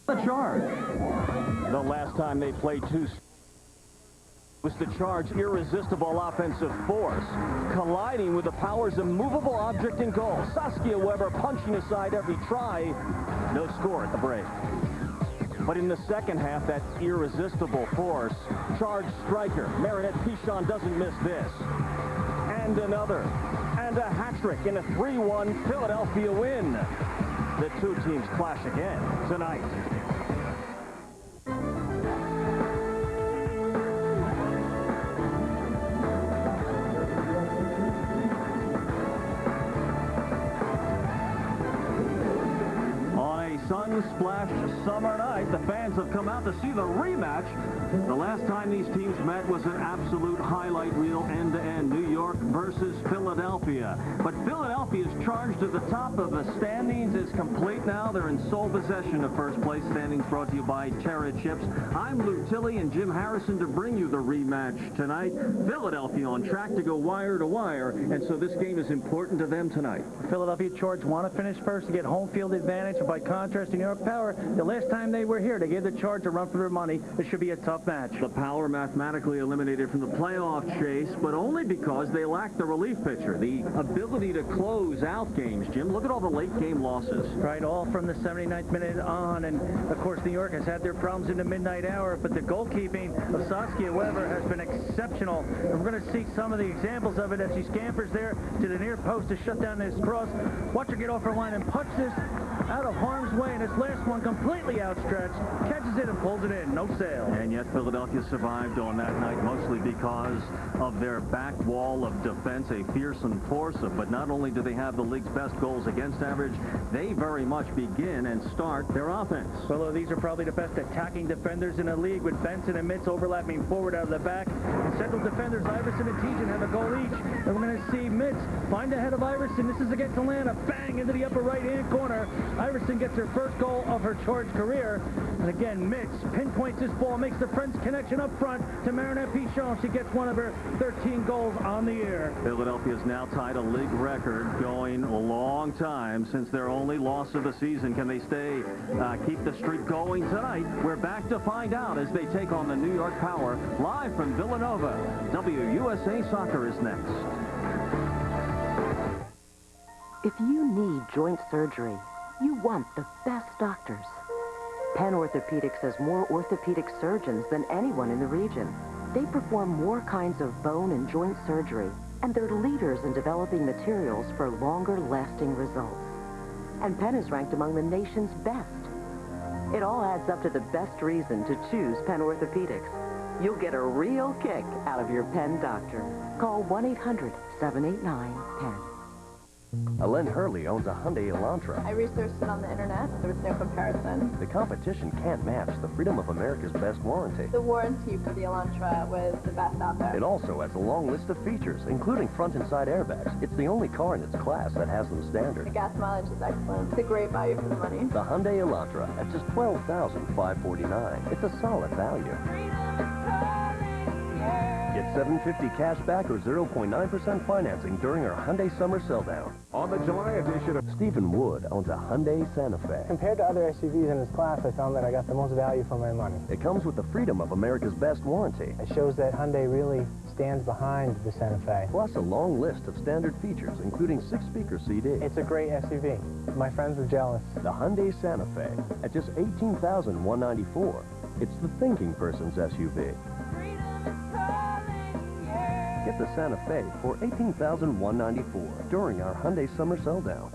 The Charge. The last time they played two was the Charge irresistible offensive force, colliding with the Power's immovable object in goal. Saskia Weber punching aside every try. No score at the break. But in the second half, that irresistible force, Charge striker Marinette Pichon doesn't miss this. And another. And a hat-trick in a 3-1 Philadelphia win. The two teams clash again tonight. Sun-splashed summer night, the fans have come out to see the rematch. The last time these teams met was an absolute highlight reel end-to-end. New York versus Philadelphia. But Philadelphia's charge to the top of the standings is complete now. They're in sole possession of first place standings, brought to you by Terra Chips. I'm Lou Tilley and Jim Harrison to bring you the rematch tonight. Philadelphia on track to go wire to wire, and so this game is important to them tonight. Philadelphia Charge want to finish first to get home field advantage, and by contrast, New York Power, the last time they were here, they gave the Charge a run for their money. It should be a tough match. The Power mathematically eliminated from the playoff chase, but only because they lack the relief pitcher, the ability to close out games. Jim, look at all the late game losses. Right, all from the 79th minute on, and of course New York has had their problems in the midnight hour, but the goalkeeping of Saskia Weber has been exceptional. And we're going to see some of the examples of it as she scampers there to the near post to shut down this cross. Watch her get off her line and punch this out of harm's way, and this last one completely outstretched, catches it and pulls it in. No sail. And yet Philadelphia survived on that night, mostly because of their back wall of defense, a fearsome force. But not only do they have the league's best goals against average, they very much begin and start their offense. Well, these are probably the best attacking defenders in the league, with Benson and Mitz overlapping forward out of the back. And central defenders, Iverson and Tejan, have a goal each. And we're going to see Mitz find ahead of Iverson. This is against Atlanta. Bang into the upper right-hand corner. Iverson gets her first goal of her Charge career. And again, Mitz pinpoints this ball, makes the French connection up front to Marinette Pichon. She gets one of her 13 goals on the year. Philadelphia's now tied a league record, going a long time since their only loss of the season. Can they keep the streak going tonight? We're back to find out as they take on the New York Power. Live from Villanova, WUSA Soccer is next. If you need joint surgery, you want the best doctors. Penn Orthopedics has more orthopedic surgeons than anyone in the region. They perform more kinds of bone and joint surgery, and they're leaders in developing materials for longer-lasting results. And Penn is ranked among the nation's best. It all adds up to the best reason to choose Penn Orthopedics. You'll get a real kick out of your Penn doctor. Call 1-800-789-PENN. Alen Hurley owns a Hyundai Elantra. I researched it on the internet. There was no comparison. The competition can't match the freedom of America's best warranty. The warranty for the Elantra was the best out there. It also has a long list of features, including front and side airbags. It's the only car in its class that has them standard. The gas mileage is excellent. It's a great value for the money. The Hyundai Elantra at just $12,549. It's a solid value. Get $750 cash back or 0.9% financing during our Hyundai Summer Sell Down. On the July edition of Stephen Wood owns a Hyundai Santa Fe. Compared to other SUVs in its class, I found that I got the most value for my money. It comes with the freedom of America's best warranty. It shows that Hyundai really stands behind the Santa Fe. Plus a long list of standard features, including 6-speaker CD. It's a great SUV. My friends were jealous. The Hyundai Santa Fe at just $18,194. It's the thinking person's SUV. Get the Santa Fe for $18,194 during our Hyundai Summer Sell Down.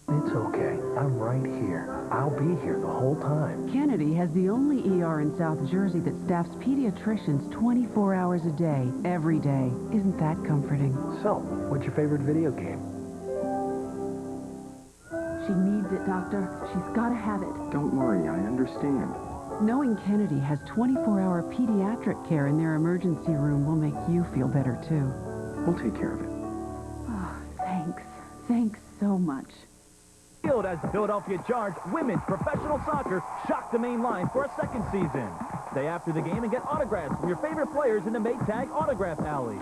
It's okay. I'm right here. I'll be here the whole time. Kennedy has the only ER in South Jersey that staffs pediatricians 24 hours a day, every day. Isn't that comforting? So, what's your favorite video game? She needs it, Doctor. She's got to have it. Don't worry, I understand. Knowing Kennedy has 24-hour pediatric care in their emergency room will make you feel better, too. We'll take care of it. Oh, thanks. Thanks so much. As the Philadelphia Charge women's professional soccer shocked the main line for a second season. Stay after the game and get autographs from your favorite players in the Maytag Autograph Alley.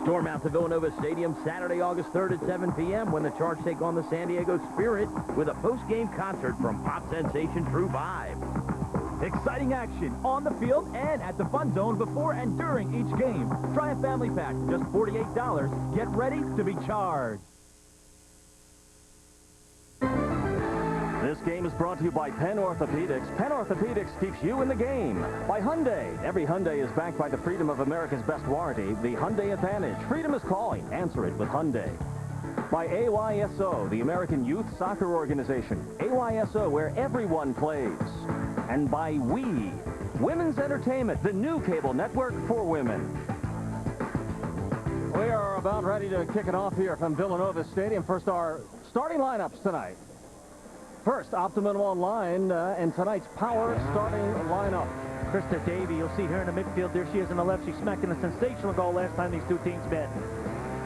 Storm out to Villanova Stadium Saturday, August 3rd at 7 p.m. when the Charge take on the San Diego Spirit with a post-game concert from pop sensation True Vibe. Exciting action on the field and at the Fun Zone before and during each game. Try a family pack, just $48. Get ready to be charged. This game is brought to you by Penn Orthopedics. Penn Orthopedics keeps you in the game. By Hyundai. Every Hyundai is backed by the freedom of America's best warranty, the Hyundai Advantage. Freedom is calling. Answer it with Hyundai. By AYSO, the American Youth Soccer Organization. AYSO, where everyone plays. And by WE, Women's Entertainment, the new cable network for women. We are about ready to kick it off here from Villanova Stadium. First, our starting lineups tonight. First, Optimum Online and tonight's power starting lineup. Krista Davey, you'll see her in the midfield. There she is on the left. She smacked in a sensational goal last time these two teams met.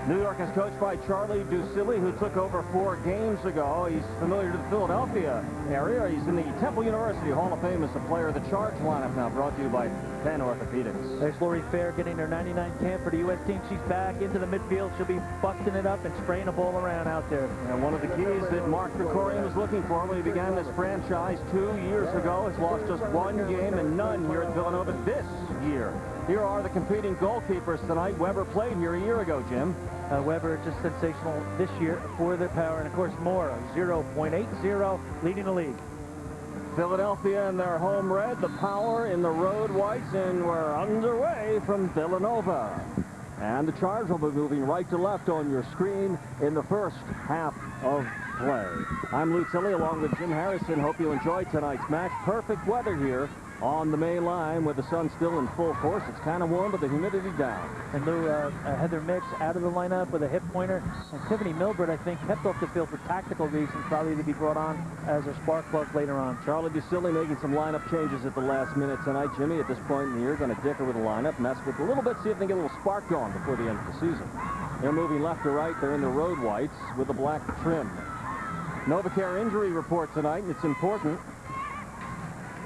New York is coached by Charlie Ducilli, who took over 4 games ago. He's familiar to the Philadelphia area. He's in the Temple University Hall of Fame as a player of the Charge lineup now, brought to you by Penn Orthopedics. There's Lori Fair getting her 99 camp for the U.S. team. She's back into the midfield. She'll be busting it up and spraying the ball around out there. And one of the keys that Mark Krikorian was looking for when he began this franchise 2 years ago has lost just 1 game and none here at Villanova this year. Here are the competing goalkeepers tonight. Weber played here a year ago, Jim. Weber just sensational this year for their power. And, of course, Moore, 0.80, leading the league. Philadelphia in their home red, the power in the road whites, and we're underway from Villanova. And the Charge will be moving right to left on your screen in the first half of play. I'm Lou Tilley along with Jim Harrison. Hope you enjoyed tonight's match. Perfect weather here on the main line with the sun still in full force. It's kind of warm, but the humidity down. And Lou, Heather Mix out of the lineup with a hip pointer. And Tiffeny Milbrett, I think, kept off the field for tactical reasons, probably to be brought on as a spark plug later on. Charlie Ducilli making some lineup changes at the last minute tonight. Jimmy, at this point in the year, going to dicker with the lineup, mess with a little bit, see if they can get a little spark going before the end of the season. They're moving left to right. They're in the road whites with the black trim. Novacare injury report tonight, and it's important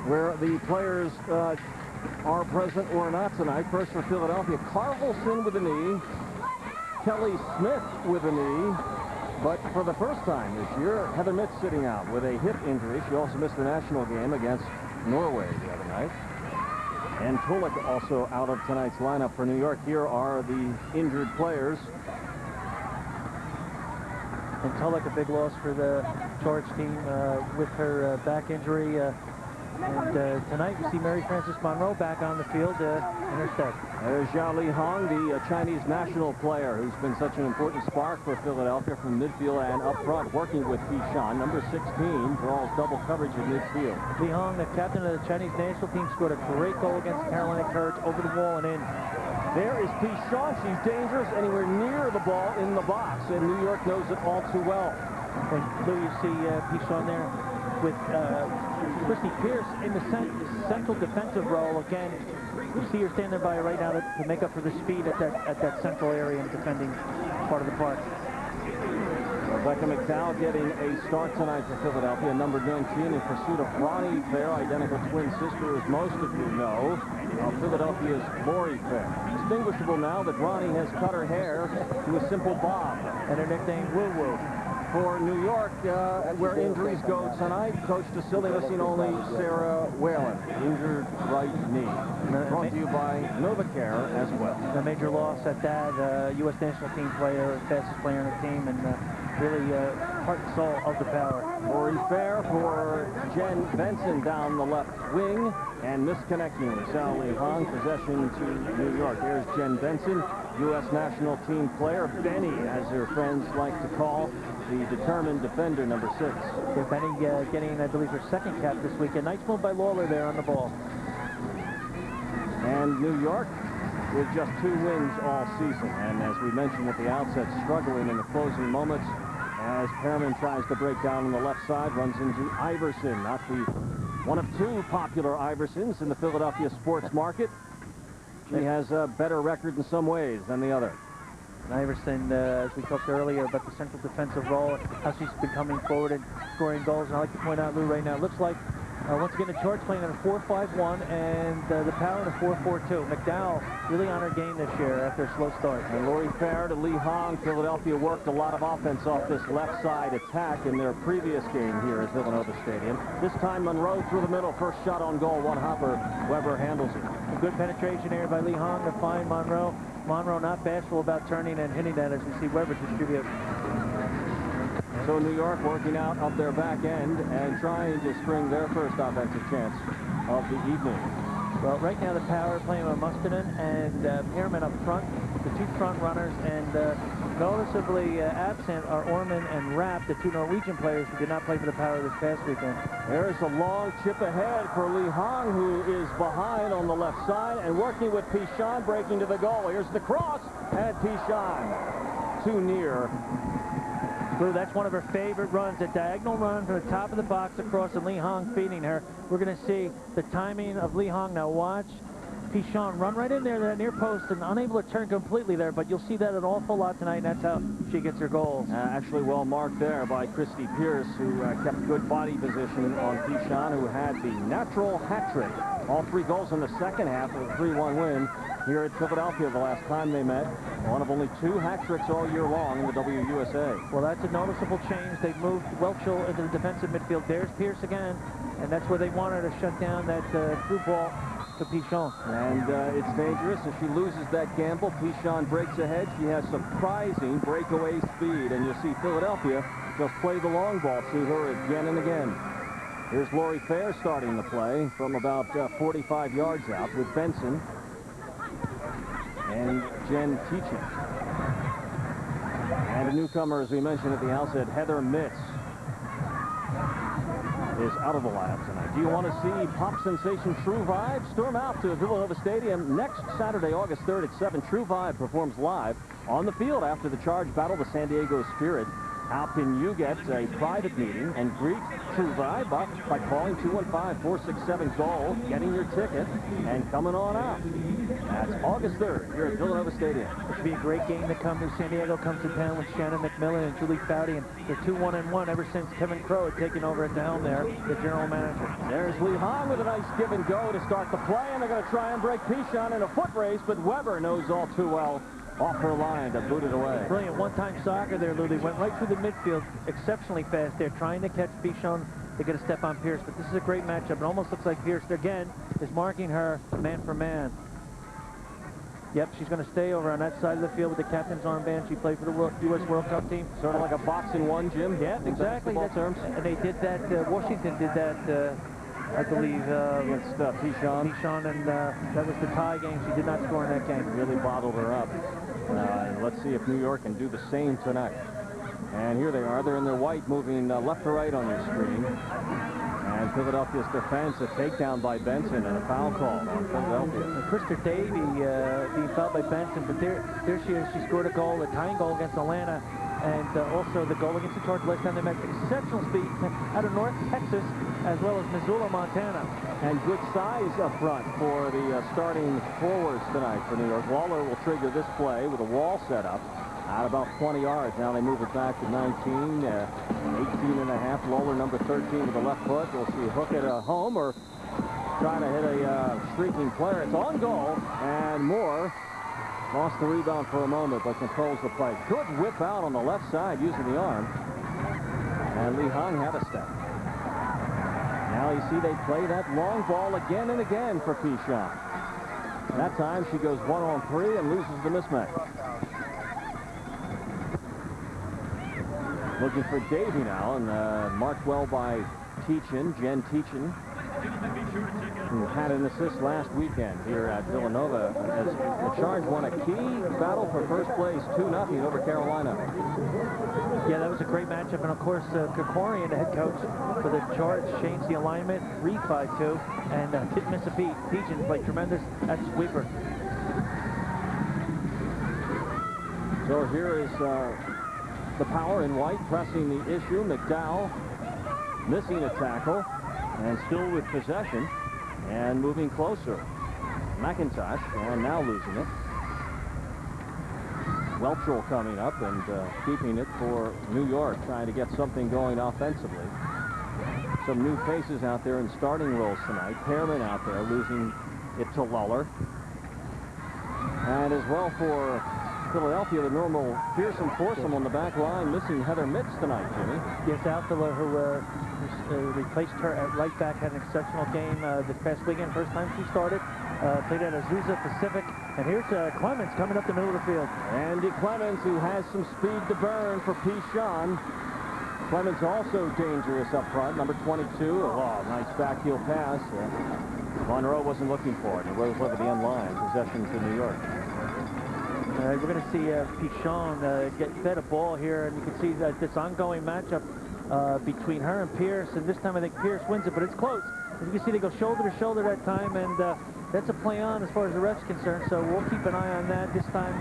where the players are present or not tonight. First for Philadelphia, Carvelson with a knee, Kelly Smith with a knee, but for the first time this year, Heather Mitz sitting out with a hip injury. She also missed the national game against Norway the other night. And Tulik also out of tonight's lineup for New York. Here are the injured players. And Tulik, a big loss for the Charge team with her back injury. And tonight we see Mary Frances Monroe back on the field in her stead. There's Zhao Li Hong, the Chinese national player who's been such an important spark for Philadelphia from midfield and up front, working with Pishan, number 16, draws double coverage in midfield. Li Hong, the captain of the Chinese national team, scored a great goal against Carolina Courage over the wall and in. There is Pishan. She's dangerous anywhere near the ball in the box, and New York knows it all too well. And Lou, you see Pishan there with Christy Pierce in the central defensive role again. You see her standing by right now to make up for the speed at that central area and defending part of the park. Rebecca McDowell getting a start tonight for Philadelphia, number 19 in pursuit of Ronnie Fair, identical twin sister, as most of you know, Philadelphia's Lori Fair. Distinguishable now that Ronnie has cut her hair to a simple bob. And her nickname, Woo Woo. For New York, where injuries go tonight, Coach Ducilli missing only Sarah Whalen, injured right knee. Brought to you by Novacare as well. A major loss at that, U.S. national team player, fastest player on the team, and really heart and soul of the power. Lori Fair for Jen Benson down the left wing, and misconnecting Zhao Li Hong, possession to New York. There's Jen Benson, U.S. national team player. Benny, as her friends like to call the determined defender, number 6. Yeah, Benny getting, I believe, her second cap this weekend. Nice move by Lawler there on the ball. And New York with just 2 wins all season. And as we mentioned at the outset, struggling in the closing moments as Pearman tries to break down on the left side, runs into Iverson, not the one of 2 popular Iversons in the Philadelphia sports market. She has a better record in some ways than the other. And Iverson, as we talked earlier about the central defensive role, how she's been coming forward and scoring goals. And I like to point out, Lou, right now, it looks like Once again, the Charge playing in a 4-5-1 and the Power in a 4-4-2. McDowell really on her game this year after a slow start. And Lori Fair to Lee Hong. Philadelphia worked a lot of offense off this left side attack in their previous game here at Villanova Stadium. This time Monroe through the middle. First shot on goal. One hopper. Weber handles it. A good penetration here by Lee Hong to find Monroe. Monroe not bashful about turning and hitting that as we see Weber distribute. So New York working out up their back end and trying to string their first offensive chance of the evening. Well, right now the Power playing with Mustonen and Pearman up front, the two front runners, and noticeably absent are Orman and Rapp, the two Norwegian players who did not play for the Power this past weekend. There's a long chip ahead for Lee Hong, who is behind on the left side and working with Pichon, breaking to the goal. Here's the cross, and Pichon too near. Lou, that's one of her favorite runs, a diagonal run from the top of the box across, and Lee Hong feeding her. We're going to see the timing of Lee Hong. Now watch Pichon run right in there, that near post, and unable to turn completely there, but you'll see that an awful lot tonight, and that's how she gets her goals. Actually well marked there by Christy Pierce, who kept good body position on Pichon, who had the natural hat trick. All 3 goals in the second half of a 3-1 win here at Philadelphia the last time they met. One of only 2 hat tricks all year long in the WUSA. Well, that's a noticeable change. They've moved Welchel into the defensive midfield. There's Pierce again, and that's where they want her to shut down that through ball to Pichon. And it's dangerous. If she loses that gamble, Pichon breaks ahead. She has surprising breakaway speed, and you'll see Philadelphia just play the long ball to her again and again. Here's Lori Fair starting the play from about 45 yards out with Benson and Jen Teachin. And a newcomer, as we mentioned at the outset, Heather Mitz is out of the lineup tonight. Do you want to see pop sensation True Vibe storm out to Villanova Stadium next Saturday, August 3rd at 7? True Vibe performs live on the field after the Charge battle the San Diego Spirit. How can you get a private meeting and greet True Vibe by calling 215-467-GOAL, getting your ticket, and coming on out? That's August 3rd here at Villanova Stadium. It should be a great game to come to. San Diego comes to town with Shannon McMillan and Julie Foudy, and they're 2-1-1 ever since Kevin Crow had taken over at the helm there, the general manager. There's Lee Hong with a nice give and go to start the play, and they're going to try and break Pichon in a foot race, but Weber knows all too well off her line to boot it away. Brilliant one-time soccer there, Lou. They went right through the midfield exceptionally fast. They're trying to catch Pichon. They get a step on Pierce, but this is a great matchup. It almost looks like Pierce, again, is marking her man for man. Yep, she's going to stay over on that side of the field with the captain's armband. She played for the U.S. World Cup team. Sort of like a boxing one, Jim. Yeah, exactly. Terms. And they did that, Washington did that, I believe, against Pichon. Pichon, and that was the tie game. She did not score in that game. Really bottled her up. Let's see if New York can do the same tonight. And here they are. They're in their white, moving left to right on your screen. And Philadelphia's defense, a takedown by Benson and a foul call on Philadelphia. Krista Davey being fouled by Benson, but there she is. She scored a goal, a tying goal against Atlanta, and also the goal against the Charge last time they met. Exceptional speed out of North Texas, as well as Missoula, Montana. And good size up front for the starting forwards tonight for New York. Waller will trigger this play with a wall set up out about 20 yards. Now they move it back to 19, 18 and a half. Lawler, number 13, with the left foot. We'll see hook it home or trying to hit a streaking player. It's on goal, and Moore lost the rebound for a moment, but controls the play. Good whip out on the left side using the arm. And Lee Hong had a step. Now you see they play that long ball again and again for Pichon. That time she goes 1-on-3 and loses the mismatch. Looking for Davey now, and marked well by Teachin, Jen Teachin, who had an assist last weekend here at Villanova as the Charge won a key battle for first place, 2-0 over Carolina. Yeah, that was a great matchup, and of course, Krikorian, the head coach for the Charge, changed the alignment, 3-5-2, and didn't miss a beat. Teachin played tremendous at sweeper. So here is the Power in white pressing the issue. McDowell missing a tackle and still with possession and moving closer. McIntosh, and now losing it. Welchel coming up and keeping it for New York, trying to get something going offensively. some new faces out there in starting roles tonight. Pearman out there losing it to Luller. And as well for Philadelphia, the normal fearsome foursome on the back line, missing Heather Mitz tonight, Jimmy. Yes, outfielder who replaced her at right back, had an exceptional game this past weekend. First time she started. Played at WUSA Pacific. And here's Clemens coming up the middle of the field. Andy Clemens, who has some speed to burn for Pichon. Clemens also dangerous up front, number 22. Oh, nice backheel pass. Monroe wasn't looking for it. It rose over the end line. Possession to New York. We're going to see Pichon get fed a ball here, and you can see that this ongoing matchup between her and Pierce, and this time I think Pierce wins it, but it's close. As you can see, they go shoulder to shoulder that time, and that's a play on as far as the ref's concerned, so we'll keep an eye on that. This time,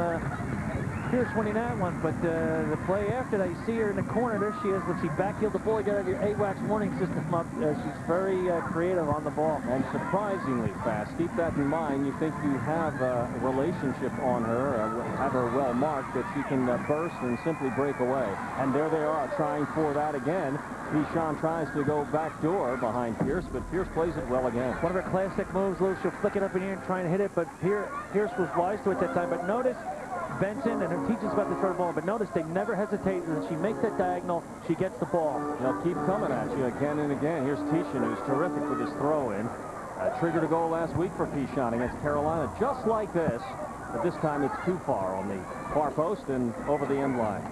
Pierce winning that one, but the play after that, you see her in the corner. There she is. When she backheeled the ball, you got your AWACS warning system up. She's very creative on the ball. And surprisingly fast. Keep that in mind. You think you have a relationship on her, have her well marked, that she can burst and simply break away. And there they are trying for that again. Pichon tries to go back door behind Pierce, but Pierce plays it well again. One of her classic moves, Lou. She'll flick it up in the air and try and hit it, but Pierce was wise to it that time. But notice Benson and her teacher's about to throw the ball, but notice they never hesitate. When she makes that diagonal, she gets the ball. They'll keep coming at you again and again. Here's Tishan, who's terrific with his throw-in. Triggered a goal last week for Pichon against Carolina, just like this, but this time it's too far on the far post and over the end line.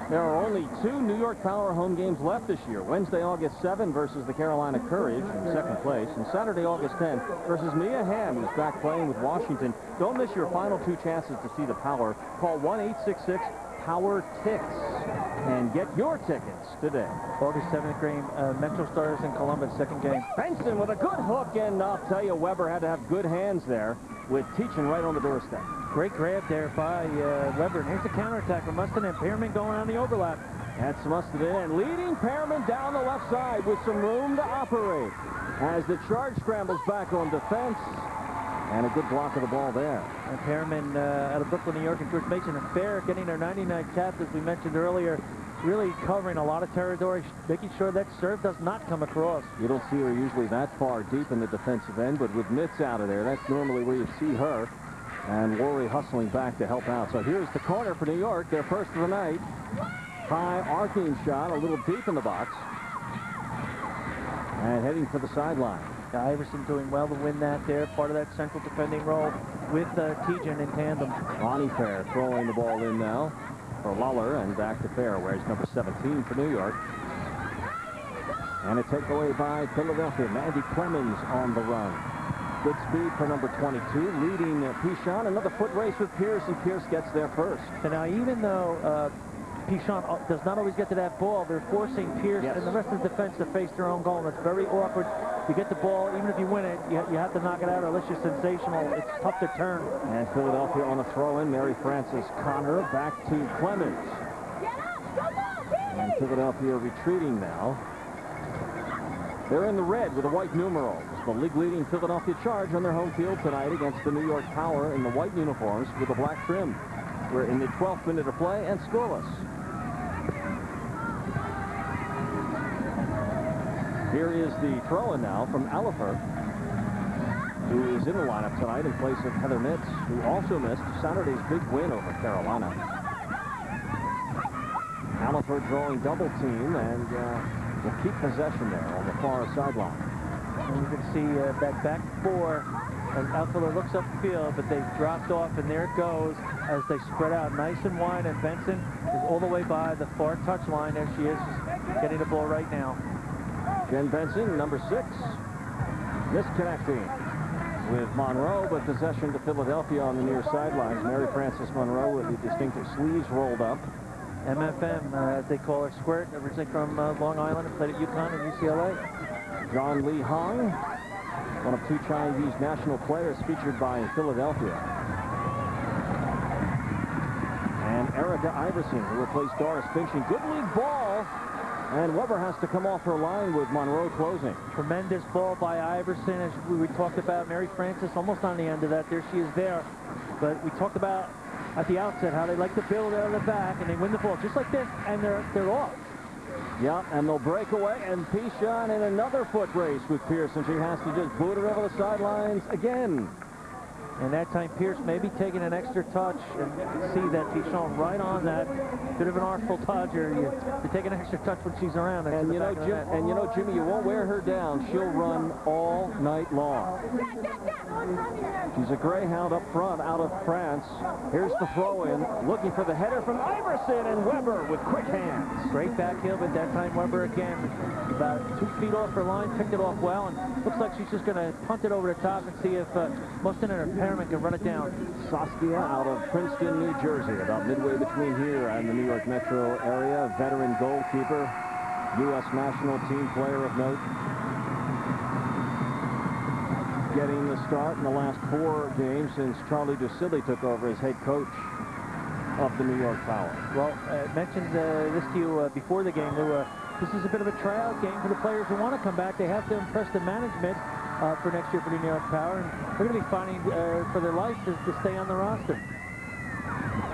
There are only 2 New York Power home games left this year. Wednesday, August 7 versus the Carolina Courage in second place, and Saturday, August 10 versus Mia Hamm, who's back playing with Washington. Don't miss your final 2 chances to see the Power. Call 1-866-POWER-TICKS and get your tickets today. August 7th game, Metro Stars in Columbus, second game. Benson with a good hook, and I'll tell you, Weber had to have good hands there with Teachin right on the doorstep. Great grab there by Weber. And here's the counterattack from Mustonen and Pearman going on the overlap. That's Mustonen and leading Pearman down the left side with some room to operate as the charge scrambles back on defense. And a good block of the ball there. And Pearman out of Brooklyn, New York, and George Mason and Fair getting their 99 cap, as we mentioned earlier, really covering a lot of territory, making sure that serve does not come across. You don't see her usually that far deep in the defensive end, but with Mitz out of there, that's normally where you see her. And Worley hustling back to help out. So here's the corner for New York, their first of the night. High arcing shot, a little deep in the box. And heading for the sideline. Iverson doing well to win that there, part of that central defending role with Tejan in tandem. Ronnie Fair throwing the ball in now for Luller, and back to Fair, where he's number 17 for New York. And a takeaway by Philadelphia. Mandy Clemens on the run. Good speed for number 22, leading Pichon. Another foot race with Pierce, and Pierce gets there first. So now, even though Pichon does not always get to that ball, they're forcing Pierce and the rest of the defense to face their own goal, and it's very awkward. You get the ball, even if you win it, you have to knock it out, or unless you're sensational, it's tough to turn. And Philadelphia on a throw-in. Mary Frances Connor back to Clemens. And Philadelphia retreating now. They're in the red with the white numerals. The league-leading Philadelphia Charge on their home field tonight against the New York Power in the white uniforms with the black trim. We're in the 12th minute of play and scoreless. Here is the throw-in now from Alifer, who is in the lineup tonight in place of Heather Mitz, who also missed Saturday's big win over Carolina. Alifer drawing double team, and will keep possession there on the far sideline. And you can see that back 4, as outfielder looks upfield, but they've dropped off, and there it goes as they spread out nice and wide, and Benson is all the way by the far touch line. There she is, just getting the ball right now. Jen Benson, number 6, misconnecting with Monroe, but possession to Philadelphia on the near sidelines. Mary Frances Monroe with the distinctive sleeves rolled up. MFM, as they call her, Squirt, originally from Long Island, and played at UConn and UCLA. John Lee Hong, one of 2 Chinese national players featured by Philadelphia. And Erica Iverson, who replaced Doris Finching. Good lead ball. And Weber has to come off her line with Monroe closing. Tremendous ball by Iverson, as we talked about. Mary Frances almost on the end of that. There she is there. But we talked about at the outset how they like to build out of the back, and they win the ball just like this, and they're off. Yep, and they'll break away, and Pichon in another foot race with Pearson. She has to just boot it over the sidelines again. And that time, Pierce may be taking an extra touch, and you can see that Pichon right on that. Bit of an artful dodger. You take an extra touch when she's around. And you know, Jimmy, you won't wear her down. She'll run all night long. She's a greyhound up front out of France. Here's the throw-in, looking for the header from Iverson, and Weber with quick hands. Great back heel, but that time Weber again, about 2 feet off her line, picked it off well, and looks like she's just going to punt it over the top and see if Mustonen or Perriman can run it down. Saskia out of Princeton, New Jersey, about midway between here and the New York metro area. Veteran goalkeeper, U.S. national team player of note. Getting the start in the last 4 games since Charlie Ducilli took over as head coach of the New York Power. Well, I mentioned this to you before the game, Lou. This is a bit of a tryout game for the players who want to come back. They have to impress the management for next year for the New York Power, and they're going to be fighting for their life to stay on the roster.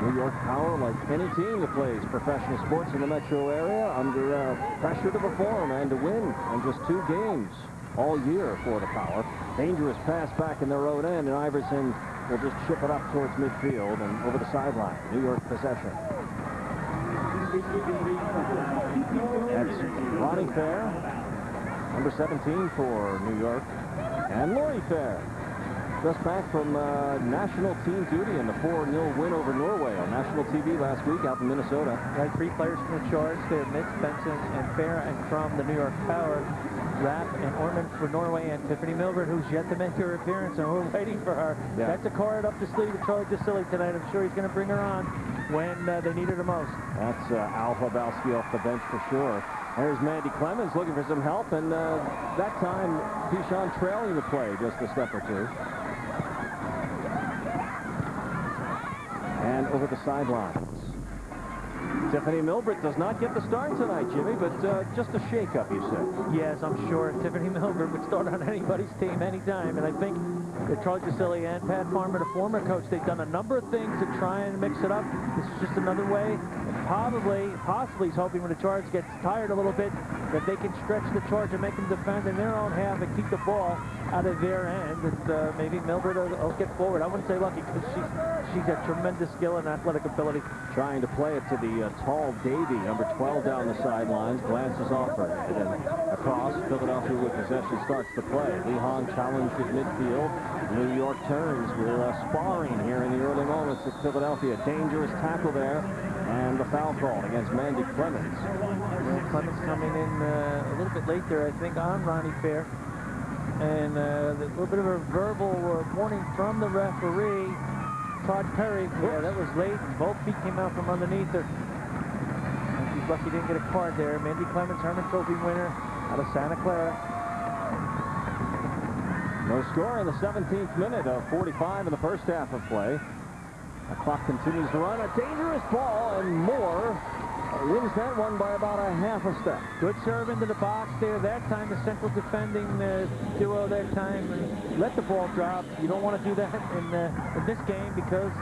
New York Power, like any team that plays professional sports in the metro area, under pressure to perform and to win, and just 2 games all year for the Power. Dangerous pass back in their own end, and Iverson will just chip it up towards midfield and over the sideline. New York possession. That's Ronnie Fair, number 17 for New York, and Lori Fair, just back from national team duty in the 4-0 win over Norway on national TV last week out in Minnesota. Right, 3 players from the Charge there, Mitz, Benson, and Fair, and from the New York Power, Rapp and Orman for Norway, and Tiffeny Milbrett, who's yet to make her appearance, and we're waiting for her. Yeah. That's a card up the sleeve of Charlie Ducilli tonight. I'm sure he's going to bring her on when they need her the most. That's Al Hlabowski off the bench for sure. There's Mandy Clemens looking for some help, and that time Pichon trailing the play just a step or 2. And over the sidelines. Tiffeny Milbrett does not get the start tonight, Jimmy, but just a shake-up, you said. Yes, I'm sure Tiffeny Milbrett would start on anybody's team anytime, and I think that Charlie Ducilli and Pat Farmer, the former coach, they've done a number of things to try and mix it up. This is just another way, and possibly he's hoping when the Charge gets tired a little bit, that they can stretch the Charge and make them defend in their own half and keep the ball out of their end, and maybe Milbrett will get forward. I wouldn't say lucky, because she's got tremendous skill and athletic ability. Trying to play it to the tall Davy, number 12 down the sidelines, glances off her head, and across. Philadelphia with possession starts to play. Lee Hong challenged at midfield. New York turns. We're sparring here in the early moments at Philadelphia. Dangerous tackle there, and the foul call against Mandy Clemens. Well, Clemens coming in a little bit late there, I think, on Ronnie Fair. And a little bit of a verbal warning from the referee, Todd Perry. Yeah, that was late, and both feet came out from underneath her. And she's lucky didn't get a card there. Mandy Clemens, Herman Trophy winner out of Santa Clara. No score in the 17th minute of 45 in the first half of play. The clock continues to run. A dangerous ball, and Moore wins that one by about a half a step. Good serve into the box there. That time the central defending duo that time let the ball drop. You don't want to do that in this game, because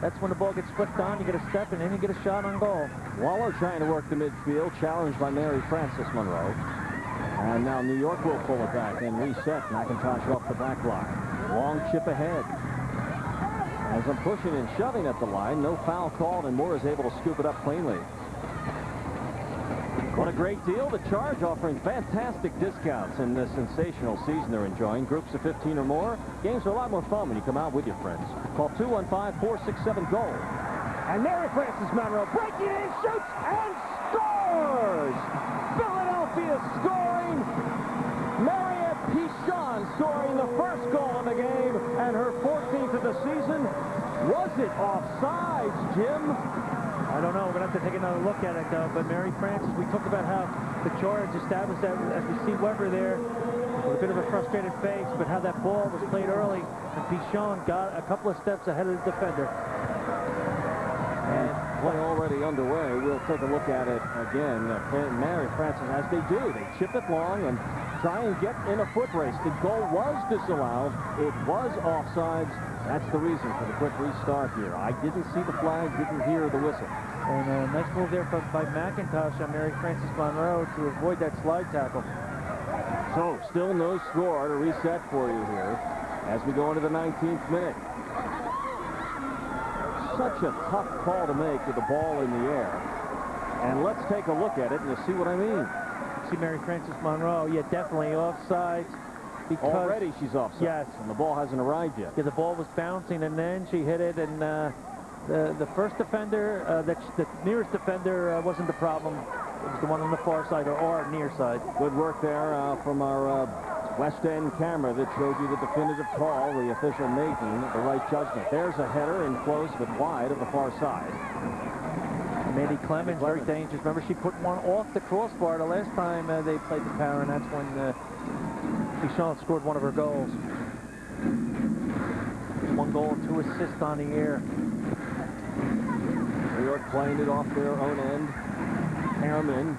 that's when the ball gets flicked on. You get a step, and then you get a shot on goal. Waller trying to work the midfield, challenged by Mary Frances Monroe. And now New York will pull it back and reset. McIntosh off the back line. Long chip ahead. As I'm pushing and shoving at the line, no foul called, and Moore is able to scoop it up cleanly. What a great deal. The Charge offering fantastic discounts in this sensational season they're enjoying. Groups of 15 or more. Games are a lot more fun when you come out with your friends. Call 215-467-GOAL. And Mary Frances Monroe breaking in, shoots, and scores! Philadelphia scoring. Mariette Pichon scoring the first goal of the game, and her 14th of the season. Was it offsides, Jim? I don't know. We're going to have to take another look at it, though. But Mary Frances, we talked about how the Charge established that, as we see Weber there, with a bit of a frustrated face, but how that ball was played early, and Pichon got a couple of steps ahead of the defender. And play already underway. We'll take a look at it again. Mary Frances, as they do, they chip it long and try and get in a foot race. The goal was disallowed. It was offsides. That's the reason for the quick restart here. I didn't see the flag, didn't hear the whistle. And nice move there by McIntosh on Mary Frances Monroe to avoid that slide tackle. So, still no score to reset for you here as we go into the 19th minute. Such a tough call to make with the ball in the air. And let's take a look at it and you'll see what I mean. See Mary Frances Monroe, yeah, definitely offside. Because already she's offside. Yes. And the ball hasn't arrived yet. Yeah, the ball was bouncing and then she hit it, and the first defender, the nearest defender wasn't the problem. It was the one on the far side or our near side. Good work there from our West End camera that showed you the definitive call, the official making the right judgment. There's a header in close but wide of the far side. Mandy Clemens, very dangerous. Remember, she put one off the crossbar the last time they played the Power, and that's when Pichon scored one of her goals. 1 goal, 2 assists on the air. New York playing it off their own end. Harriman,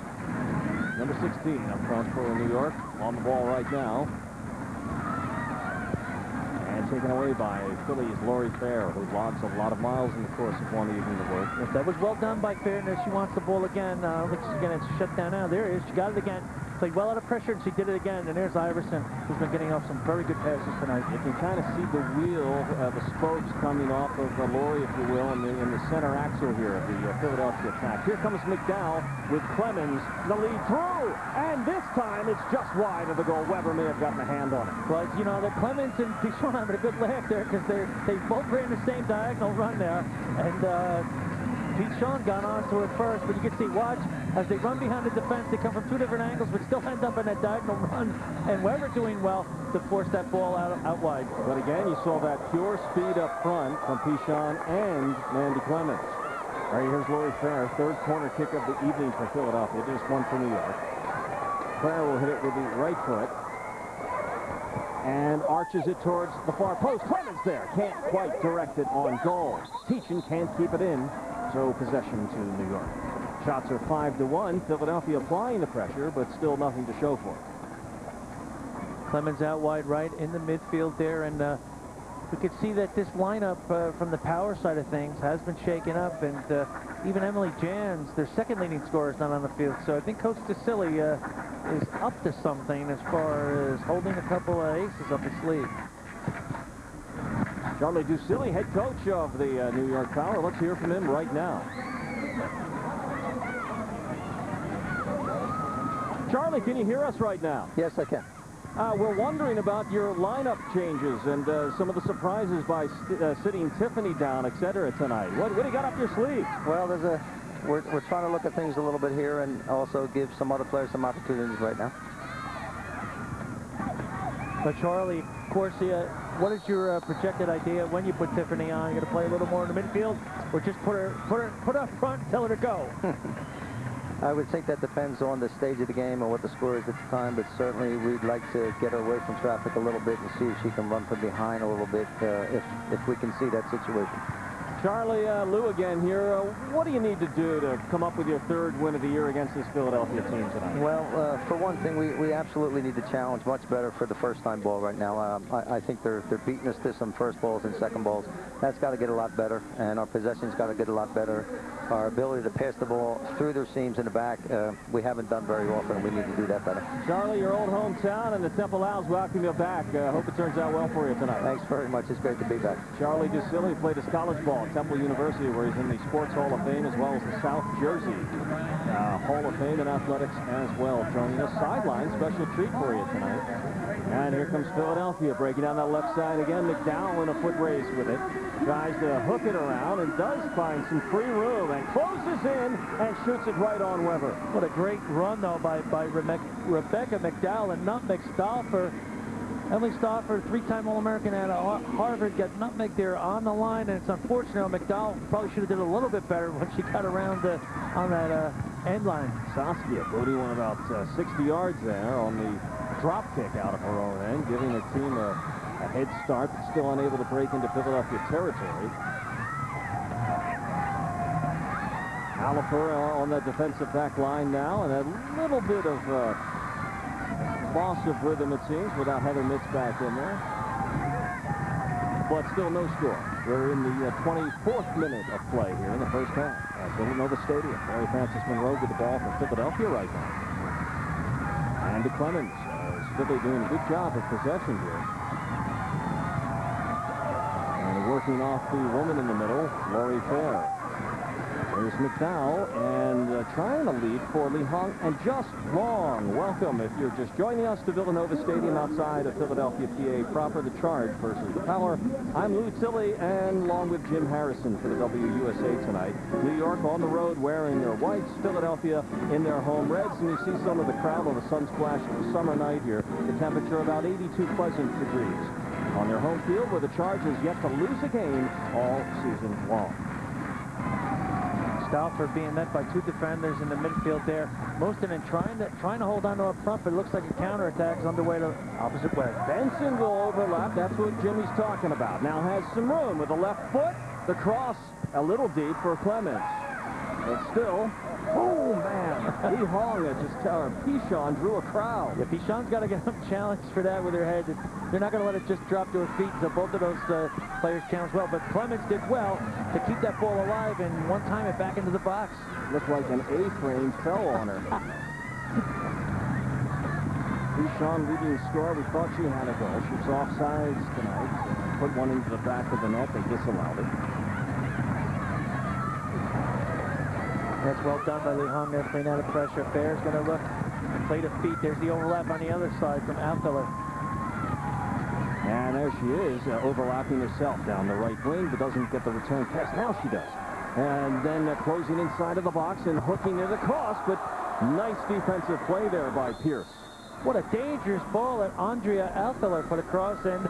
number 16 up front for New York, on the ball right now. And taken away by Philly's Lori Fair, who logs a lot of miles in the course of one evening of work. Yes, that was well done by Fairness. She wants the ball again. I don't think she's going to shut down now. There it is. She got it again. Played well out of pressure, and she did it again. And there's Iverson, who's been getting off some very good passes tonight. You can kind of see the wheel, the spokes coming off of Lori, if you will, in the center axle here of the Philadelphia attack. Here comes McDowell with Clemens, the lead through, and this time it's just wide of the goal. Weber may have gotten a hand on it. But, you know, the Clemens and Pichon having a good laugh there because they both ran the same diagonal run there. And Pichon got onto it first, but you can see, watch, as they run behind the defense, they come from 2 different angles, but still end up in that diagonal run. And Weber doing well to force that ball out wide. But again, you saw that pure speed up front from Pichon and Mandy Clemens. All right, here's Lori Fair, third corner kick of the evening for Philadelphia. Just one for New York. Fair will hit it with the right foot and arches it towards the far post. Clemens there can't quite direct it on goal. Teachin can't keep it in, so possession to New York. Shots are 5-1. Philadelphia applying the pressure, but still nothing to show for it. Clemens out wide right in the midfield there, and we could see that this lineup from the Power side of things has been shaken up, and even Emily Jans, their second leading scorer, is not on the field. So I think Coach DeCilli is up to something as far as holding a couple of aces up his sleeve. Charlie DeCilli, head coach of the New York Power. Let's hear from him right now. Charlie, can you hear us right now? Yes, I can. We're wondering about your lineup changes and some of the surprises by sitting Tiffany down, etc. tonight. What do you got up your sleeve? Well, we're trying to look at things a little bit here and also give some other players some opportunities right now. But Charlie, of course, what is your projected idea when you put Tiffany on? You're going to play a little more in the midfield, or just put her up front and tell her to go? I would think that depends on the stage of the game and what the score is at the time, but certainly we'd like to get her away from traffic a little bit and see if she can run from behind a little bit if we can see that situation. Charlie, Lou again here. What do you need to do to come up with your third win of the year against this Philadelphia team tonight? Well, for one thing, we absolutely need to challenge much better for the first-time ball right now. I think they're beating us to some first balls and second balls. That's got to get a lot better, and our possession's got to get a lot better. Our ability to pass the ball through their seams in the back, we haven't done very often. We need to do that better. Charlie, your old hometown and the Temple Owls welcome you back. Hope it turns out well for you tonight. Thanks very much. It's great to be back. Charlie DeCilli played his college ball at Temple University, where he's in the Sports Hall of Fame, as well as the South Jersey Hall of Fame in athletics as well. Joining us sideline, special treat for you tonight. And here comes Philadelphia breaking down that left side again. McDowell in a foot race with it. Tries to hook it around and does find some free room and closes in and shoots it right on Weber. What a great run, though, by Rebecca McDowell and Nutmeg Stauffer. Emily Stauffer, three-time All-American out of Harvard, got Nutmeg there on the line, and it's unfortunate. McDowell probably should have did a little bit better when she got around on that end line. Saskia booting one about 60 yards there on the drop kick out of her own end, giving the team a head start, but still unable to break into Philadelphia territory. Alifer on that defensive back line now, and a little bit of loss of rhythm, it seems, without Heather Mitz back in there. but still no score. We're in the 24th minute of play here in the first half at Villanova Stadium. Mary Frances Monroe with the ball for Philadelphia right now. And to Clemens. Philly doing a good job of possession here. And working off the woman in the middle, Lori Fair. There's McDowell and trying to lead for Lee Hong and just long. Welcome if you're just joining us to Villanova Stadium outside of Philadelphia, PA proper. The Charge versus the Power. I'm Lou Tilley and along with Jim Harrison for the WUSA tonight. New York on the road wearing their whites. Philadelphia in their home reds. And you see some of the crowd on the sun-splashed summer night here. The temperature about 82 pleasant degrees. On their home field where the Charge has yet to lose a game all season long. Stauffer being met by two defenders in the midfield there. Mustonen trying to hold on to up front, but it looks like a counterattack is underway to opposite way. Benson will overlap. That's what Jimmy's talking about. Now has some room with the left foot. The cross a little deep for Clemens. But still, oh man, Lee Hong just Pichon drew a crowd. Yeah, Pichon's got to get them challenged for that with her head. They're not going to let it just drop to her feet. So both of those players challenged well, but Clemens did well to keep that ball alive and one time it back into the box. Looked like an A-frame fell on her. Pichon leading the score. We thought she had a goal. She was offsides tonight. Put one into the back of the net. They disallowed it. That's well done by Lee Hong there, playing out of pressure. Fair's going to look and play to feet. There's the overlap on the other side from Outfiller. And there she is, overlapping herself down the right wing, but doesn't get the return pass. Now she does. And then closing inside of the box and hooking it across, but nice defensive play there by Pierce. What a dangerous ball that Andrea Outfiller put across, and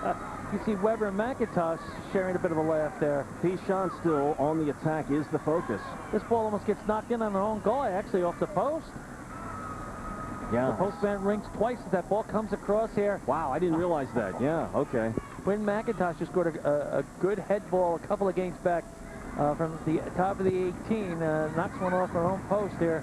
you see Weber and McIntosh sharing a bit of a laugh there. Pichon still on the attack is the focus. This ball almost gets knocked in on their own goal, actually off the post. Yeah. The postman rings twice as that ball comes across here. Wow, I didn't realize that. Yeah, okay. Quinn McIntosh just scored a good head ball a couple of games back from the top of the 18. Knocks one off her own post here.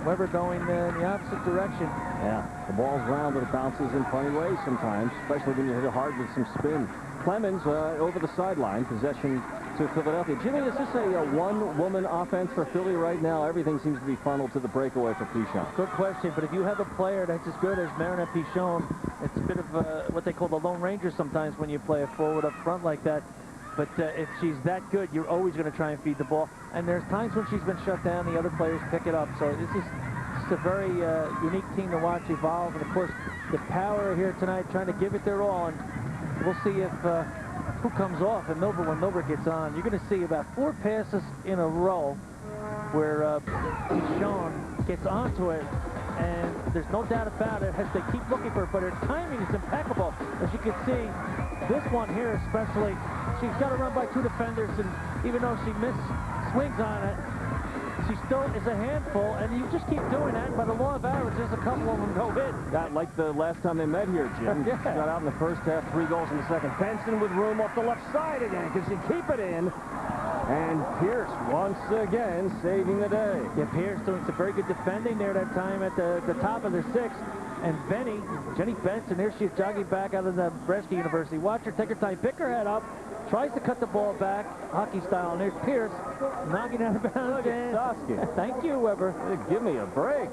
Weber going in the opposite direction. Yeah, the ball's round, but it bounces in funny ways sometimes, especially when you hit it hard with some spin. Clemens over the sideline, possession to Philadelphia. Jimmy, is this a one-woman offense for Philly right now? Everything seems to be funneled to the breakaway for Pichon. Good question, but if you have a player that's as good as Marinette Pichon, it's a bit of what they call the Lone Ranger sometimes when you play a forward up front like that. But if she's that good, you're always going to try and feed the ball. And there's times when she's been shut down, the other players pick it up. So this is just a very unique team to watch evolve. And, of course, the Power here tonight trying to give it their all. And we'll see if who comes off. And when Milbrett gets on, you're going to see about 4 passes in a row where Pichon gets onto it. And there's no doubt about it as they keep looking for it. But her timing is impeccable. As you can see, this one here especially, she's got to run by 2 defenders, and even though she swings on it, she still is a handful, and you just keep doing that, and by the law of averages, a couple of them go in. That like the last time they met here, Jim. Yeah. Got out in the first half, 3 goals in the second. Benson with room off the left side again. Can she keep it in? And Pierce once again saving the day. Yeah, Pierce doing some very good defending there that time at the top of the 6th. And Jenny Benson, here she is jogging back out of the Nebraska University. Watch her take her time, pick her head up, tries to cut the ball back, hockey style. And there's Pierce knocking out of bounds. Thank you, Weber. Give me a break.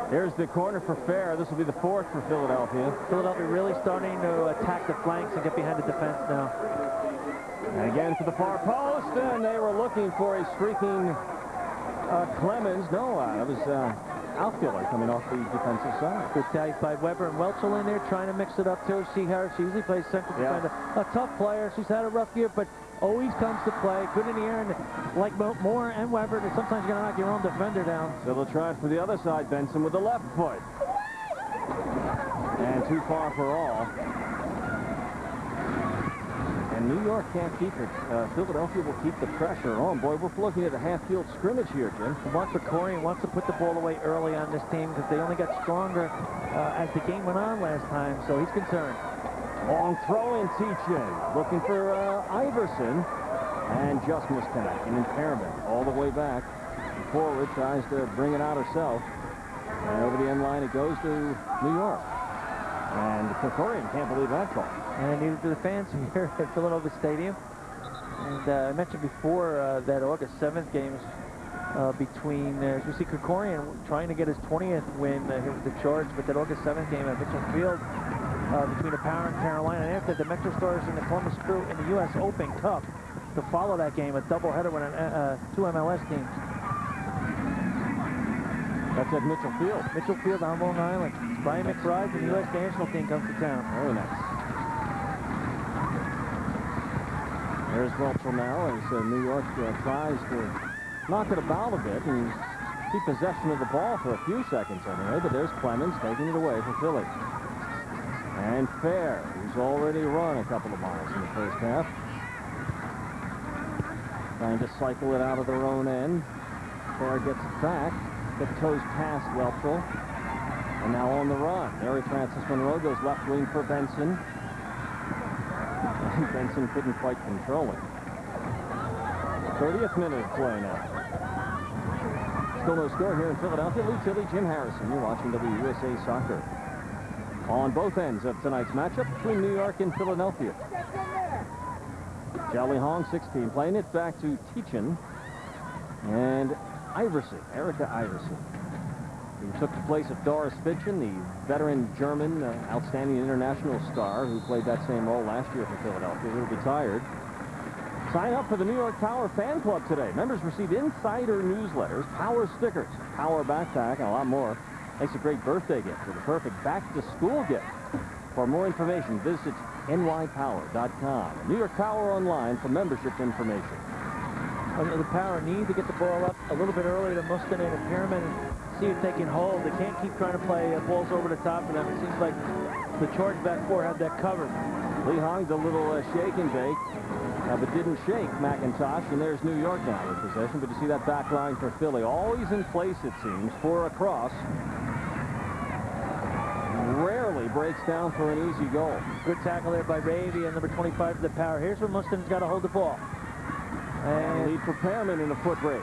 Here's the corner for Fair. This will be the 4th for Philadelphia. Philadelphia really starting to attack the flanks and get behind the defense now. And again for the far post, and they were looking for a streaking Clemens. No, that was Outfielder coming off the defensive side. Good tag by Weber, and Welchel in there trying to mix it up too. See her, she usually plays central defender. A tough player. She's had a rough year, but always comes to play. Good in the air, and like Moore and Weber, sometimes you're going to knock your own defender down. So they'll try it for the other side. Benson with the left foot. And too far for all. And New York can't keep it. Philadelphia will keep the pressure on. Boy, we're looking at a half-field scrimmage here, Jim. Corian wants to put the ball away early on this team because they only got stronger as the game went on last time, so he's concerned. Long throw in TJ. Looking for Iverson. And just misconnect. An impairment all the way back. The forward tries to bring it out herself. And over the end line it goes to New York. And Krikorian can't believe that call. And neither do the fans here at Villanova Stadium. And I mentioned before that August 7th game between, as you see, Krikorian trying to get his 20th win here with the Charge, but that August 7th game at Mitchell Field between the Power and Carolina. And after the Metro Stars and the Columbus Crew in the U.S. Open Cup to follow that game, a doubleheader with two MLS teams. That's at Mitchell Field. Mitchell Field on Long Island. Brian McBride from the U.S. national team comes to town. Very nice. There's Welchel now as New York tries to knock it about a bit and keep possession of the ball for a few seconds anyway, but there's Clemens taking it away for Philly. And Fair, who's already run a couple of miles in the first half. Trying to cycle it out of their own end. Fair gets it back. It toes past Welchel. And now on the run. Mary Frances Monroe goes left wing for Benson. And Benson couldn't quite control it. 30th minute of play now. Still no score here in Philadelphia. Lou Tilly, Jim Harrison. You're watching WUSA Soccer. On both ends of tonight's matchup between New York and Philadelphia. Jolly Hong, 16, playing it back to Teachin. And Iverson, Erica Iverson, who took the place of Doris Fitchen, the veteran German outstanding international star who played that same role last year for Philadelphia. He'll be tired. Sign up for the New York Power Fan Club today. Members receive insider newsletters, Power stickers, Power backpack, and a lot more. Makes a great birthday gift or the perfect back-to-school gift. For more information, visit nypower.com. New York Power Online for membership information. The Power need to get the ball up a little bit earlier to Mustonen and Pierman and see if they can hold. They can't keep trying to play balls over the top of them. It seems like the Charge back four had that covered. Lee Hong's a little shake and bake, but didn't shake McIntosh, and there's New York now in possession. But you see that back line for Philly, always in place, it seems, for a cross. Rarely breaks down for an easy goal. Good tackle there by Ravy and number 25 for the Power. Here's where Mustonen's got to hold the ball. And lead for Pearman in a foot race.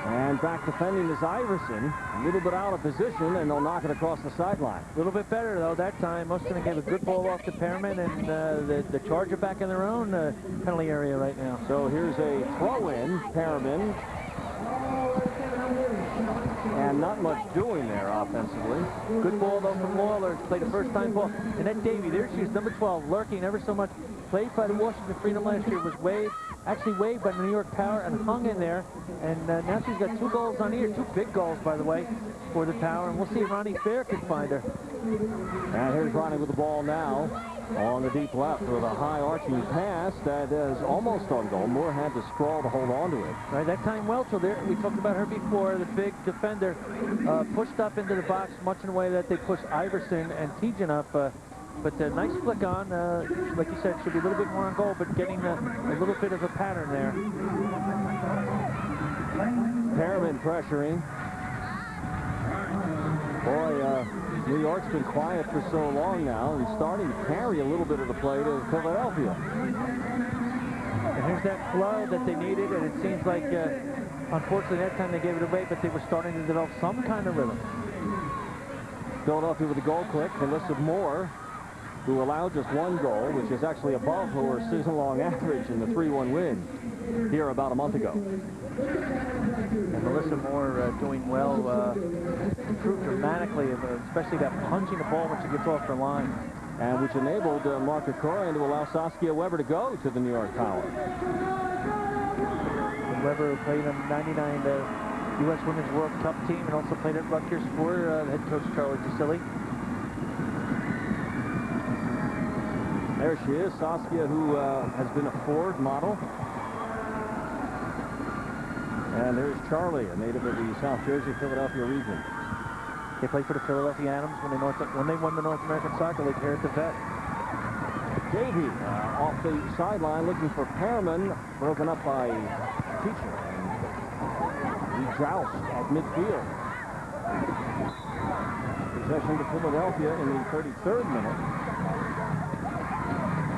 And back defending is Iverson. A little bit out of position, and they'll knock it across the sideline. A little bit better, though, that time. Mustonen gave a good ball off to Pearman, and the Charger back in their own penalty area right now. So here's a throw-in, Pearman. And not much doing there offensively. Good ball, though, from Lawler. Played a first-time ball. Annette Davey, there she is, number 12, lurking ever so much. Played by the Washington Freedom last year, was waived, actually waived by the New York Power and hung in there. And now she's got 2 goals on here, 2 big goals, by the way, for the Power. And we'll see if Ronnie Fair can find her. And here's Ronnie with the ball now on the deep left with a high arching pass that is almost on goal. Moore had to scrawl to hold on to it. Right, that time Welchel there, we talked about her before, the big defender, pushed up into the box much in the way that they pushed Iverson and Tejan up. But a nice flick on, like you said, should be a little bit more on goal, but getting a little bit of a pattern there. Pearman pressuring. Boy, New York's been quiet for so long now and starting to carry a little bit of the play to Philadelphia. And here's that flow that they needed, and it seems like, unfortunately, that time they gave it away, but they were starting to develop some kind of rhythm. Philadelphia with a goal click, Melissa Moore, who allowed just 1 goal, which is actually above her season-long average in the 3-1 win here about a month ago. And Melissa Moore doing well, improved dramatically, especially that punching the ball when she gets off her line. And which enabled Mark Krikorian to allow Saskia Weber to go to the New York Power. And Weber played on 99 U.S. Women's World Cup team and also played at Rutgers for head coach Charlie DeSilli. There she is, Saskia, who has been a Ford model. And there's Charlie, a native of the South Jersey, Philadelphia region. They played for the Philadelphia Atoms when they won the North American Soccer League here at the Vet. Davey off the sideline looking for Pearman, broken up by Teacher. And he joust at midfield. Possession to Philadelphia in the 33rd minute.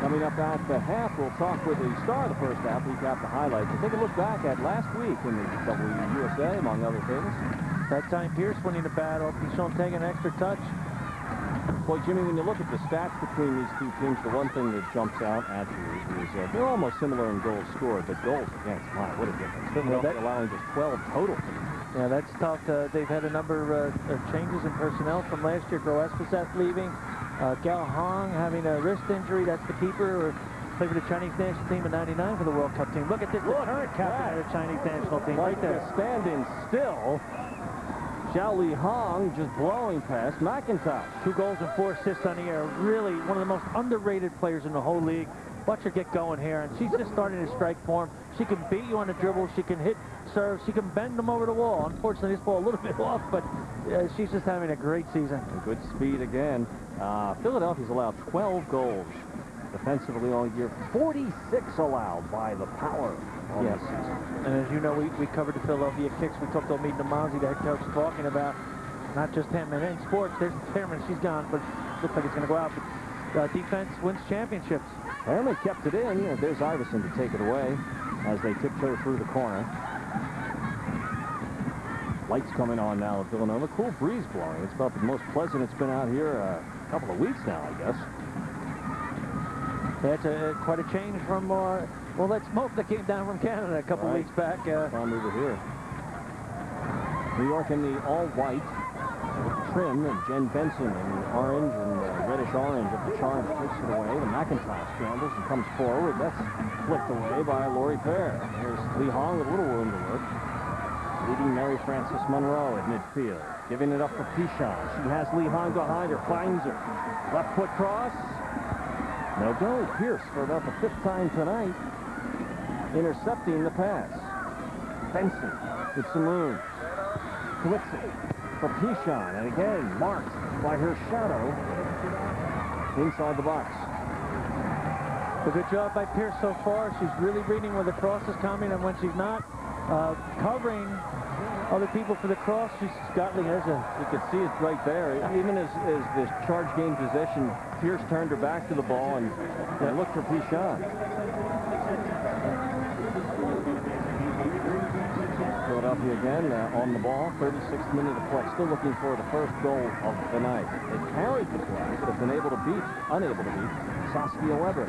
Coming up at the half, we'll talk with the star of the first half, recap the highlights, and take a look back at last week in the WUSA, among other things. That time Pierce winning the battle, Pichon taking an extra touch. Boy, Jimmy, when you look at the stats between these two teams, the one thing that jumps out at you is they're almost similar in goals scored, but goals against, my, what a difference. Philadelphia allowing just 12 total. Yeah, that's tough. They've had a number of changes in personnel from last year. Groesbeset leaving, Gao Hong having a wrist injury. That's the keeper. Played for the Chinese national team in '99 for the World Cup team. Look at this, the current captain of the Chinese national team right there. Standing still. Xiao Li Hong just blowing past McIntosh. 2 goals and 4 assists on the air. Really one of the most underrated players in the whole league. Watch her get going here, and she's just starting to strike form. She can beat you on the dribble. She can hit serves. She can bend them over the wall. Unfortunately, this ball a little bit off, but she's just having a great season. And good speed again. Philadelphia's allowed 12 goals defensively all year. 46 allowed by the Power. Yes. And as you know, we covered the Philadelphia kicks. We talked to Minna Mustonen, the head coach, talking about not just him. And in sports, there's Cameron. She's gone, but looks like it's going to go out. But defense wins championships. Herman kept it in. There's Iverson to take it away as they tiptoe through the corner. Lights coming on now at Villanova. Cool breeze blowing. It's about the most pleasant it's been out here a couple of weeks now, I guess. That's quite a change from, well, that smoke that came down from Canada a couple weeks back. Found over here. New York in the all-white trim, and Jen Benson in the orange and reddish-orange of the charge takes it away. The McIntosh scrambles and comes forward. That's flicked away by Lori Fair. Here's Li Hong with a little room to work. Leading Mary Frances Monroe at midfield. Giving it up for Pichon. She has Li Hong behind her, finds her. Left foot cross. No go. Pierce for about the 5th time tonight. Intercepting the pass. Benson with some room. Twitzel for Pichon. And again, marked by her shadow inside the box. A good job by Pierce so far. She's really reading where the cross is coming, and when she's not covering other people for the cross, she's got Lieza. You could see it right there. Even as this charge gained possession, Pierce turned her back to the ball and looked for Pichon. Philadelphia again on the ball. 36th minute of play. Still looking for the first goal of the night. They carried the play, but have been unable to beat Saskia Weber.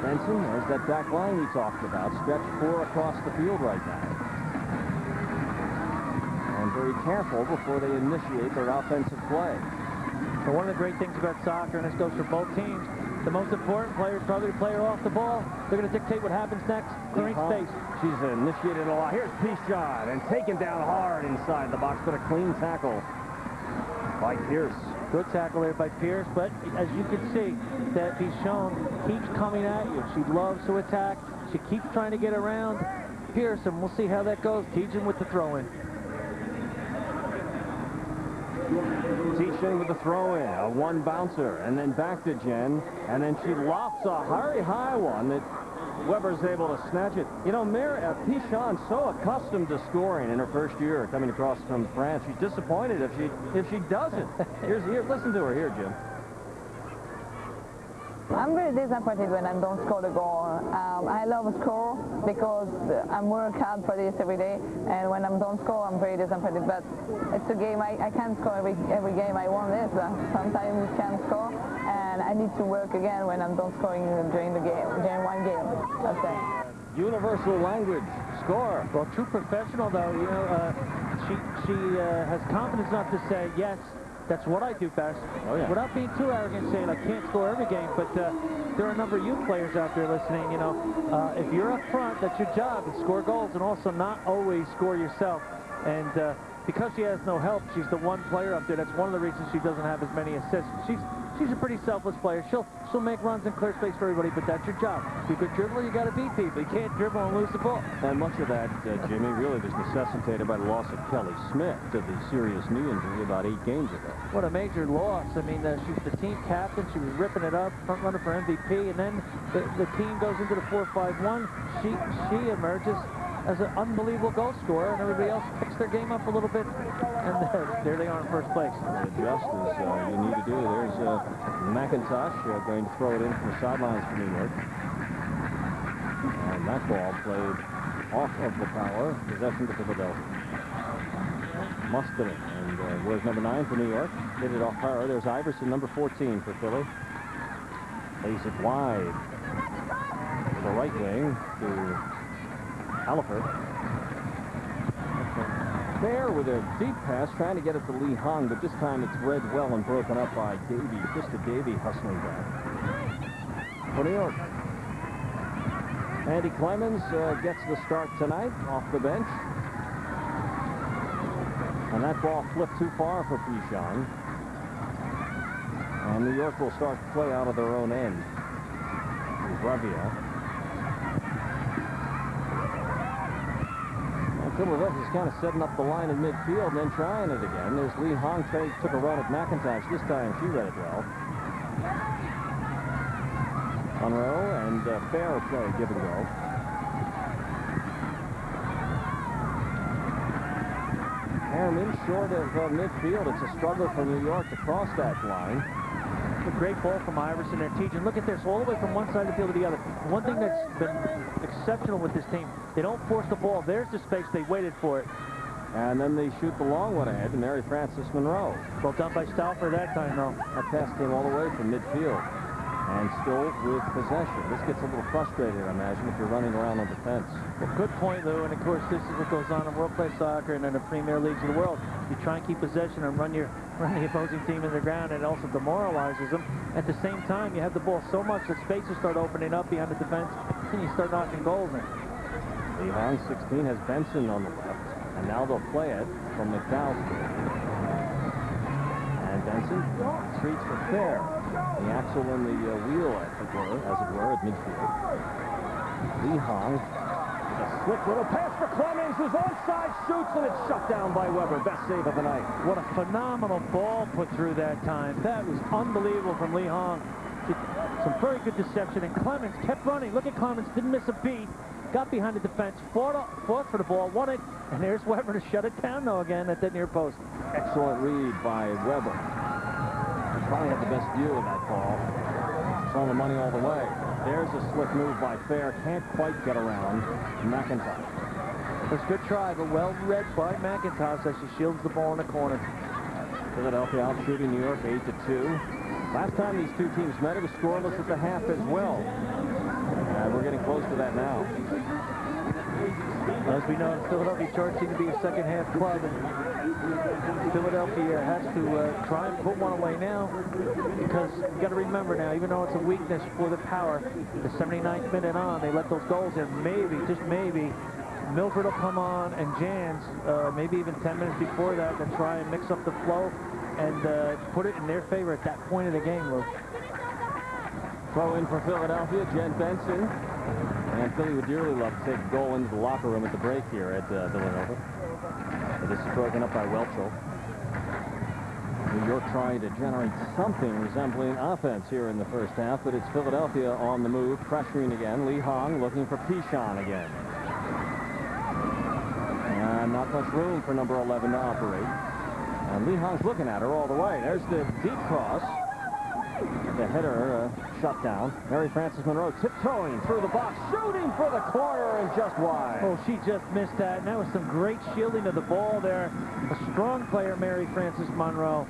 Benson, there's that back line we talked about. Stretch 4 across the field right now. And very careful before they initiate their offensive play. So one of the great things about soccer, and this goes for both teams, the most important player is probably the player off the ball. They're going to dictate what happens next, clearing space. She's initiated a lot. Here's Pichon, and taken down hard inside the box, but a clean tackle by Pierce. Good tackle there by Pierce, but as you can see, that Pichon keeps coming at you. She loves to attack. She keeps trying to get around Pierce, and we'll see how that goes. Tejan with the throw-in. Teaching with the throw-in, a one bouncer, and then back to Jen, and then she lofts a very high one that Weber's able to snatch it. You know, Pichon's so accustomed to scoring in her first year coming across from France. She's disappointed if she doesn't. Here, listen to her here, Jim. I'm very disappointed when I don't score the goal. I love a score because I work hard for this every day, and when I don't score, I'm very disappointed. But it's a game. I can't score every game. I won this. Sometimes I can't score, and I need to work again when I'm not scoring during the game, during one game. That's it. Universal language. Score. Well, true professional, though, you know, she has confidence enough to say, yes, that's what I do best. Oh, yeah. Without being too arrogant, saying I can't score every game, but there are a number of youth players out there listening. You know, if you're up front, that's your job, to score goals and also not always score yourself. And because she has no help, she's the one player up there. That's one of the reasons she doesn't have as many assists. She's a pretty selfless player. She'll make runs and clear space for everybody, but that's your job. If you could dribble, you got to beat people. You can't dribble and lose the ball. And much of that, Jimmy, really was necessitated by the loss of Kelly Smith to the serious knee injury about 8 games ago. What a major loss. I mean, she was the team captain. She was ripping it up, front runner for MVP, and then the team goes into the 4-5-1. She emerges as an unbelievable goal scorer, and everybody else picks their game up a little bit, and there they are in first place. Just as you need to do. There's McIntosh going to throw it in from the sidelines for New York. And that ball played off of the Power, possession to Philadelphia. Mustonen. And where's number 9 for New York? Hit it off her. There's Iverson, number 14 for Philly. Lays it wide to the right wing to Haliford. Fair with a deep pass, trying to get it to Lee Hong, but this time it's read well and broken up by Davey. Krista Davey hustling back for New York. Andy Clemens gets the start tonight off the bench. And that ball flipped too far for Pichon. And New York will start to play out of their own end. Bravia. Philadelphia's kind of setting up the line in midfield and then trying it again. There's Lee Hong took a run at McIntosh. This time she read it well. Monroe and Fair play give and go. And in short of midfield, it's a struggle for New York to cross that line. A great ball from Iverson and Tejan. Look at this, all the way from one side of the field to the other. One thing that's been exceptional with this team, they don't force the ball. There's the space. They waited for it. And then they shoot the long one ahead to Mary Frances Monroe. Well done by Stauffer that time, though. That pass came all the way from midfield. And still with possession. This gets a little frustrating, I imagine, if you're running around on defense. Well, good point, Lou. And, of course, this is what goes on in world-class soccer and in the Premier Leagues of the world. You try and keep possession and run the opposing team in the ground, and it also demoralizes them. At the same time, you have the ball so much that spaces start opening up behind the defense, and you start knocking goals in. Lee Hong, 16, has Benson on the left. And now they'll play it from McDowell's. And Benson treats for Fair. The axle in the wheel, as it were, at midfield. Lee Hong, a slick little pass for Clemens, who's onside, shoots, and it's shut down by Weber. Best save of the night. What a phenomenal ball put through that time. That was unbelievable from Lee Hong. Some very good deception, and Clemens kept running. Look at Clemens, didn't miss a beat. Got behind the defense, fought for the ball, won it, and there's Weber to shut it down, though, again, at that near post. Excellent read by Weber. Probably had the best view of that ball. Saw the money all the way. There's a slick move by Fair. Can't quite get around McIntosh. It was a good try, but well read by McIntosh as she shields the ball in the corner. Philadelphia out shooting New York 8-2. Last time these two teams met, it was scoreless at the half as well. We're getting close to that now. As we know, Philadelphia Charge seem to be a second-half club, and Philadelphia has to try and put one away now, because you got to remember now, even though it's a weakness for the Power, the 79th minute on, they let those goals in. Maybe, just maybe, Milford will come on, and Jans, maybe even 10 minutes before that, will try and mix up the flow and put it in their favor at that point of the game, Lou. Throw in for Philadelphia, Jen Benson. And Philly would dearly love to take a goal into the locker room at the break here at Villanova. But this is broken up by Welchel. New York trying to generate something resembling offense here in the first half, but it's Philadelphia on the move, pressuring again. Lee Hong looking for Pichon again. And not much room for number 11 to operate. And Lee Hong's looking at her all the way. There's the deep cross. The header shut down. Mary Frances Monroe tiptoeing through the box, shooting for the corner and just wide. Oh, she just missed that, and that was some great shielding of the ball there. A strong player, Mary Frances Monroe.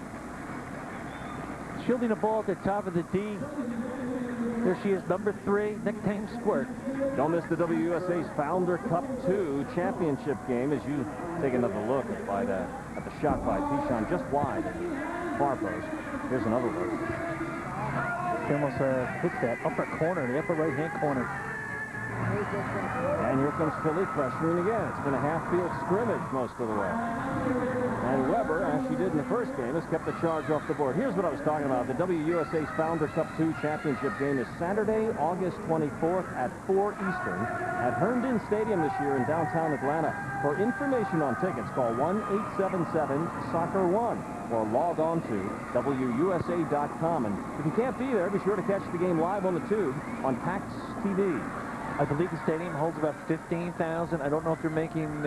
Shielding the ball at the top of the D. There she is, number 3, nicknamed Squirt. Don't miss the WUSA's Founder Cup 2 championship game as you take another look at the shot by Pichon, just wide. Far post. Here's another look. She almost hit that upper corner, the upper right-hand corner. And here comes Philly pressuring again. It's been a half-field scrimmage most of the way. And Weber, as she did in the first game, has kept the charge off the board. Here's what I was talking about. The WUSA's Founder Cup 2 championship game is Saturday, August 24th at 4 Eastern at Herndon Stadium this year in downtown Atlanta. For information on tickets, call 1-877-SOCCER-1 or log on to WUSA.com. And if you can't be there, be sure to catch the game live on the tube on PAX TV. I believe the stadium holds about 15,000. I don't know if they're making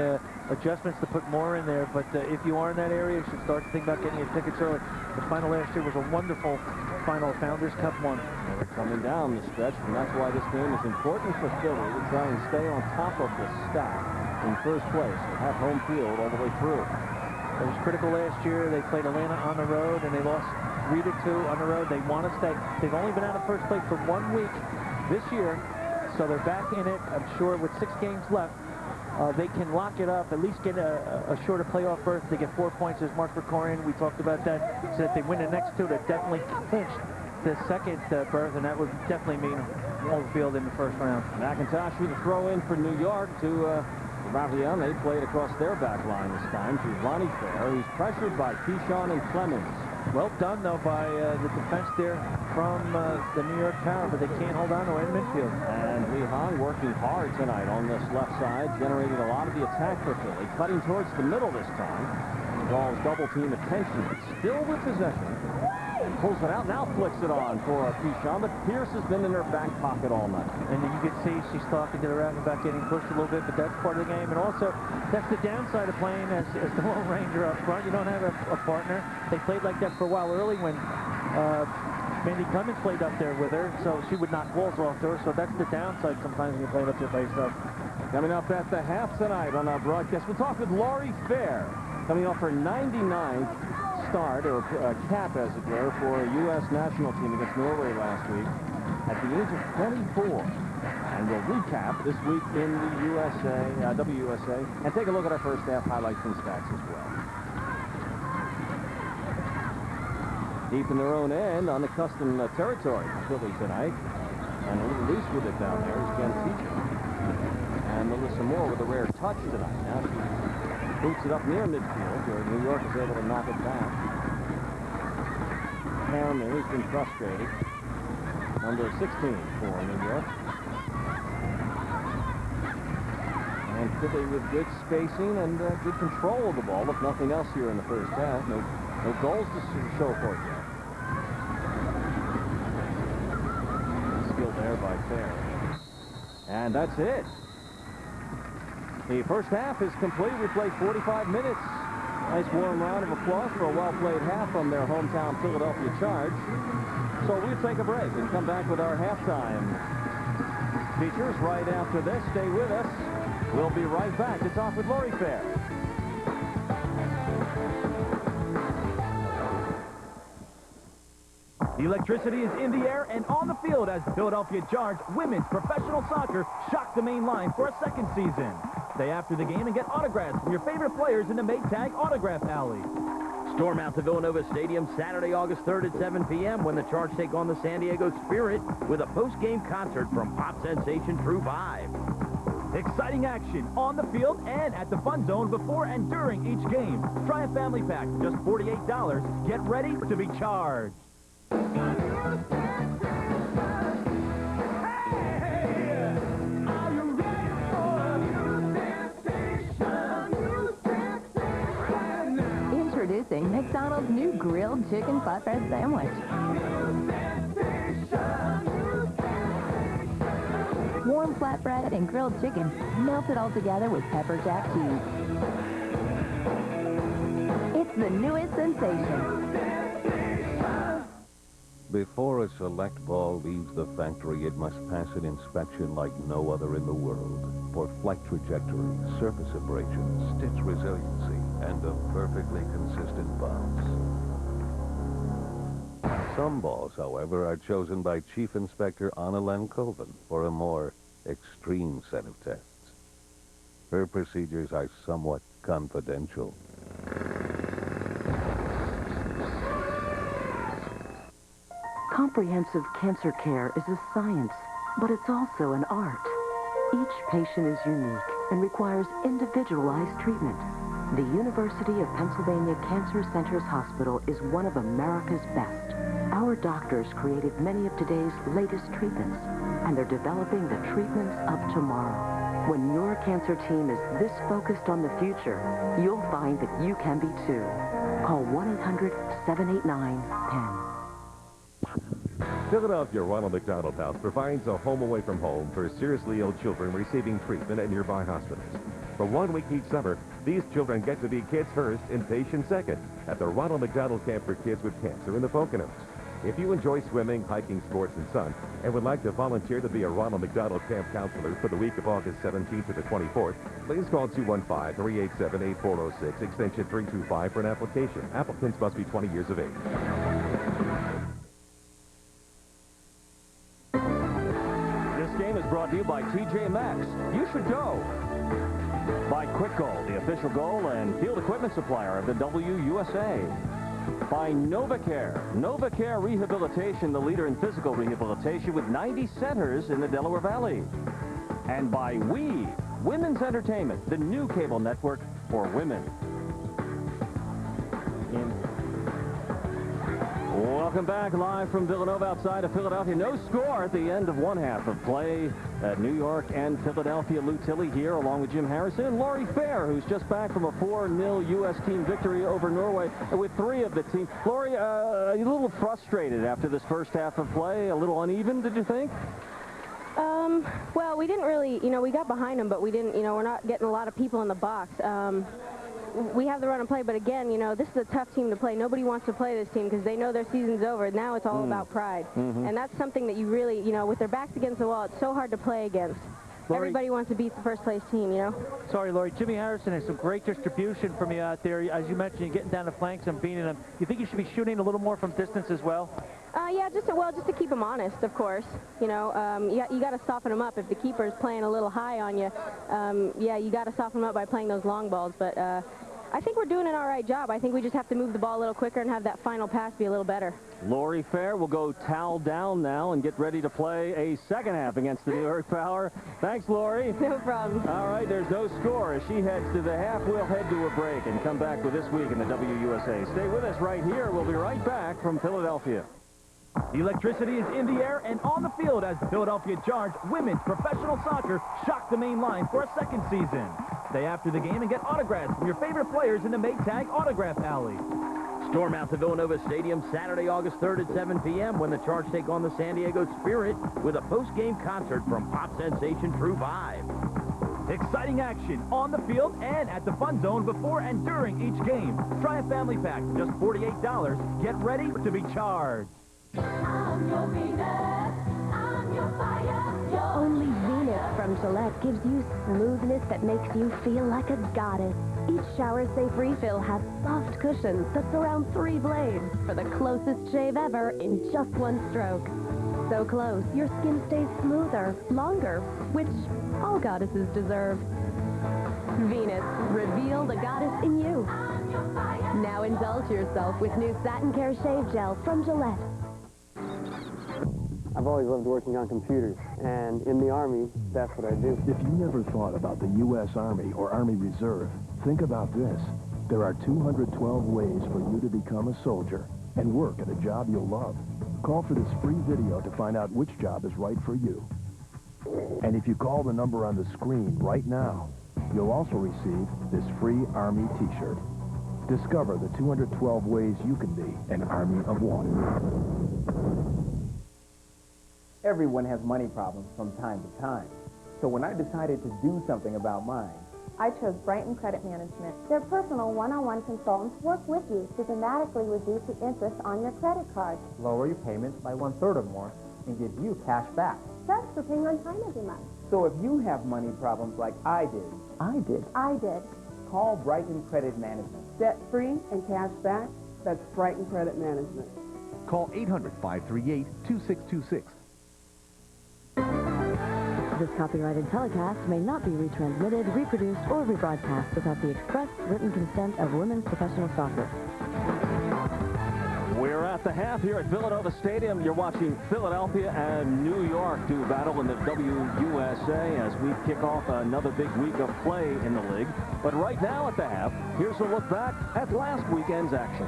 adjustments to put more in there, but if you are in that area, you should start to think about getting your tickets early. The final last year was a wonderful final Founders Cup one. And we're coming down the stretch, and that's why this game is important for Philly to try and stay on top of the stack in first place and have home field all the way through. It was critical last year. They played Atlanta on the road, and they lost 3-2 on the road. They want to stay. They've only been out of first place for 1 week this year, so they're back in it. I'm sure with 6 games left, they can lock it up, at least get a shorter playoff berth. They get 4 points, as Mark Verkorian, we talked about that. So if they win the next 2, that definitely clinched the second berth, and that would definitely mean home field in the first round. McIntosh with a throw-in for New York to Ravian. They played across their back line this time to Ronnie Fair, who's pressured by Keyshawn and Clemens. Well done, though, by the defense there from the New York Power, but they can't hold on to it in midfield. And Lee Hong working hard tonight on this left side, generating a lot of the attack for Philly, cutting towards the middle this time. Gall's double-team attention, but still with possession. Pulls it out, now flicks it on for Keyshawn, but Pierce has been in her back pocket all night. And you can see she's talking to the ref about getting pushed a little bit, but that's part of the game. And also, that's the downside of playing as the Lone Ranger up front. You don't have a partner. They played like that for a while early when Mandy Clemens played up there with her, so she would knock balls off to her. So that's the downside sometimes when you play up there by yourself. Coming up at the half tonight on our broadcast, we'll talk with Laurie Fair, coming off her 99th start, or cap, as it were, for a U.S. national team against Norway last week at the age of 24. And we'll recap this week in the WUSA, and take a look at our first half highlights and stats as well. Deep in their own end on the custom territory, Philly tonight. And a little loose with it down there is Jen Teacher. And Melissa Moore with a rare touch tonight. Now she boots it up near midfield, where New York is able to knock it back. Harriman has been frustrated. Number 16 for New York. And Philly with good spacing and good control of the ball, if nothing else here in the first half. No goals to show for it yet. Skill there by Fair. And that's it. The first half is complete. We played 45 minutes. Nice warm round of applause for a well-played half from their hometown Philadelphia Charge. So we'll take a break and come back with our halftime features right after this. Stay with us. We'll be right back to talk with Laurie Fair. Electricity is in the air and on the field as Philadelphia Charge women's professional soccer shocked the main line for a second season. Stay after the game and get autographs from your favorite players in the Maytag Autograph Alley. Storm out to Villanova Stadium Saturday, August 3rd at 7 p.m. when the Charge take on the San Diego Spirit with a post-game concert from pop sensation True 5. Exciting action on the field and at the Fun Zone before and during each game. Try a family pack, just $48. Get ready to be charged. Introducing McDonald's new grilled chicken flatbread sandwich. Warm flatbread and grilled chicken melted all together with pepper jack cheese. It's the newest sensation. Before a select ball leaves the factory, it must pass an inspection like no other in the world for flight trajectory, surface abrasion, stitch resiliency, and a perfectly consistent bounce. Some balls, however, are chosen by Chief Inspector Anna Len Colvin for a more extreme set of tests. Her procedures are somewhat confidential. Comprehensive cancer care is a science, but it's also an art. Each patient is unique and requires individualized treatment. The University of Pennsylvania Cancer Centers Hospital is one of America's best. Our doctors created many of today's latest treatments, and they're developing the treatments of tomorrow. When your cancer team is this focused on the future, you'll find that you can be too. Call 1-800-789-PENN. Philadelphia Ronald McDonald House provides a home away from home for seriously ill children receiving treatment at nearby hospitals. For 1 week each summer, these children get to be kids first and patients second at the Ronald McDonald Camp for Kids with Cancer in the Poconos. If you enjoy swimming, hiking, sports, and sun, and would like to volunteer to be a Ronald McDonald Camp counselor for the week of August 17th to the 24th, please call 215-387-8406, extension 325 for an application. Applicants must be 20 years of age. This game is brought to you by TJ Maxx. You should go. By Quick Goal, the official goal and field equipment supplier of the WUSA. By NovaCare. NovaCare Rehabilitation, the leader in physical rehabilitation with 90 centers in the Delaware Valley. And by We, Women's Entertainment, the new cable network for women. Welcome back live from Villanova outside of Philadelphia. No score at the end of one half of play at New York and Philadelphia. Lou Tilley here along with Jim Harrison and Laurie Fair, who's just back from a 4-0 U.S. team victory over Norway with 3 of the team. Laurie, a little frustrated after this first half of play, a little uneven, did you think? Well, we didn't really, we got behind them, but we didn't, we're not getting a lot of people in the box. We have the run and play, but again, this is a tough team to play. Nobody wants to play this team because they know their season's over. Now it's all about pride. And that's something that you really, with their backs against the wall, it's so hard to play against. Laurie, everybody wants to beat the first-place team, Sorry, Laurie. Jimmy Harrison has some great distribution from you out there. As you mentioned, you're getting down the flanks and beating them. You think you should be shooting a little more from distance as well? Yeah, just to keep them honest, of course. You got to soften them up. If the keeper's playing a little high on you, yeah, you got to soften them up by playing those long balls. But I think we're doing an all right job. I think we just have to move the ball a little quicker and have that final pass be a little better. Laurie Fair will go towel down now and get ready to play a second half against the New York Power. Thanks, Laurie. No problem. All right, there's no score. As she heads to the half, we'll head to a break and come back with This Week in the WUSA. Stay with us right here. We'll be right back from Philadelphia. Electricity is in the air and on the field as the Philadelphia Charge women's professional soccer shocked the main line for a second season. Stay after the game and get autographs from your favorite players in the Maytag Autograph Alley. Storm out to Villanova Stadium Saturday, August 3rd at 7 p.m. when the Charge take on the San Diego Spirit with a post-game concert from pop sensation True 5. Exciting action on the field and at the Fun Zone before and during each game. Try a family pack for just $48. Get ready to be charged. I'm your Venus, I'm your fire. Only Venus from Gillette gives you smoothness that makes you feel like a goddess. Each shower-safe refill has soft cushions that surround 3 blades for the closest shave ever in just 1 stroke. So close, your skin stays smoother, longer, which all goddesses deserve. Venus, reveal the goddess in you. Now indulge yourself with new Satin Care Shave Gel from Gillette. I've always loved working on computers, and in the Army, that's what I do. If you never thought about the U.S. Army or Army Reserve, think about this. There are 212 ways for you to become a soldier and work at a job you'll love. Call for this free video to find out which job is right for you. And if you call the number on the screen right now, you'll also receive this free Army t-shirt. Discover the 212 ways you can be an Army of One. Everyone has money problems from time to time. So when I decided to do something about mine, I chose Brighton Credit Management. Their personal one-on-one consultants work with you to dramatically reduce the interest on your credit card. lower your payments by 1/3 or more, and give you cash back. Just for paying on time every month. So if you have money problems like I did, call Brighton Credit Management. Debt-free and cash back, that's Brighton Credit Management. Call 800-538-2626. This copyrighted telecast may not be retransmitted, reproduced, or rebroadcast without the express written consent of Women's Professional Soccer. We're at the half here at Villanova Stadium. You're watching Philadelphia and New York do battle in the WUSA as we kick off another big week of play in the league. But right now at the half, here's a look back at last weekend's action.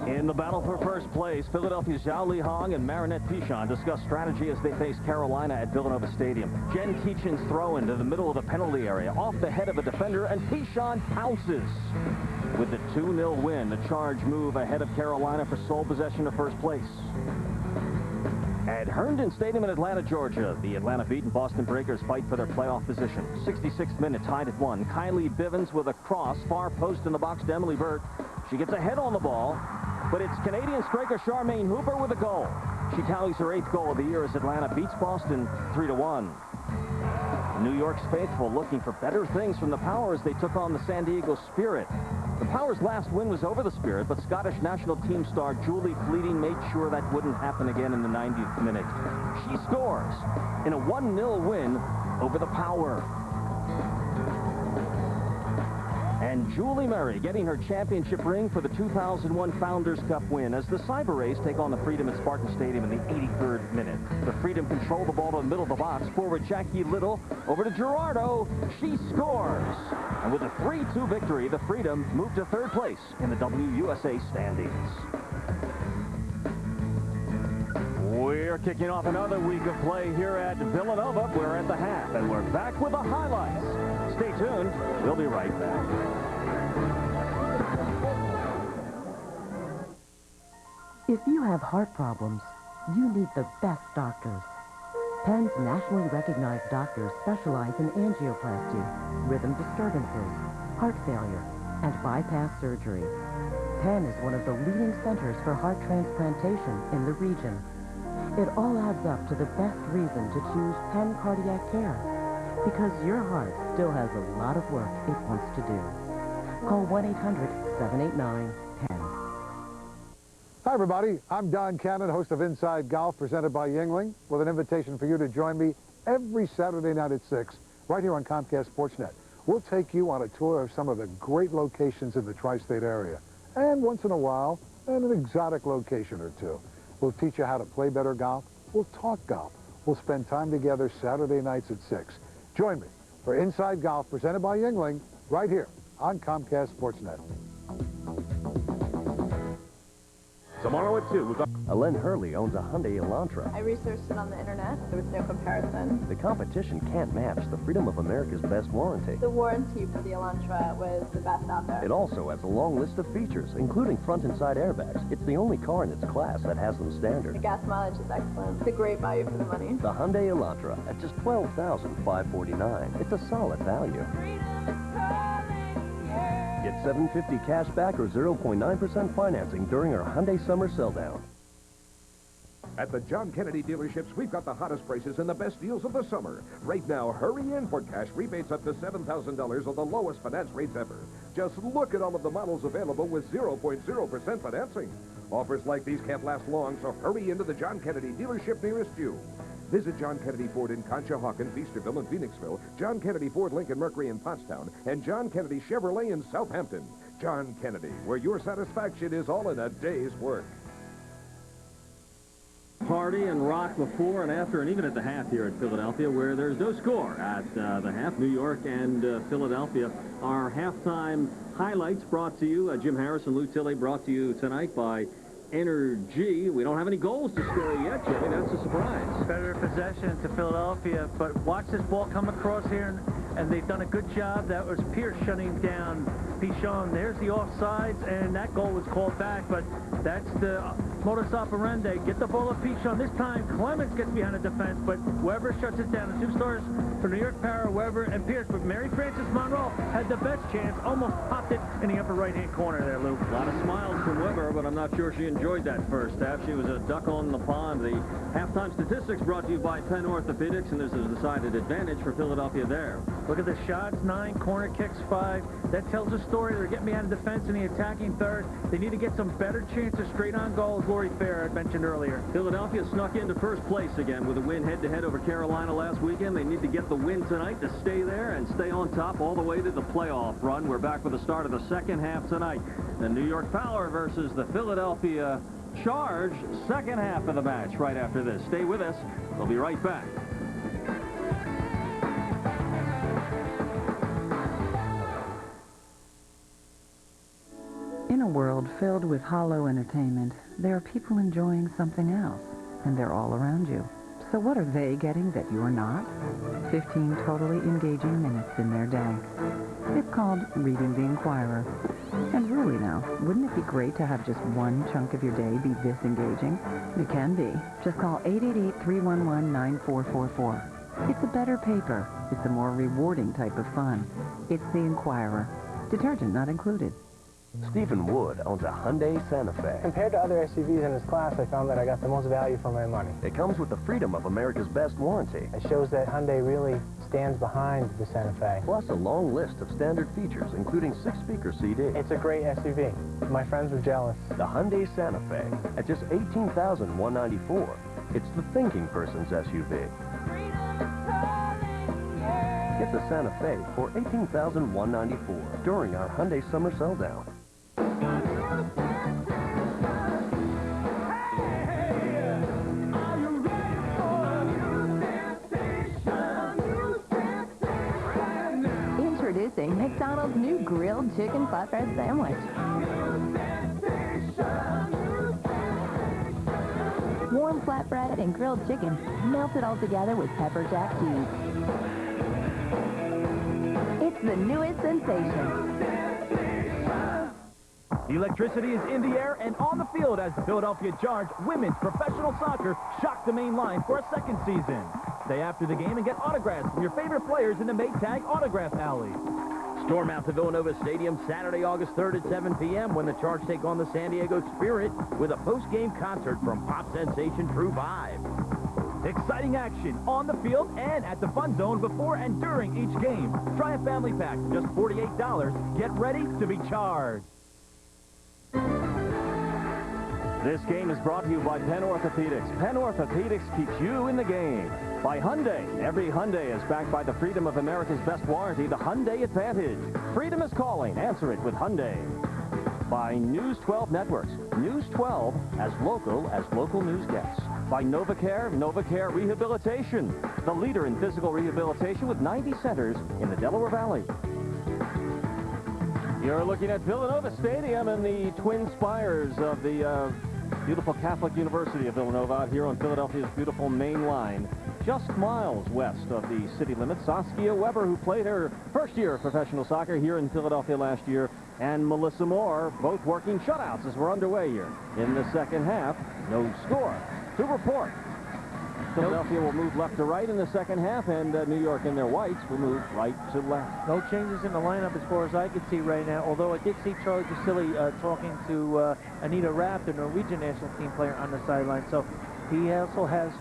In the battle for first place, Philadelphia's Zhao Lihong and Marinette Pichon discuss strategy as they face Carolina at Villanova Stadium. Jen Keachin's throw into the middle of the penalty area, off the head of a defender, and Pichon pounces. With the 2-0 win, the Charge move ahead of Carolina for sole possession of first place. At Herndon Stadium in Atlanta, Georgia, the Atlanta-beaten Boston Breakers fight for their playoff position. 66th minute, tied at 1. Kylie Bivens with a cross, far post in the box to Emily Burt. She gets a head on the ball, but it's Canadian striker Charmaine Hooper with a goal. She tallies her 8th goal of the year as Atlanta beats Boston 3-1. New York's faithful looking for better things from the Power as they took on the San Diego Spirit. The Power's last win was over the Spirit, but Scottish national team star Julie Fleeting made sure that wouldn't happen again in the 90th minute. She scores in a 1-0 win over the Power. And Julie Murray getting her championship ring for the 2001 Founders Cup win as the Cyber Rays take on the Freedom at Spartan Stadium in the 83rd minute. The Freedom control the ball to the middle of the box. Forward Jackie Little over to Gerardo. She scores. And with a 3-2 victory, the Freedom moved to 3rd place in the WUSA standings. We're kicking off another week of play here at Villanova. We're at the half, and we're back with the highlights. Stay tuned. We'll be right back. If you have heart problems, you need the best doctors. Penn's nationally recognized doctors specialize in angioplasty, rhythm disturbances, heart failure, and bypass surgery. Penn is one of the leading centers for heart transplantation in the region. It all adds up to the best reason to choose Penn Cardiac Care, because your heart still has a lot of work it wants to do. Call 1-800-789-PENN. Hi, everybody. I'm Don Cannon, host of Inside Golf, presented by Yingling, with an invitation for you to join me every Saturday night at 6, right here on Comcast Sportsnet. We'll take you on a tour of some of the great locations in the tri-state area, and once in a while, an exotic location or two. We'll teach you how to play better golf. We'll talk golf. We'll spend time together Saturday nights at 6. Join me for Inside Golf, presented by Yingling, right here on Comcast Sportsnet. Tomorrow at 2. Alen Hurley owns a Hyundai Elantra. I researched it on the internet. There was no comparison. The competition can't match the Freedom of America's best warranty. The warranty for the Elantra was the best out there. It also has a long list of features, including front and side airbags. It's the only car in its class that has them standard. The gas mileage is excellent. It's a great value for the money. The Hyundai Elantra at just $12,549. It's a solid value. Get $750 cash back or 0.9% financing during our Hyundai Summer Sell-Down. At the John Kennedy dealerships, we've got the hottest prices and the best deals of the summer. Right now, hurry in for cash rebates up to $7,000 or the lowest finance rates ever. Just look at all of the models available with 0.0% financing. Offers like these can't last long, so hurry into the John Kennedy dealership nearest you. Visit John Kennedy Ford in Conshohocken, Feasterville, and Phoenixville, John Kennedy Ford Lincoln Mercury in Pottstown, and John Kennedy Chevrolet in Southampton. John Kennedy, where your satisfaction is all in a day's work. Party and rock before and after and even at the half here at Philadelphia, where there's no score at the half. New York and Philadelphia. Our halftime highlights brought to you, Jim Harris and Lou Tilley, brought to you tonight by Energy. We don't have any goals to score yet, Jimmy. That's a surprise. Better possession to Philadelphia, but watch this ball come across here, and they've done a good job. That was Pierce shutting down Pichon. There's the offsides, and that goal was called back, but that's the modus operandi. Get the ball to Pichon. This time, Clemens gets behind the defense, but Weber shuts it down. The 2 stars for New York Power, Weber and Pierce, but Mary Frances Monroe had the best chance, almost popped it in the upper right-hand corner there, Lou. A lot of smiles from Weber, but I'm not sure she enjoyed that first half. She was a duck on the pond. The halftime statistics brought to you by Penn Orthopedics, and there's a decided advantage for Philadelphia there. Look at the shots, 9, corner kicks 5. That tells a story. They're getting behind the defense in the attacking third. They need to get some better chances straight on goal, as Lori Fair had mentioned earlier. Philadelphia snuck into first place again with a win head-to-head over Carolina last weekend. They need to get the win tonight to stay there and stay on top all the way to the playoff run. We're back with the start of the second half tonight. The New York Power versus the Philadelphia Charge, second half of the match right after this. Stay with us. We'll be right back. In a world filled with hollow entertainment, there are people enjoying something else, and they're all around you. So what are they getting that you're not? 15 totally engaging minutes in their day. It's called Reading the Inquirer. And really now, wouldn't it be great to have just one chunk of your day be this engaging? It can be. Just call 888-311-9444. It's a better paper. It's a more rewarding type of fun. It's the Inquirer. Detergent not included. Stephen Wood owns a Hyundai Santa Fe. Compared to other SUVs in his class, I found that I got the most value for my money. It comes with the freedom of America's best warranty. It shows that Hyundai really stands behind the Santa Fe. Plus a long list of standard features, including 6-speaker CD. It's a great SUV. My friends were jealous. The Hyundai Santa Fe at just $18,194. It's the thinking person's SUV. Get the Santa Fe for $18,194 during our Hyundai Summer Sell Down. Introducing McDonald's new grilled chicken flatbread sandwich. Warm flatbread and grilled chicken melted all together with pepper jack cheese. It's the newest sensation. Electricity is in the air and on the field as the Philadelphia Charge women's professional soccer shocked the main line for a second season. Stay after the game and get autographs from your favorite players in the Maytag Autograph Alley. Storm out to Villanova Stadium Saturday, August 3rd at 7 p.m. when the Charge take on the San Diego Spirit with a post-game concert from pop sensation True 5. Exciting action on the field and at the Fun Zone before and during each game. Try a family pack for just $48. Get ready to be charged. This game is brought to you by Penn Orthopedics. Penn Orthopedics keeps you in the game. By Hyundai. Every Hyundai is backed by the freedom of America's best warranty, the Hyundai Advantage. Freedom is calling. Answer it with Hyundai. By News 12 Networks. News 12 as local news gets. By NovaCare Rehabilitation. The leader in physical rehabilitation with 90 centers in the Delaware Valley. You're looking at Villanova Stadium and the twin spires of the beautiful Catholic University of Villanova out here on Philadelphia's beautiful main line. Just miles west of the city limits, Saskia Weber, who played her first year of professional soccer here in Philadelphia last year, and Melissa Moore, both working shutouts as we're underway here. In the second half, no score. To report, Philadelphia will move left to right in the second half, and New York in their whites will move right to left. No changes in the lineup as far as I can see right now, although I did see Charlie Vasily talking to Anita Rapp, the Norwegian national team player, on the sideline, so he also has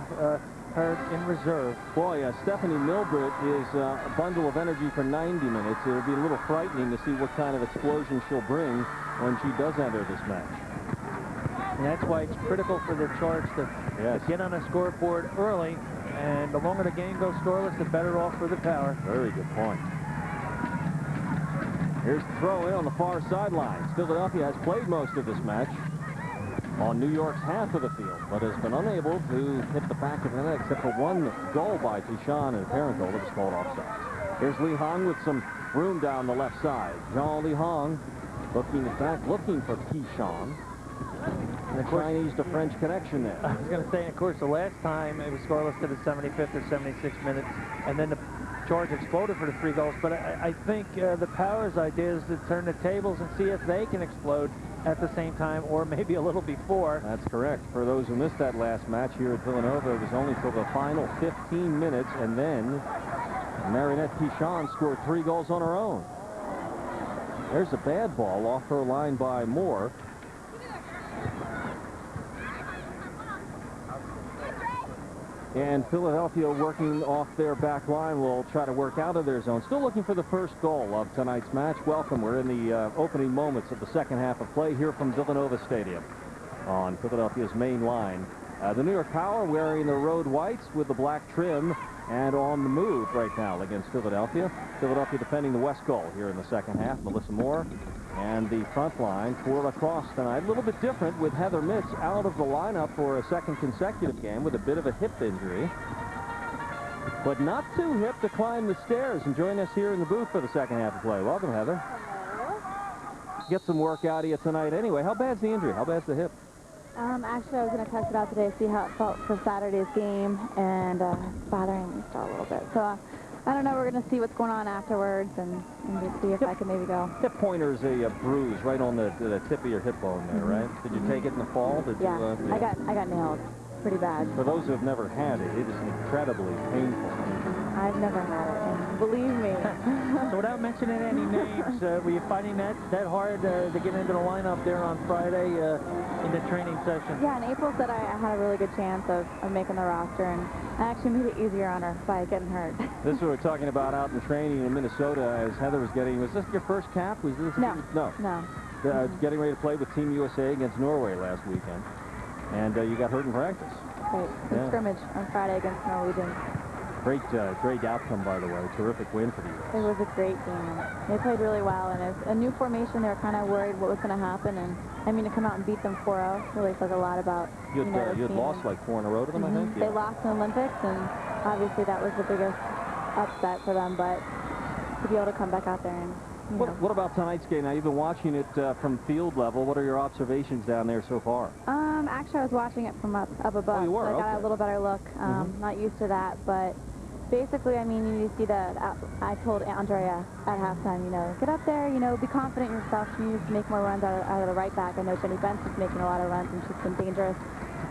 her in reserve. Boy, Tiffeny Milbrett is a bundle of energy for 90 minutes. It'll be a little frightening to see what kind of explosion she'll bring when she does enter this match. And that's why it's critical for the Charge to get on a scoreboard early, and the longer the game goes scoreless, the better off for the Power. Very good point. Here's the throw in on the far sidelines. Philadelphia has played most of this match on New York's half of the field, but has been unable to hit the back of the net except for one goal by Tishan, and a parent goal that was called offside. Here's Li Hong with some room down the left side. Jean Li Hong looking back, looking for Tishan. And the Chinese to French connection there. I was going to say, of course, the last time it was scoreless to the 75th or 76th minute, and then the Charge exploded for the 3 goals. But I think the Power's idea is to turn the tables and see if they can explode at the same time, or maybe a little before. That's correct. For those who missed that last match here at Villanova, it was only for the final 15 minutes, and then Marinette Tishan scored 3 goals on her own. There's a bad ball off her line by Moore. And Philadelphia, working off their back line, will try to work out of their zone. Still looking for the first goal of tonight's match. Welcome. We're in the opening moments of the second half of play here from Villanova Stadium on Philadelphia's main line. The New York Power wearing the road whites with the black trim and on the move right now against Philadelphia. Philadelphia defending the west goal here in the second half. Melissa Moore and the front line for lacrosse tonight. A little bit different with Heather Mitz out of the lineup for a second consecutive game with a bit of a hip injury. But not too hip to climb the stairs and join us here in the booth for the second half of play. Welcome, Heather. Hello. Get some work out of you tonight anyway. How bad's the injury? How bad's the hip? Actually, I was going to test it out today to see how it felt for Saturday's game, and it's bothering me still a little bit. So I don't know. We're going to see what's going on afterwards and just see if I can maybe go. Hip pointer's a bruise right on the tip of your hip bone there, right? Did you take it in the fall? Did Yeah, you, I got nailed pretty bad. For those who have never had it, it is incredibly painful. I've never had it, and believe me. So without mentioning any names, were you finding that hard to get into the lineup there on Friday in the training session? Yeah, and April said I had a really good chance of making the roster, and I actually made it easier on her by getting hurt. This is what we're talking about out in training in Minnesota as Heather was getting. Was this your first cap? Was this? No. No. Getting ready to play with Team USA against Norway last weekend. And you got hurt in practice. Right. Yeah. Scrimmage on Friday against Norwegian. Great outcome, by the way. Terrific win for the U.S. It was a great game. They played really well, and it's a new formation. They were kind of worried what was going to happen, and I mean, to come out and beat them 4-0 really says a lot about, you had lost like 4 in a row to them, I think? They lost in the Olympics, and obviously that was the biggest upset for them, but to be able to come back out there and, What about tonight's game? Now, you've been watching it from field level. What are your observations down there so far? Actually, I was watching it from up above. Oh, you were? So I got a little better look. Not used to that, but basically, I mean, you need to see that. I told Andrea at halftime, get up there, be confident in yourself. She needs to make more runs out of the right back. I know Jenny Benson's making a lot of runs, and she's been dangerous.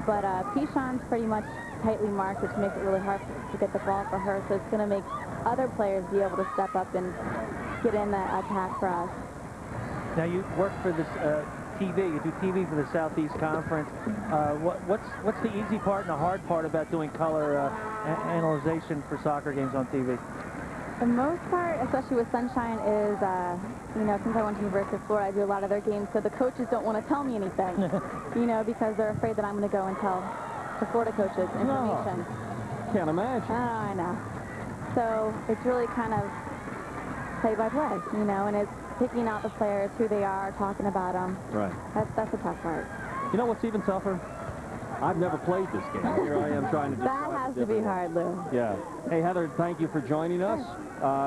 But Pichon's pretty much tightly marked, which makes it really hard to get the ball for her. So it's going to make other players be able to step up and get in the attack for us. Now, you work for this TV. You do TV for the Southeast Conference. What's the easy part and the hard part about doing color analyzation for soccer games on TV? The most part, especially with Sunshine, is, since I went to University of Florida, I do a lot of their games, so the coaches don't want to tell me anything, because they're afraid that I'm going to go and tell the Florida coaches information. Can't imagine. Oh, I know. So it's really kind of play-by-play, and it's picking out the players, who they are, talking about them. Right. That's the tough part. You know what's even tougher? I've never played this game. Here I am trying to decide. That has to be hard, Lou. Yeah. Hey, Heather, thank you for joining us.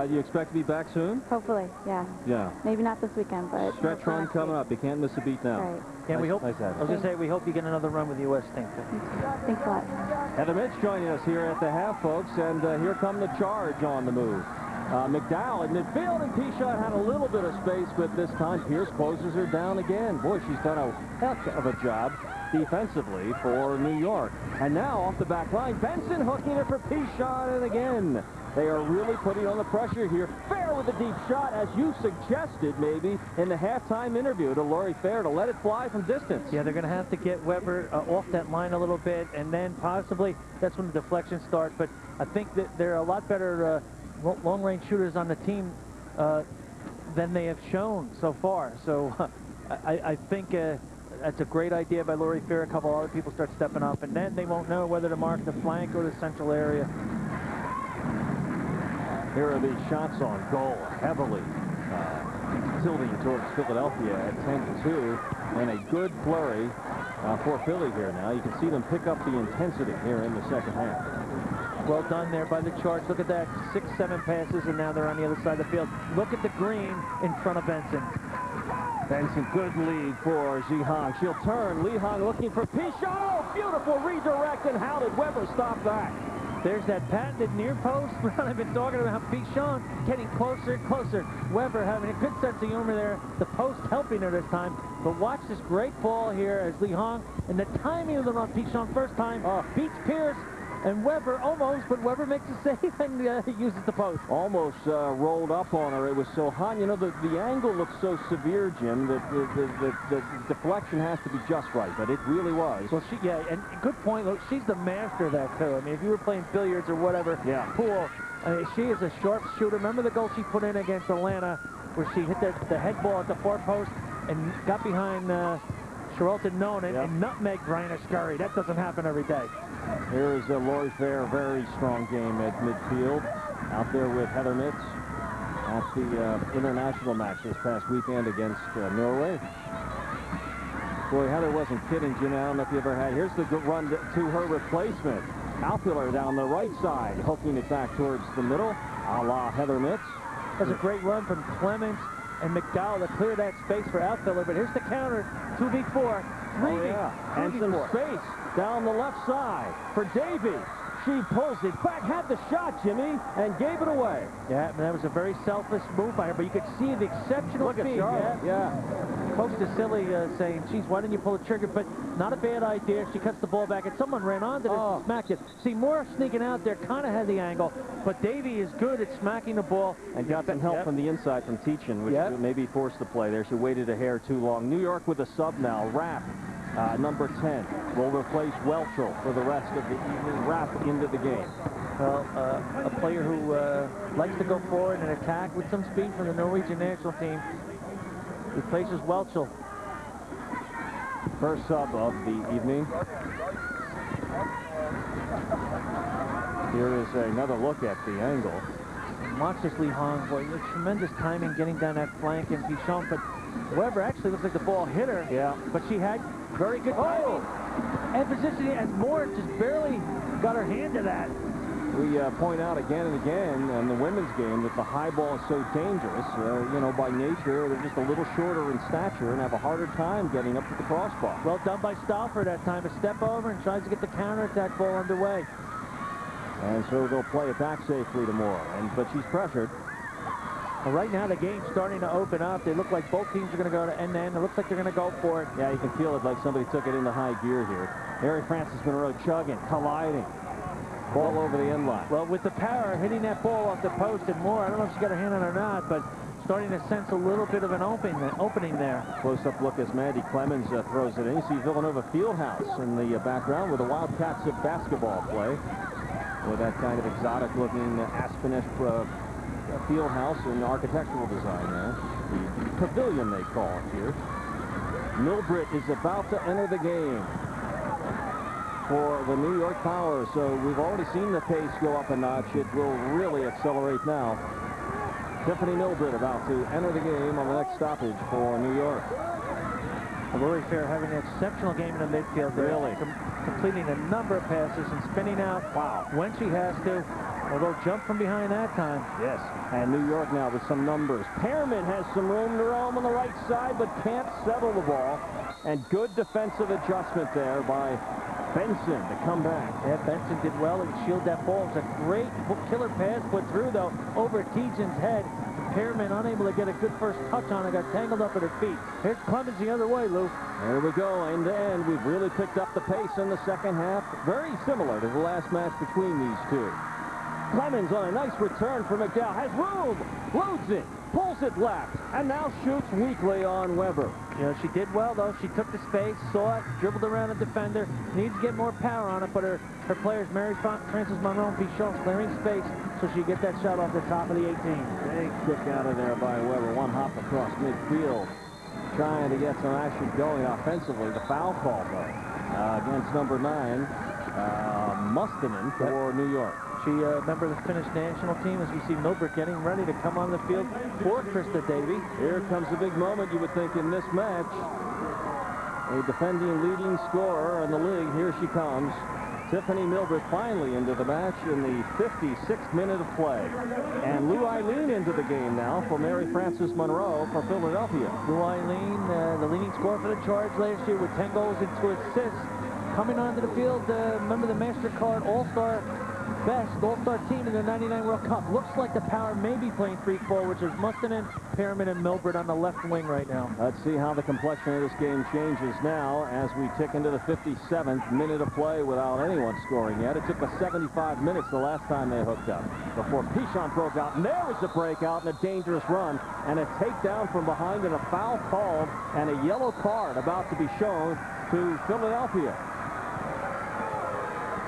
You expect to be back soon? Hopefully, yeah. Yeah. Maybe not this weekend, but... Stretch run coming up. You can't miss a beat now. Right. Yeah, we hope. Nice I was going to say, we hope you get another run with the U.S. team. Thanks a lot. Heather Mitch joining us here at the half, folks, and here come the Charge on the move. McDowell at midfield, and Pichon had a little bit of space, but this time Pierce closes her down again. Boy, she's done a heck of a job defensively for New York. And now off the back line, Benson hooking it for Pichon, and again, they are really putting on the pressure here. Fair with a deep shot, as you suggested maybe in the halftime interview to Lori Fair, to let it fly from distance. Yeah, they're going to have to get Weber off that line a little bit, and then possibly that's when the deflection starts. But I think that they're a lot better long-range shooters on the team than they have shown so far. So I think that's a great idea by Lori Fair. A couple other people start stepping up, and then they won't know whether to mark the flank or the central area. Here are the shots on goal, heavily tilting towards Philadelphia at 10-2, and a good flurry for Philly here now. You can see them pick up the intensity here in the second half. Well done there by the Charge. Look at that, 6-7 passes, and now they're on the other side of the field. Look at the green in front of Benson. Benson, good lead for Zihang. She'll turn. Lee Hong looking for Pichon. Oh, beautiful redirect, and how did Weber stop that? There's that patented near post. I've been talking about Pichon getting closer and closer. Weber having a good sense of humor there. The post helping her this time. But watch this great ball here as Lee Hong, and the timing of the run. Pichon first time beats Pierce. And Weber almost, but Weber makes a save and uses the post. Almost rolled up on her. It was so hot. You know, the angle looks so severe, Jim, that the deflection has to be just right, but it really was. Well, and good point. Look, she's the master of that, too. I mean, if you were playing billiards or whatever, pool, she is a sharp shooter. Remember the goal she put in against Atlanta, where she hit the head ball at the far post and got behind Charlotte Nolan and nutmeg Rainer Scurry. That doesn't happen every day. Here is Lori Fair, very strong game at midfield. Out there with Heather Mitz at the international match this past weekend against Norway. Boy, Heather wasn't kidding, Jim. I don't know if you ever had. Here's the good run to her replacement. Outfielder down the right side, hooking it back towards the middle, a la Heather Mitz. That's a great run from Clements and McDowell to clear that space for outfielder. But here's the counter, 2v4, 3v. And some space down the left side for Davy. she pulls it back, had the shot, Jimmy, and gave it away. Yeah, that was a very selfless move by her, but you could see the exceptional Look at speed. Charlotte, yeah. Coach DeSilly saying, geez, why didn't you pull the trigger? But not a bad idea. She cuts the ball back, and someone ran onto it and smacked it. See, Moore sneaking out there, kind of had the angle, but Davy is good at smacking the ball. And got some help from the inside from Teachin, which maybe forced the play there. She waited a hair too long. New York with a sub now. Rapp, number 10, will replace Welchel for the rest of the evening. Rapp into the game. Well, a player who likes to go forward and attack with some speed from the Norwegian national team. Replaces Welchel. First sub of the evening. Here is another look at the angle. Watch this Lee Hong, boy, tremendous timing getting down that flank and Pichon, but Weber actually looks like the ball hit her. Yeah. But she had very good timing and positioning, and Moore just barely got her hand to that. We point out again and again in the women's game that the high ball is so dangerous. You know, by nature, they're just a little shorter in stature and have a harder time getting up to the crossbar. Well done by Stauffer that time. A step over and tries to get the counterattack ball underway. And so they'll play it back safely to Moore. But she's pressured. Well, right now the game's starting to open up. They look like both teams are going to go to end-to-end. It looks like they're going to go for it. Yeah, you can feel it like somebody took it into high gear here. Mary Frances Monroe chugging, colliding. Ball over the end line. Well, with the power hitting that ball off the post and Moore, I don't know if she got her hand on it or not, but starting to sense a little bit of an opening there. Close-up look as Mandy Clemens throws it in. You see Villanova Fieldhouse in the background with the Wildcats of basketball play. With that kind of exotic-looking Aspenish Fieldhouse and architectural design there. The pavilion, they call it here. Milbrett is about to enter the game for the New York Power, so we've already seen the pace go up a notch. It will really accelerate now. Tiffeny Milbrett about to enter the game on the next stoppage for New York. Lori Fair having an exceptional game in the midfield. Really? Completing a number of passes and spinning out when she has to. Although jump from behind that time. Yes. And New York now with some numbers. Pearman has some room to roam on the right side, but can't settle the ball. And good defensive adjustment there by Benson to come back. Yeah, Benson did well and shield that ball. It's a great killer pass put through, though, over Tejan's head. Pearman unable to get a good first touch on it, got tangled up at her feet. Here's Clemens the other way, Lou. There we go, end to end. We've really picked up the pace in the second half. Very similar to the last match between these two. Clemens on a nice return for McDowell. Has room, loads it, pulls it left, and now shoots weakly on Weber. You know, she did well, though. She took the space, saw it, dribbled around the defender. Needs to get more power on it, but her players, Mary Frances Monroe and Pichon, clearing space so she get that shot off the top of the 18. Big kick out of there by Weber. One hop across midfield, trying to get some action going offensively. The foul call, though, against number 9, Mustonen for New York. She a member of the Finnish national team as we see Milbrett getting ready to come on the field for Krista Davy. Here comes a big moment, you would think, in this match. A defending leading scorer in the league. Here she comes. Tiffeny Milbrett finally into the match in the 56th minute of play. And Lou Eileen into the game now for Mary Frances Monroe for Philadelphia. Lou Eileen, the leading scorer for the Charge last year with 10 goals and 2 assists. Coming onto the field, remember the MasterCard All-Star All-Star team in the '99 World Cup. Looks like the Power may be playing 3 forwards. There's Mustonen, Pearman, and Milbrett on the left wing right now. Let's see how the complexion of this game changes now as we tick into the 57th minute of play without anyone scoring yet. It took us 75 minutes the last time they hooked up before Pichon broke out. And there was a breakout and a dangerous run and a takedown from behind and a foul called and a yellow card about to be shown to Philadelphia.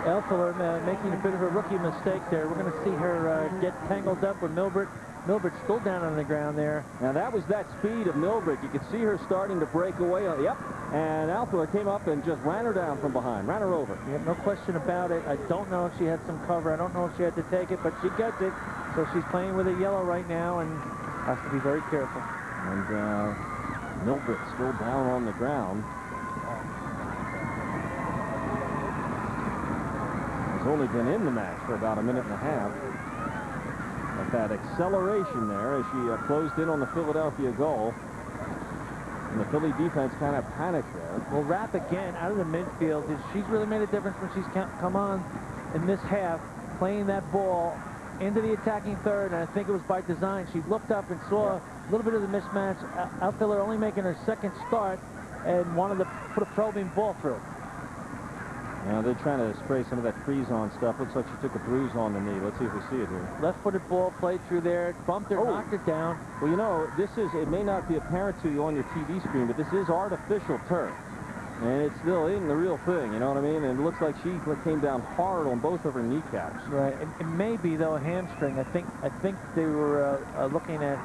Elfler making a bit of a rookie mistake there. We're going to see her get tangled up with Milbrett. Milbrett's still down on the ground there. Now that was that speed of Milbrett. You could see her starting to break away. Yep. And Elfler came up and just ran her down from behind. Ran her over. Yep, no question about it. I don't know if she had some cover. I don't know if she had to take it, but she gets it. So she's playing with a yellow right now and has to be very careful. And Milbrett still down on the ground. Only been in the match for about a minute and a half. But that acceleration there as she closed in on the Philadelphia goal. And the Philly defense kind of panicked there. Well, Rapp again out of the midfield. She's really made a difference when she's come on. in this half, playing that ball into the attacking third, and I think it was by design. She looked up and saw a little bit of the mismatch. Outfielder only making her second start and wanted to put a probing ball through. Now they're trying to spray some of that freeze-on stuff. Looks like she took a bruise on the knee. Let's see if we see it here. Left-footed ball played through there, bumped her, knocked her down. Well, you know, it may not be apparent to you on your TV screen, but this is artificial turf. And it's still in the real thing, you know what I mean? And it looks like she came down hard on both of her kneecaps. Right. It may be, though, a hamstring. I think they were looking at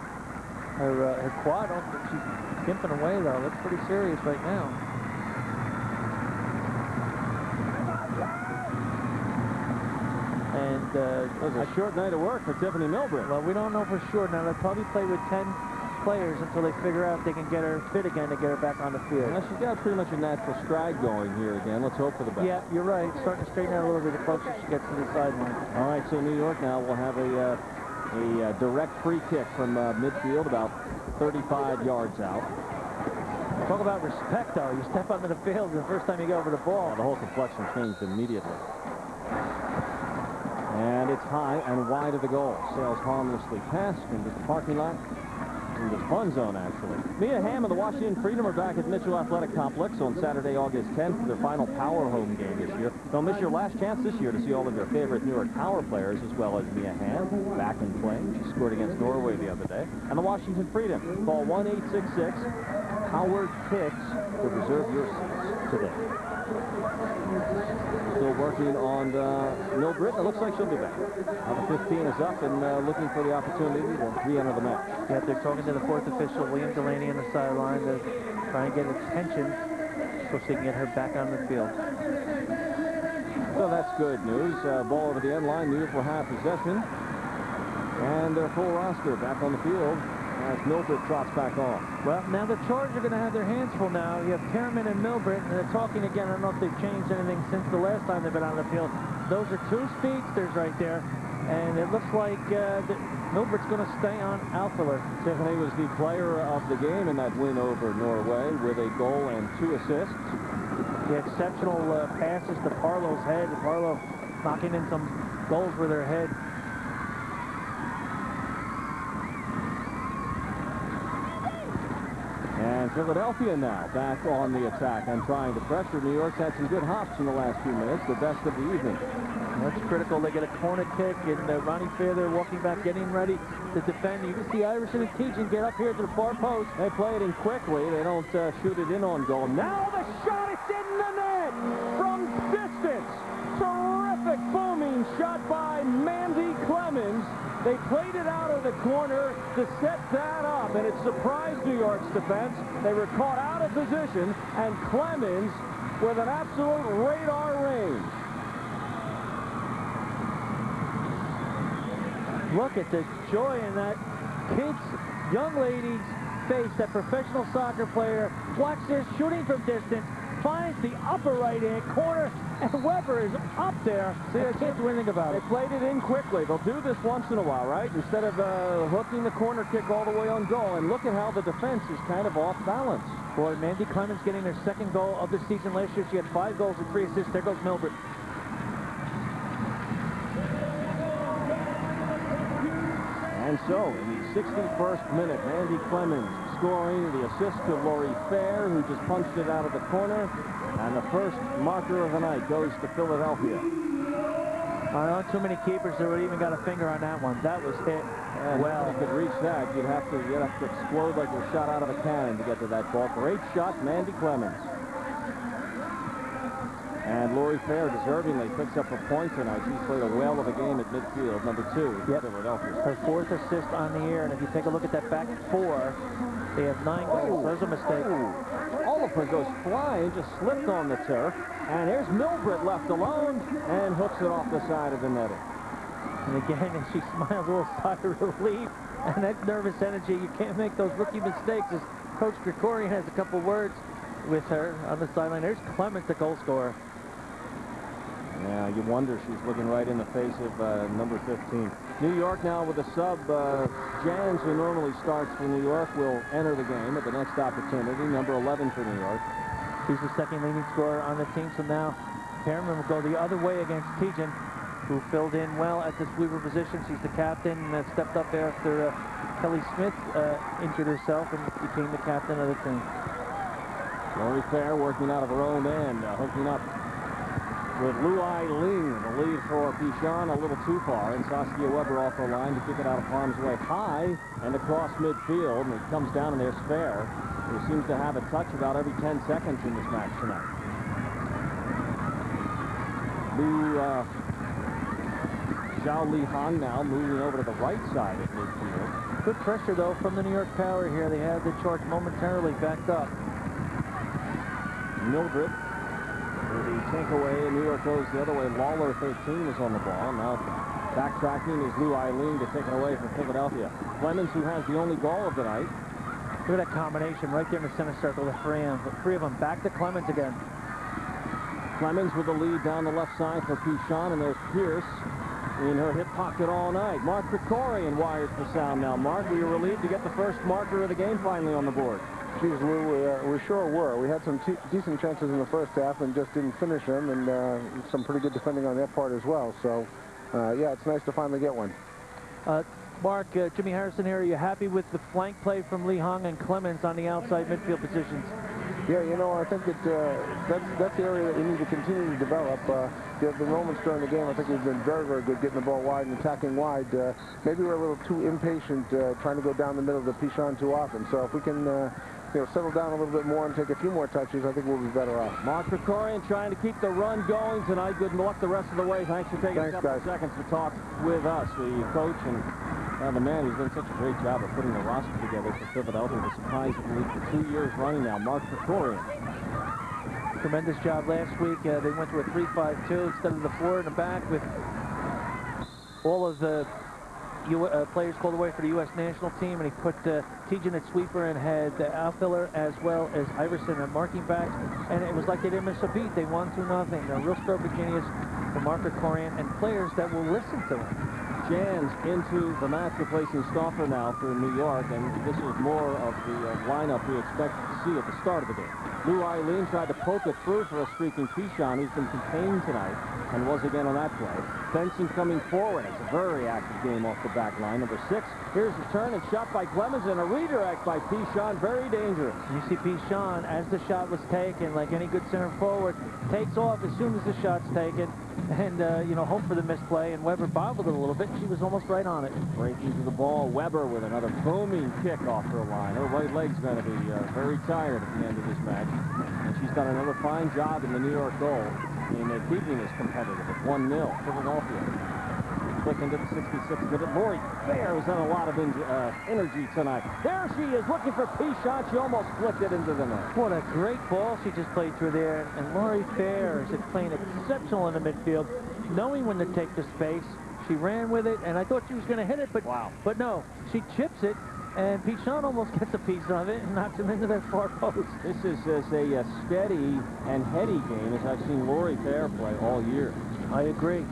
her quad. I don't think she's gimping away, though. That's pretty serious right now. And it was a short night of work for Tiffeny Milbrett. Well, we don't know for sure. Now, they'll probably play with 10 players until they figure out if they can get her fit again to get her back on the field. Well, she's got pretty much a natural stride going here again. Let's hope for the best. Yeah, you're right. Starting to straighten out a little bit the closer she gets to the sideline. All right, so New York now will have a direct free kick from midfield, about 35 yards out. Talk about respect, though. You step onto the field the first time you go over the ball. Yeah, the whole complexion changed immediately. And it's high and wide of the goal. Sails harmlessly past into the parking lot. In the fun zone, actually. Mia Hamm and the Washington Freedom are back at Mitchell Athletic Complex on Saturday, August 10th for their final Power home game this year. Don't miss your last chance this year to see all of your favorite New York Power players, as well as Mia Hamm, back in playing. She scored against Norway the other day. And the Washington Freedom. Call 1-866-POWER-PICKS to reserve your seats today. Still working on Milbrett. It looks like she'll be back. The 15 is up and looking for the opportunity to re-enter the match. Yeah, they're talking to the fourth official, William Delaney, on the sideline. They're trying to get attention so they can get her back on the field. So that's good news. Ball over the end line. New York will have possession. And their full roster back on the field as Milbrett trots back on. Well, now the Charge are going to have their hands full now. You have Perriman and Milbrett, and they're talking again. I don't know if they've changed anything since the last time they've been on the field. Those are two speedsters right there, and it looks like Milbrett's going to stay on outfielder. Tiffany was the player of the game in that win over Norway with a goal and 2 assists. The exceptional passes to Parlow's head. Parlow knocking in some goals with her head. And Philadelphia now back on the attack and trying to pressure. New York's had some good hops in the last few minutes, the best of the evening. That's critical. They get a corner kick, and Ronnie Fair, they're walking back, getting ready to defend. You can see Iverson and Tejan get up here to the far post. They play it in quickly. They don't shoot it in on goal. Now the shot is in the net from distance. Terrific booming shot by Mandy Clemens. They played it out of the corner to set that up, and it surprised New York's defense. They were caught out of position, and Clemens with an absolute radar range. Look at the joy in that young lady's face, that professional soccer player. Watch this, shooting from distance, finds the upper right-hand corner, and Weber is up there. See, I can't do anything about it. They played it in quickly. They'll do this once in a while, right? Instead of hooking the corner kick all the way on goal. And look at how the defense is kind of off balance. Boy, Mandy Clemens getting her second goal of the season. Last year, she had 5 goals and 3 assists. There goes Milbrett. And so, in the 61st minute, Mandy Clemens scoring the assist to Lori Fair, who just punched it out of the corner. And the first marker of the night goes to Philadelphia. Not too many keepers that would even got a finger on that one. That was hit well. If you could reach that, you'd have to explode like you're shot out of a cannon to get to that ball. Great shot, Mandy Clemens. And Lori Fair deservingly picks up a point tonight. She's played a whale of a game at midfield, number 2 in Philadelphia. Her 4th assist on the year, and if you take a look at that back 4, they have 9 goals. There's a mistake. Oliver goes flying, just slipped on the turf. And here's Milbrett left alone and hooks it off the side of the netting. And again, and she smiles a little sigh of relief. And that nervous energy, you can't make those rookie mistakes. As Coach Krikorian has a couple words with her on the sideline. There's Clemens, the goal scorer. Yeah, you wonder. She's looking right in the face of number 15. New York now with a sub. Jans, who normally starts for New York, will enter the game at the next opportunity. Number 11 for New York. She's the second leading scorer on the team, so now Perriman will go the other way against Tejan. who filled in well at the sweeper position. She's the captain and stepped up after Kelly Smith injured herself and became the captain of the team. Lori Fair working out of her own end, hooking up with Lu-Ai Ling. The lead for Pichon a little too far, and Saskia Weber off her line to kick it out of harm's way high and across midfield, and it comes down and there's Fair, who seems to have a touch about every 10 seconds in this match tonight. Zhao Li Hong now moving over to the right side of midfield. Good pressure, though, from the New York Power here. They had the charge momentarily backed up. Milbrett with the takeaway, and New York goes the other way. Lawler, 13, was on the ball. Now backtracking is Lu-Ai Ling to take it away from Philadelphia. Clemens, who has the only goal of the night. Look at that combination right there in the center circle. The three of them. Back to Clemens again. Clemens with the lead down the left side for Pichon, and there's Pierce in her hip pocket all night. Mark Krikorian wired for sound now. Mark, were you relieved to get the first marker of the game finally on the board? Geez, Lou, we sure were. We had some decent chances in the first half and just didn't finish them, and some pretty good defending on their part as well. So, yeah, it's nice to finally get one. Mark, Jimmy Harrison here. Are you happy with the flank play from Li Hong and Clemens on the outside midfield positions? Yeah, you know, I think that that's the area that we need to continue to develop. There have been moments during the game I think we've been very, very good getting the ball wide and attacking wide. Maybe we're a little too impatient trying to go down the middle of the Pichon too often. So if we can settle down a little bit more and take a few more touches, I think we'll be better off. Mark Krikorian trying to keep the run going tonight. Good luck the rest of the way. Thanks for taking a couple of seconds to talk with us, the coach and the man who's done such a great job of putting the roster together for Philadelphia, the surprise of the league for 2 years running now. Mark Krikorian. Tremendous job last week. They went to a 3-5-2 instead of the 4 in the back with all of the players called away for the U.S. national team, and he put Tijan at sweeper and had Alfiller as well as Iverson at marking backs, and it was like they didn't miss a beat. They won 2-0. A real stroke of genius for Mark Krikorian and players that will listen to him. Jans into the match, replacing Stauffer now for New York, and this is more of the lineup we expected to see at the start of the game. Lu-Ai Ling tried to poke it through for a streaking Pichon, who's been contained tonight, and was again on that play. Benson coming forward. It's a very active game off the back line. Number 6, here's the turn and shot by Clemens, and a redirect by Pichon. Very dangerous. You see Pichon, as the shot was taken, like any good center forward, takes off as soon as the shot's taken, and, hope for the misplay, and Weber bobbled it a little bit. She was almost right on it. Breaking to the ball, Weber with another booming kick off her line. Her right leg's going to be very tired at the end of this match. And she's done another fine job in the New York goal in keeping this competitive at 1-0 Philadelphia. Flick into the 66th minute. Lori Fair has done a lot of energy tonight. There she is looking for Pichon. She almost flicked it into the net. What a great ball she just played through there. And Lori Fair is playing exceptional in the midfield, knowing when to take the space. She ran with it, and I thought she was going to hit it, but no. She chips it, and Pichon almost gets a piece of it and knocks him into that far post. This is a steady and heady game as I've seen Lori Fair play all year. I agree.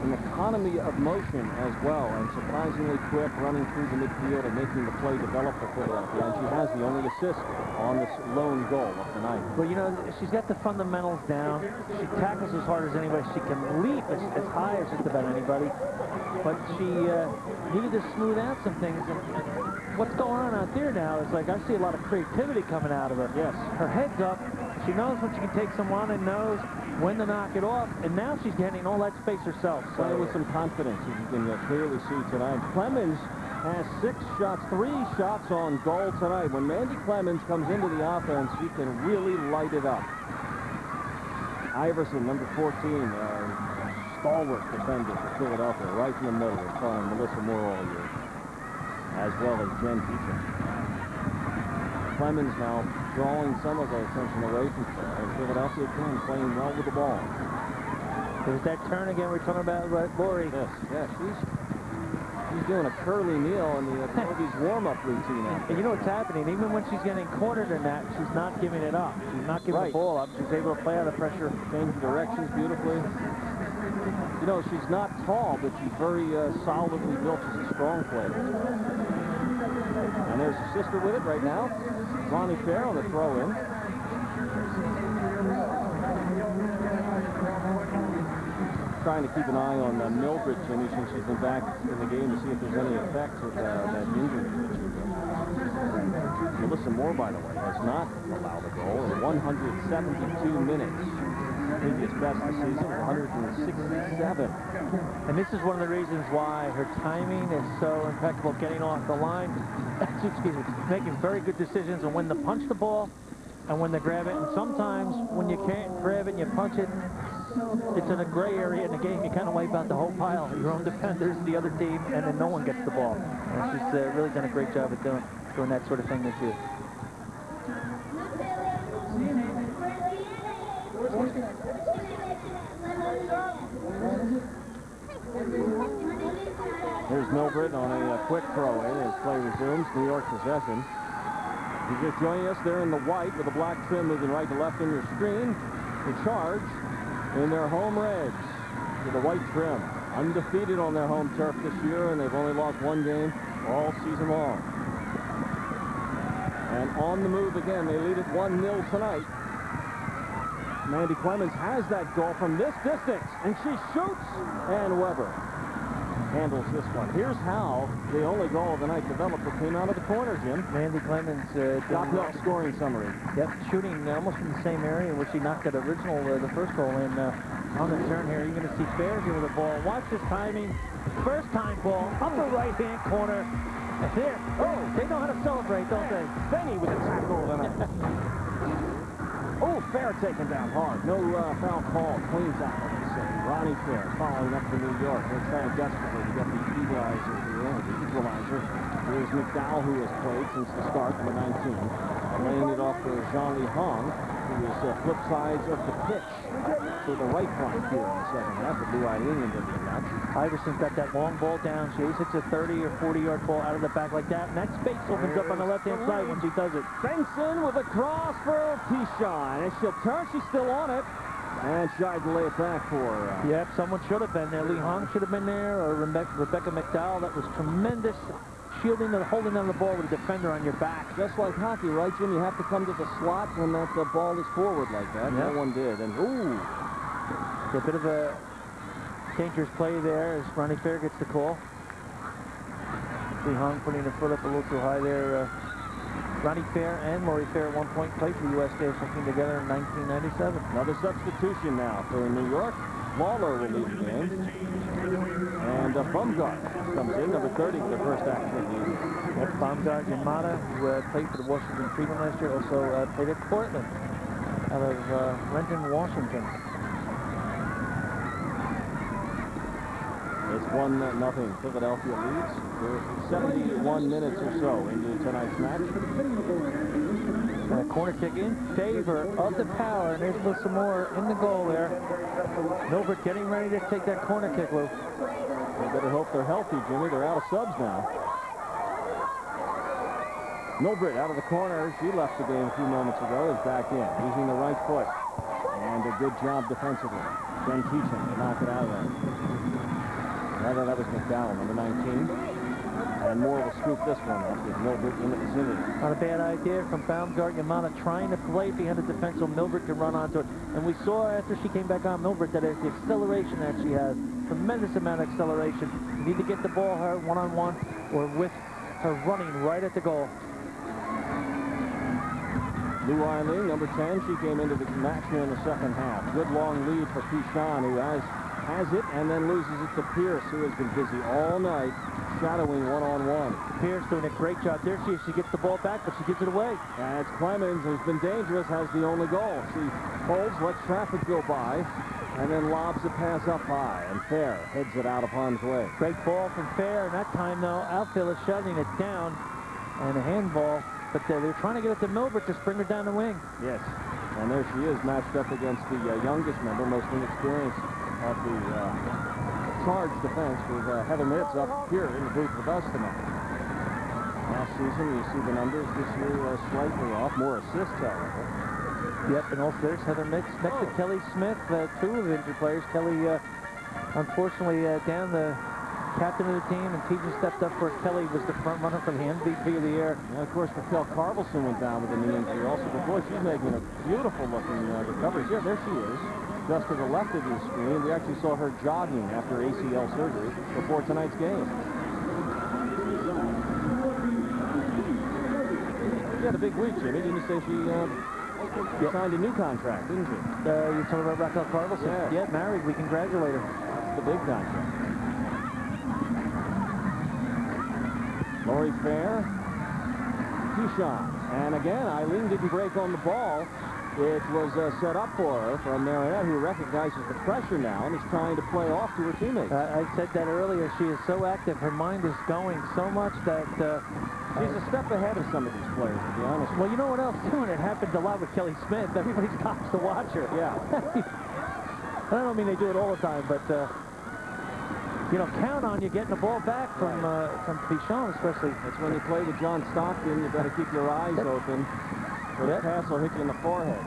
An economy of motion as well, and surprisingly quick running through the midfield and making the play develop for Philadelphia. And she has the only assist on this lone goal of the night. Well, she's got the fundamentals down. She tackles as hard as anybody. She can leap as high as just about anybody. But she needed to smooth out some things. And what's going on out there now is like I see a lot of creativity coming out of her. Yes. Her head's up. She knows when she can take someone and knows when to knock it off. And now she's getting all that space herself. Playing with some confidence, as you can clearly see tonight. Clemens has 6 shots, 3 shots on goal tonight. When Mandy Clemens comes into the offense, she can really light it up. Iverson, number 14, stalwart defender for Philadelphia, right in the middle, following Melissa Moore all year, as well as Jen Peter. Clemens now drawing some of the attention away from Philadelphia again, playing well with the ball. There's that turn again we're talking about, Lori. Yes, she's doing a curly kneel in the Kobe's warm-up routine out there. And you know what's happening? Even when she's getting cornered in that, she's not giving it up. She's not giving the ball up. She's able to play out of pressure. Change directions beautifully. She's not tall, but she's very solidly built. She's a strong player. And there's her sister with it right now. Ronnie Fair on the throw-in. trying to keep an eye on Milbrett, Jimmy, since she's been back in the game to see if there's any effects of that injury. Melissa Moore, by the way, has not allowed a goal in 172 minutes. Previous best this season, 167. And this is one of the reasons why her timing is so impeccable, getting off the line. Excuse me, making very good decisions on when to punch the ball and when to grab it. And sometimes when you can't grab it and you punch it, it's in a gray area in the game. You kind of wipe out the whole pile. Your own defenders, the other team, and then no one gets the ball. And she's really done a great job of doing that sort of thing this year. Here's Milbrett on a quick throw-in as play resumes. New York possession. If you're just joining us, they're in the white with a black trim moving right to left on your screen. The Charge in their home reds with a white trim. Undefeated on their home turf this year, and they've only lost one game all season long. And on the move again, they lead it 1-0 tonight. Mandy Clemens has that goal from this distance, and she shoots, and Weber handles this one. Here's how the only goal of the night developed. It came out of the corner, Jim. Mandy Clemens got no scoring summary. Yep, shooting almost in the same area where she knocked that original, the first goal in. On the turn here, you're going to see Fair here with the ball. Watch this timing. First time ball, upper right-hand corner. And there, oh, they know how to celebrate, don't they? Benny with a tackle tonight. Oh, Fair taken down hard. No foul call. Clean tackle, they say. Ronnie Fair following up for New York. They're trying desperately to get the equalizer here. The equalizer. Here's McDowell, who has played since the start, number 19. Laying it off for Jean-Lee Hong, who is flip sides of the pitch for the right flank here in the second half. But Blue Eileen into the match. Iverson's got that long ball down. She always hits a 30 or 40-yard ball out of the back like that, and that space opens up on the left-hand side when she does it. Benson with a cross for Pichon, and she'll turn. She's still on it, and tried to lay it back for Yep, someone should have been there. Lee Hong should have been there, or Rebecca McDowell. That was tremendous shielding and holding on the ball with a defender on your back. Just like hockey, right, Jim? You have to come to the slot when that ball is forward like that. Yep. No one did. And, ooh. A bit of a dangerous play there as Ronnie Fair gets the call. Lee Hong putting her foot up a little too high there. Ronnie Fair and Lori Fair at one point played for the U.S. national team together in 1997. Another substitution now for New York. Lawler will lead the game. And Baumgart comes in, number 30, for the first action of the evening. Yep, Baumgart Yamada, who played for the Washington Freeman last year, also played at Portland out of Renton, Washington. It's 1-0. Philadelphia leads. We're 71 minutes or so into tonight's match. And a corner kick in favor of the Power. And there's Melissa Moore in the goal there. Milbrett getting ready to take that corner kick, Lou. We better hope they're healthy, Jimmy. They're out of subs now. Milbrett out of the corner. She left the game a few moments ago. Is back in, using the right foot. And a good job defensively. Jen Keachin to knock it out of there. Rather, that was McDowell, number 19. And Moore will scoop this one up with Milbrett in the vicinity. Not a bad idea from Baumgart Yamada trying to play behind the defense so Milbrett can run onto it. And we saw after she came back on Milbrett that the acceleration that she has, tremendous amount of acceleration. You need to get the ball her one-on-one or with her running right at the goal. Lou Eileen, number 10, she came into the match here in the second half. Good long lead for Pichon, who has it and then loses it to Pierce, who has been busy all night shadowing one-on-one. Pierce doing a great job there. She gets the ball back, but she gives it away. And it's Clemens, who's been dangerous, has the only goal. She holds, lets traffic go by, and then lobs a pass up high, and Fair heads it out of harm's way. Great ball from Fair, and that time, though, outfield is shutting it down, and a handball, but they're trying to get it to Milbrett to spring her down the wing. Yes, and there she is, matched up against the youngest member, most inexperienced of the Charge defense, with Heather Mitz up here in the booth with us tonight. Last season, you see the numbers this year slightly off, more assists, however. Yep, and also there's Heather Mitz next to Kelly Smith, two of the injured players. Kelly, unfortunately, down the captain of the team, and Tejan stepped up for Kelly, was the front runner for the MVP of the year. And of course, Raquel Carvelson went down with a knee injury also, but boy, she's making a beautiful looking recovery. Here, there she is. just to the left of your screen. We actually saw her jogging after ACL surgery before tonight's game. She had a big week, Jimmy. Didn't you say she signed a new contract, didn't you? You're talking about Raquel Carlson? Yeah. Married. We congratulate her. That's the big contract. Lori Fair, Keyshawn. And again, Eileen didn't break on the ball. It was set up for her from Marinette, who recognizes the pressure now and is trying to play off to her teammates. I said that earlier. She is so active. Her mind is going so much that... she's a step ahead of some of these players, to be honest. Well, you know what else, too? And it happens a lot with Kelly Smith. Everybody stops to watch her. Yeah. I don't mean they do it all the time, but... you know, count on you getting the ball back from Pichon, especially. That's when you play with John Stockton. You better keep your eyes open. The pass will hit you in the forehead.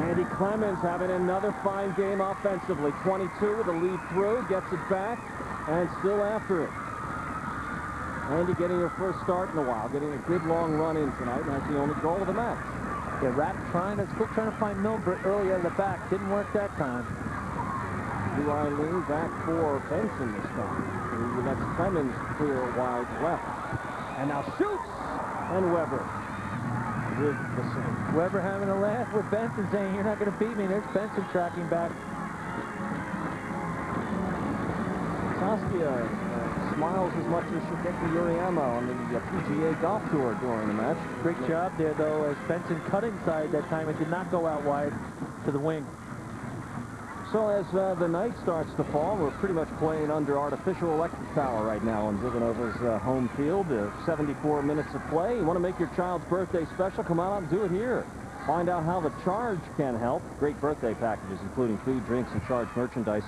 Andy Clemens having another fine game offensively. 22 with a lead through, gets it back, and still after it. Andy getting her first start in a while, getting a good long run in tonight, and that's the only goal of the match. Yeah, Rapp still trying to find Milbrett early out of the back. Didn't work that time. Blue Eileen back for Benson this time. That's Clemens clear wide left. And now shoots! And Weber with the save. Weber having a laugh with Benson, saying, "You're not going to beat me." There's Benson tracking back. Saskia smiles as much as Shigeki Yuriyama on the PGA Golf Tour during the match. Great job there, though, as Benson cut inside that time. It did not go out wide to the wing. So as the night starts to fall, we're pretty much playing under artificial electric power right now on Villanova's home field. 74 minutes of play. You want to make your child's birthday special? Come on out and do it here. Find out how the Charge can help. Great birthday packages, including food, drinks, and Charge merchandise.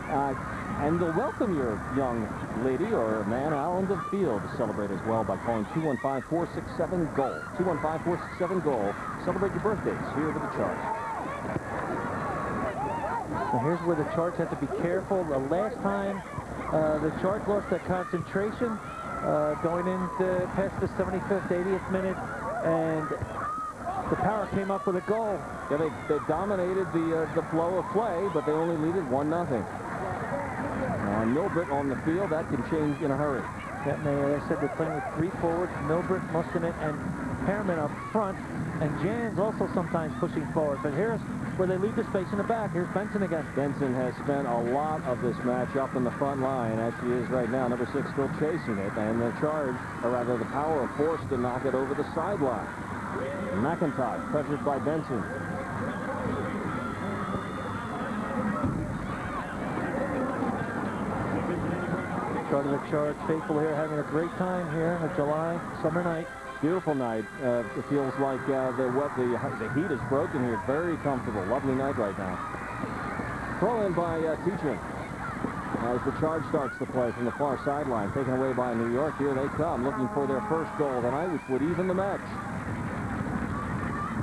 And they'll welcome your young lady or man out on the field to celebrate as well by calling 215-467-GOAL. 215-467-GOAL. Celebrate your birthdays here with the Charge. Now here's where the Charge have to be careful. The last time the Charge lost their concentration going into past the 75th, 80th minute, and the Power came up with a goal. Yeah, they dominated the flow of play, but they only leaded 1-0. And Milbrett on the field, that can change in a hurry. Yeah, they said they're playing with 3 forwards, Milbrett, Mustonen, and Pearman up front, and Jan's also sometimes pushing forward. But here's where they leave the space in the back. Here's Benson again. Benson has spent a lot of this match up in the front line, as she is right now. Number 6 still chasing it, and the Charge, or rather the Power, are forced to knock it over the sideline. McIntosh pressured by Benson. Part of the Charge faithful here, having a great time here on a July summer night. Beautiful night. It feels like the heat is broken here. Very comfortable. Lovely night right now. Throw in by Tietjen. As the Charge starts to play from the far sideline, taken away by New York. Here they come, looking for their first goal tonight, which would even the match.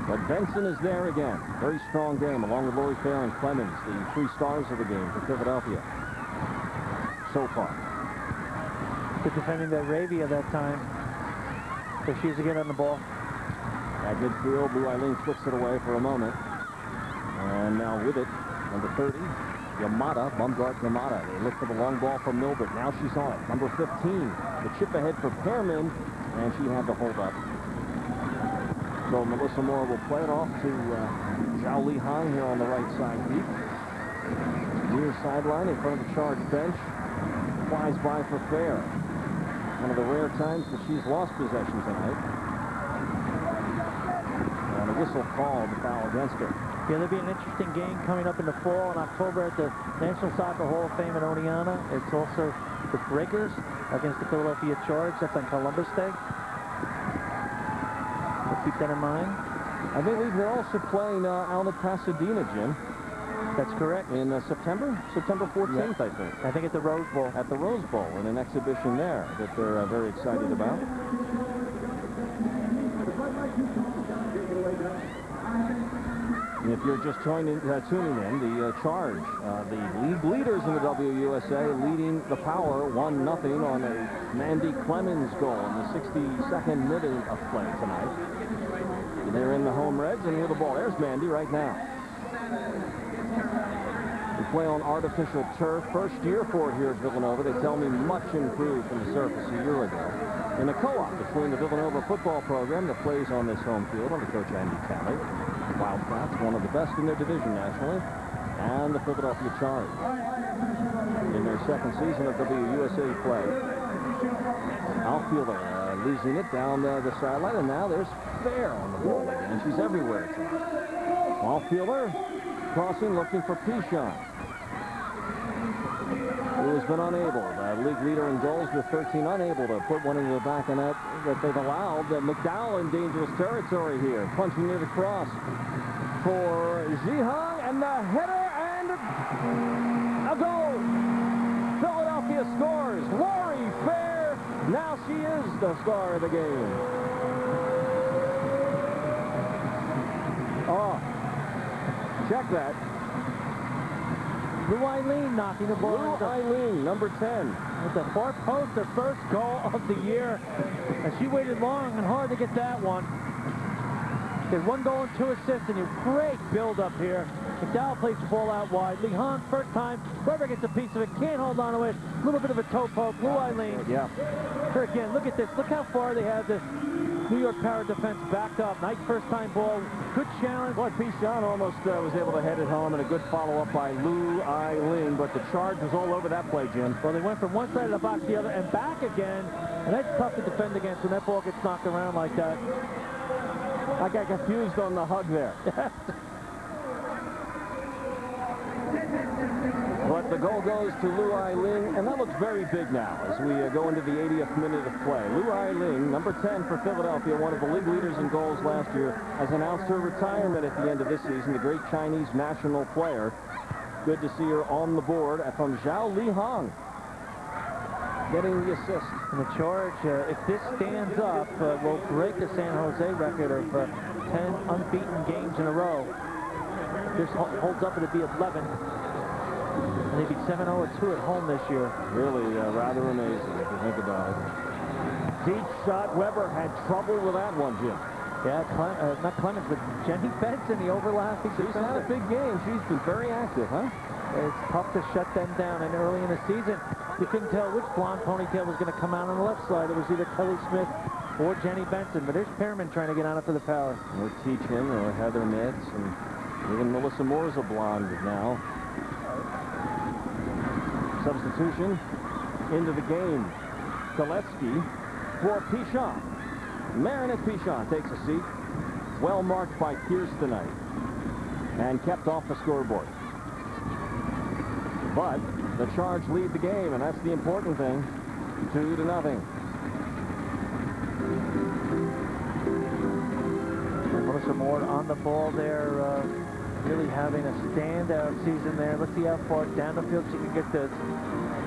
But Benson is there again. Very strong game, along with Lori Fair and Clemens, the 3 stars of the game for Philadelphia so far. Good defending that Ravia that time. So she's again on the ball. At midfield, Blue Eileen flicks it away for a moment. And now with it, number 30, Yamada, Bumgark Yamada. They look for the long ball from Milbrett. Now she's on it. Number 15, the chip ahead for Pearman, and she had to hold up. So Melissa Moore will play it off to Zhao Li Han here on the right side deep. Near sideline in front of the Charge bench. Flies by for Fair. One of the rare times that she's lost possession tonight. And a whistle called, the foul against her. Yeah, there'll be an interesting game coming up in the fall in October at the National Soccer Hall of Fame in Oneonta. It's also the Breakers against the Philadelphia Charge. That's on Columbus Day. So keep that in mind. I believe they're also playing out at Pasadena, Jim. That's correct. In September 14th, I think. I think at the Rose Bowl. At the Rose Bowl, in an exhibition there that they're very excited about. And if you're just tuning in, the Charge, the league leaders in the WUSA, leading the Power 1-0 on a Mandy Clemens goal in the 62nd minute of play tonight. They're in the home Reds and with the ball. There's Mandy right now. We play on artificial turf. First year for it here at Villanova. They tell me much improved from the surface a year ago. In a co-op between the Villanova football program that plays on this home field under Coach Andy Talley, Wildcats, one of the best in their division nationally, and the Philadelphia Charge in their second season of WUSA play. Outfielder losing it down the sideline, and now there's Fair on the ball again. She's everywhere tonight. Outfielder crossing, looking for Pichon, who has been unable. League leader in goals with 13, unable to put one into the back of net that they've allowed. McDowell in dangerous territory here, punching near the cross for Zihang, and the header, and a goal. Philadelphia scores. Lori Fair, now she is the star of the game. Oh, check that. Lou Eileen knocking the ball. Lou Eileen, number 10. With the far post, her first goal of the year. And she waited long and hard to get that one. Did 1 goal and 2 assists, and a great build-up here. McDowell plays the ball out wide. Lee Hahn, first time. Weber gets a piece of it, can't hold on to it. A little bit of a toe poke. Lou Eileen. Yeah. Here again, look at this. Look how far they have this New York Power defense backed up. Nice first-time ball. Good challenge. Boy, Pichon almost was able to head it home, and a good follow-up by Lou Eileen, but the Charge was all over that play, Jim. Well, they went from one side of the box to the other and back again, and that's tough to defend against when that ball gets knocked around like that. I got confused on the hug there. But the goal goes to Lou Eileen, and that looks very big now as we go into the 80th minute of play. Lou Eileen, number 10 for Philadelphia, one of the league leaders in goals last year, has announced her retirement at the end of this season, the great Chinese national player. Good to see her on the board from Zhao Lihang, getting the assist. And the Charge, if this stands up, will break the San Jose record of 10 unbeaten games in a row. If this holds up, it'll be 11. And they beat 7-0-2 at home this year. Really rather amazing if you think about it. Deep shot. Weber had trouble with that one, Jim. Yeah, not Clemens, but Jenny Benson, the overlapping. She's had a big game. She's been very active, huh? It's tough to shut them down. And early in the season, you couldn't tell which blonde ponytail was going to come out on the left side. It was either Kelly Smith or Jenny Benson. But there's Pearman trying to get on it for the Power. Or Teachin or Heather Nitz. And even Melissa Moore's a blonde now. Substitution into the game. Gillespie for Pichon. Marinette Pichon takes a seat. Well marked by Pierce tonight. And kept off the scoreboard. But the Charge lead the game, and that's the important thing. 2-0. Melissa Moore on the ball there, really having a standout season there. Let's see how far down the field she can get this.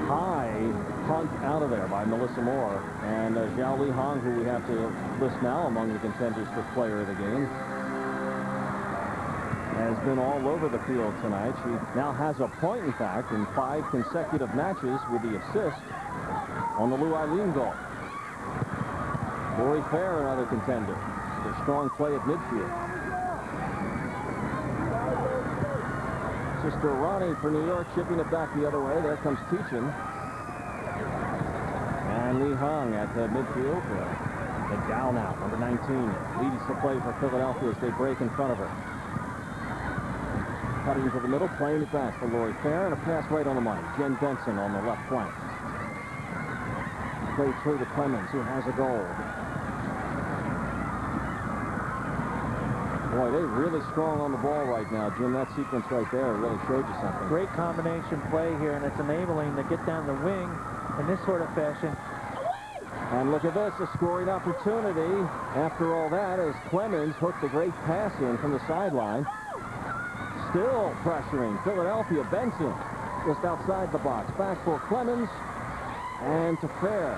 High punt out of there by Melissa Moore. And Zhao Lihang, who we have to list now among the contenders for player of the game, has been all over the field tonight. She now has a point, in fact, in 5 consecutive matches with the assist on the Lou Eileen goal. Lori Fair, another contender. Their strong play at midfield. Sister Ronnie for New York, shipping it back the other way. There comes Teachin. And Lee Hung at midfield. McDowell now, number 19, leads the play for Philadelphia as they break in front of her. Cutting to the middle, playing it back for Lori Fair, and a pass right on the money. Jen Benson on the left flank. Played through to Clemens, who has a goal. Boy, they're really strong on the ball right now, Jim. That sequence right there really showed you something. Great combination play here, and it's enabling to get down the wing in this sort of fashion. And look at this, a scoring opportunity. After all that, as Clemens hooked a great pass in from the sideline. Still pressuring Philadelphia. Benson just outside the box. Back for Clemens and to Fair.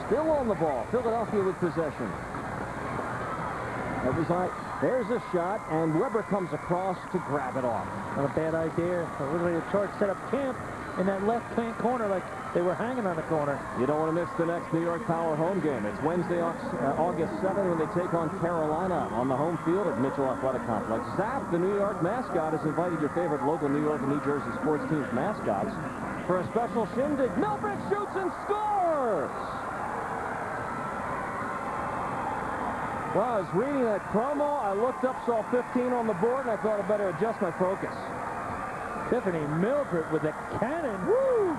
Still on the ball. Philadelphia with possession. There's a shot, and Weber comes across to grab it off. Not a bad idea. Literally, the Charge set up camp in that left-hand corner, like They were hanging on the corner. You don't want to miss the next New York Power home game. It's Wednesday, August 7th, when they take on Carolina on the home field at Mitchell Athletic Complex. Zap, the New York mascot, has invited your favorite local New York and New Jersey sports teams' mascots for a special shindig. Milbrett shoots and scores! Well, I was reading that promo. I looked up, saw 15 on the board, and I thought I'd better adjust my focus. Tiffeny Milbrett with a cannon. Woo!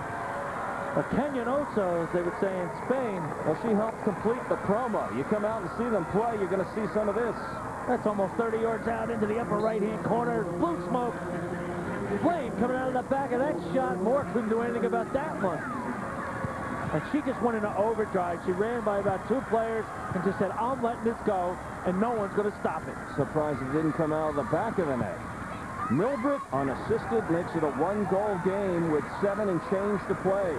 A cañonoso, as they would say in Spain. Well, she helped complete the promo. You come out and see them play, you're going to see some of this. That's almost 30 yards out into the upper right-hand corner. Blue smoke. Flame coming out of the back of that shot. Moore couldn't do anything about that one. And she just went into overdrive. She ran by about 2 players and just said, I'm letting this go, and no one's going to stop it. Surprised it didn't come out of the back of the net. Milbrett, unassisted, makes it a 1-goal game with 7 and change to play.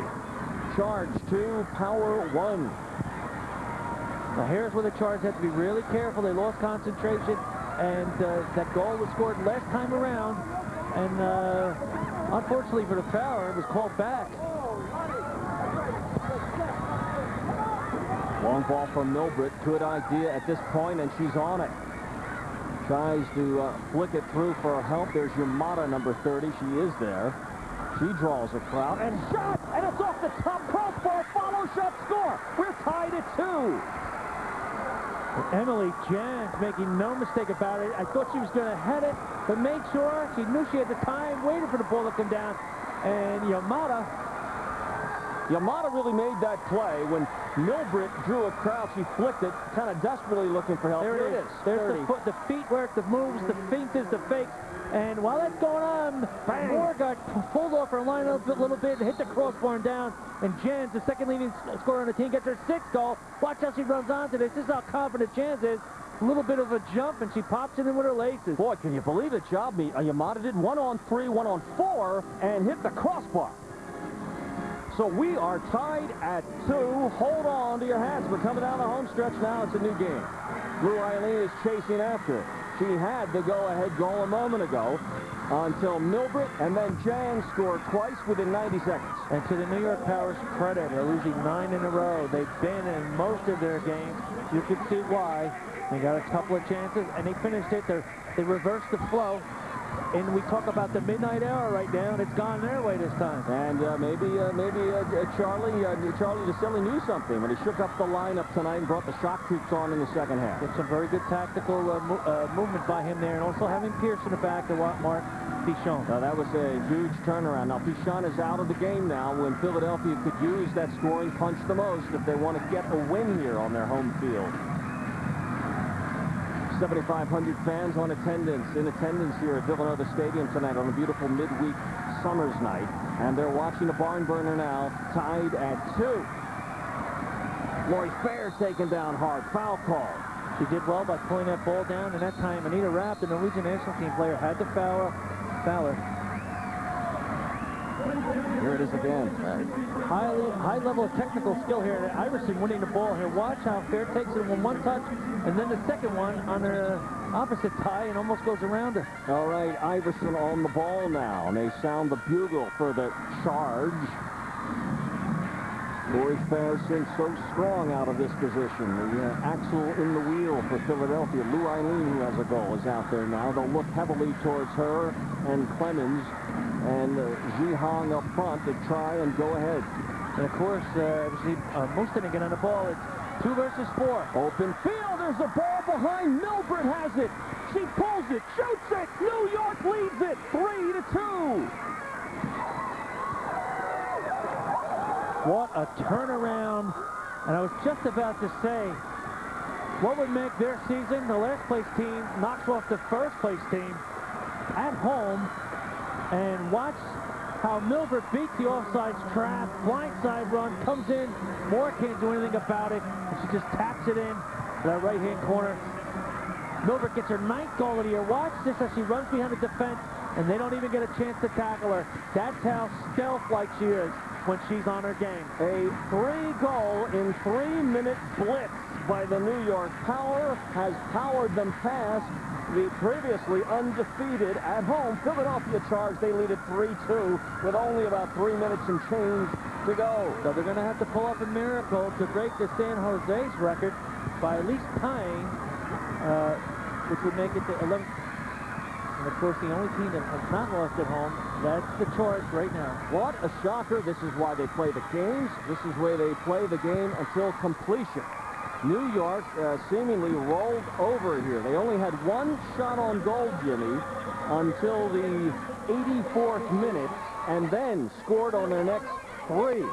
Charge 2, Power 1. Now here's where the Charge have to be really careful. They lost concentration, and that goal was scored last time around. And unfortunately for the Power, it was called back. Long ball from Milbrett. Good idea at this point, and she's on it. Tries to flick it through for help. There's Yamada, number 30. She is there. She draws a crowd. And shot! And it's off the top crossbar. Follow shot, score. We're tied at 2. Emily Jans making no mistake about it. I thought she was going to head it, but made sure. She knew she had the time, waited for the ball to come down. And Yamada really made that play. When Milbrett drew a crowd, she flicked it, kind of desperately looking for help. There it is. There's the foot, the feet work, the moves, the feints, the fakes. And while that's going on, Moore got pulled off her line a little bit and hit the crossbar and down. And Jans, the second leading scorer on the team, gets her 6th goal. Watch how she runs onto this. This is how confident Jans is. A little bit of a jump, and she pops it in with her laces. Boy, can you believe it, Yamada did 1-on-3, 1-on-4, and hit the crossbar. So we are tied at 2. Hold on to your hats. We're coming down the home stretch now. It's a new game. Lou Eileen is chasing after it. She had the go-ahead goal a moment ago until Milbrett and then Jan scored twice within 90 seconds. And to the New York Power's credit, they're losing 9 in a row. They've been in most of their games. You can see why. They got a couple of chances, and they finished it. They reversed the flow. And we talk about the midnight hour right now, and it's gone their way this time. And maybe Charlie DeCilli knew something when he shook up the lineup tonight and brought the shock troops on in the second half. With some very good tactical movement by him there, and also having Pierce in the back to Mark Pichon. That was a huge turnaround. Now, Pichon is out of the game now when Philadelphia could use that scoring punch the most if they want to get a win here on their home field. 7,500 fans in attendance here at Villanova Stadium tonight on a beautiful midweek summer's night. And they're watching a barn burner now, tied at 2. Lori Fair taken down hard. Foul call. She did well by pulling that ball down, and that time Anita Rapp, the Norwegian national team player, had to foul her. Here it is again. High level of technical skill here. Iverson winning the ball here. Watch how Fair takes it in one touch, and then the second one on her opposite tie and almost goes around her. All right, Iverson on the ball now, and they sound the bugle for the Charge. Lori Fair since so strong out of this position. The axle in the wheel for Philadelphia. Lou Eileen, who has a goal, is out there now. They'll look heavily towards her and Clemens and Ji Hong up front to try and go ahead. And of course, Mustonen get on the ball. It's 2 versus 4. Open field. There's a ball behind. Milbrett has it. She pulls it, shoots it. New York leads it 3-2. What a turnaround. And I was just about to say, what would make their season? The last place team knocks off the first place team at home. And watch how Milbrett beats the offsides trap. Blindside run, comes in. Moore can't do anything about it. And she just taps it in to that right-hand corner. Milbrett gets her 9th goal of the year. Watch this as she runs behind the defense, and they don't even get a chance to tackle her. That's how stealth-like she is when she's on her game. A 3-goal in 3-minute blitz by the New York Power has powered them past the previously undefeated at home Philadelphia Charge. They lead at 3-2 with only about 3 minutes and change to go. So they're going to have to pull off a miracle to break the San Jose's record by at least tying, which would make it to 11. And, of course, the only team that has not lost at home, that's the Charge right now. What a shocker. This is why they play the games. This is where they play the game until completion. New York seemingly rolled over here. They only had one shot on goal, Jimmy, until the 84th minute, and then scored on their next 3.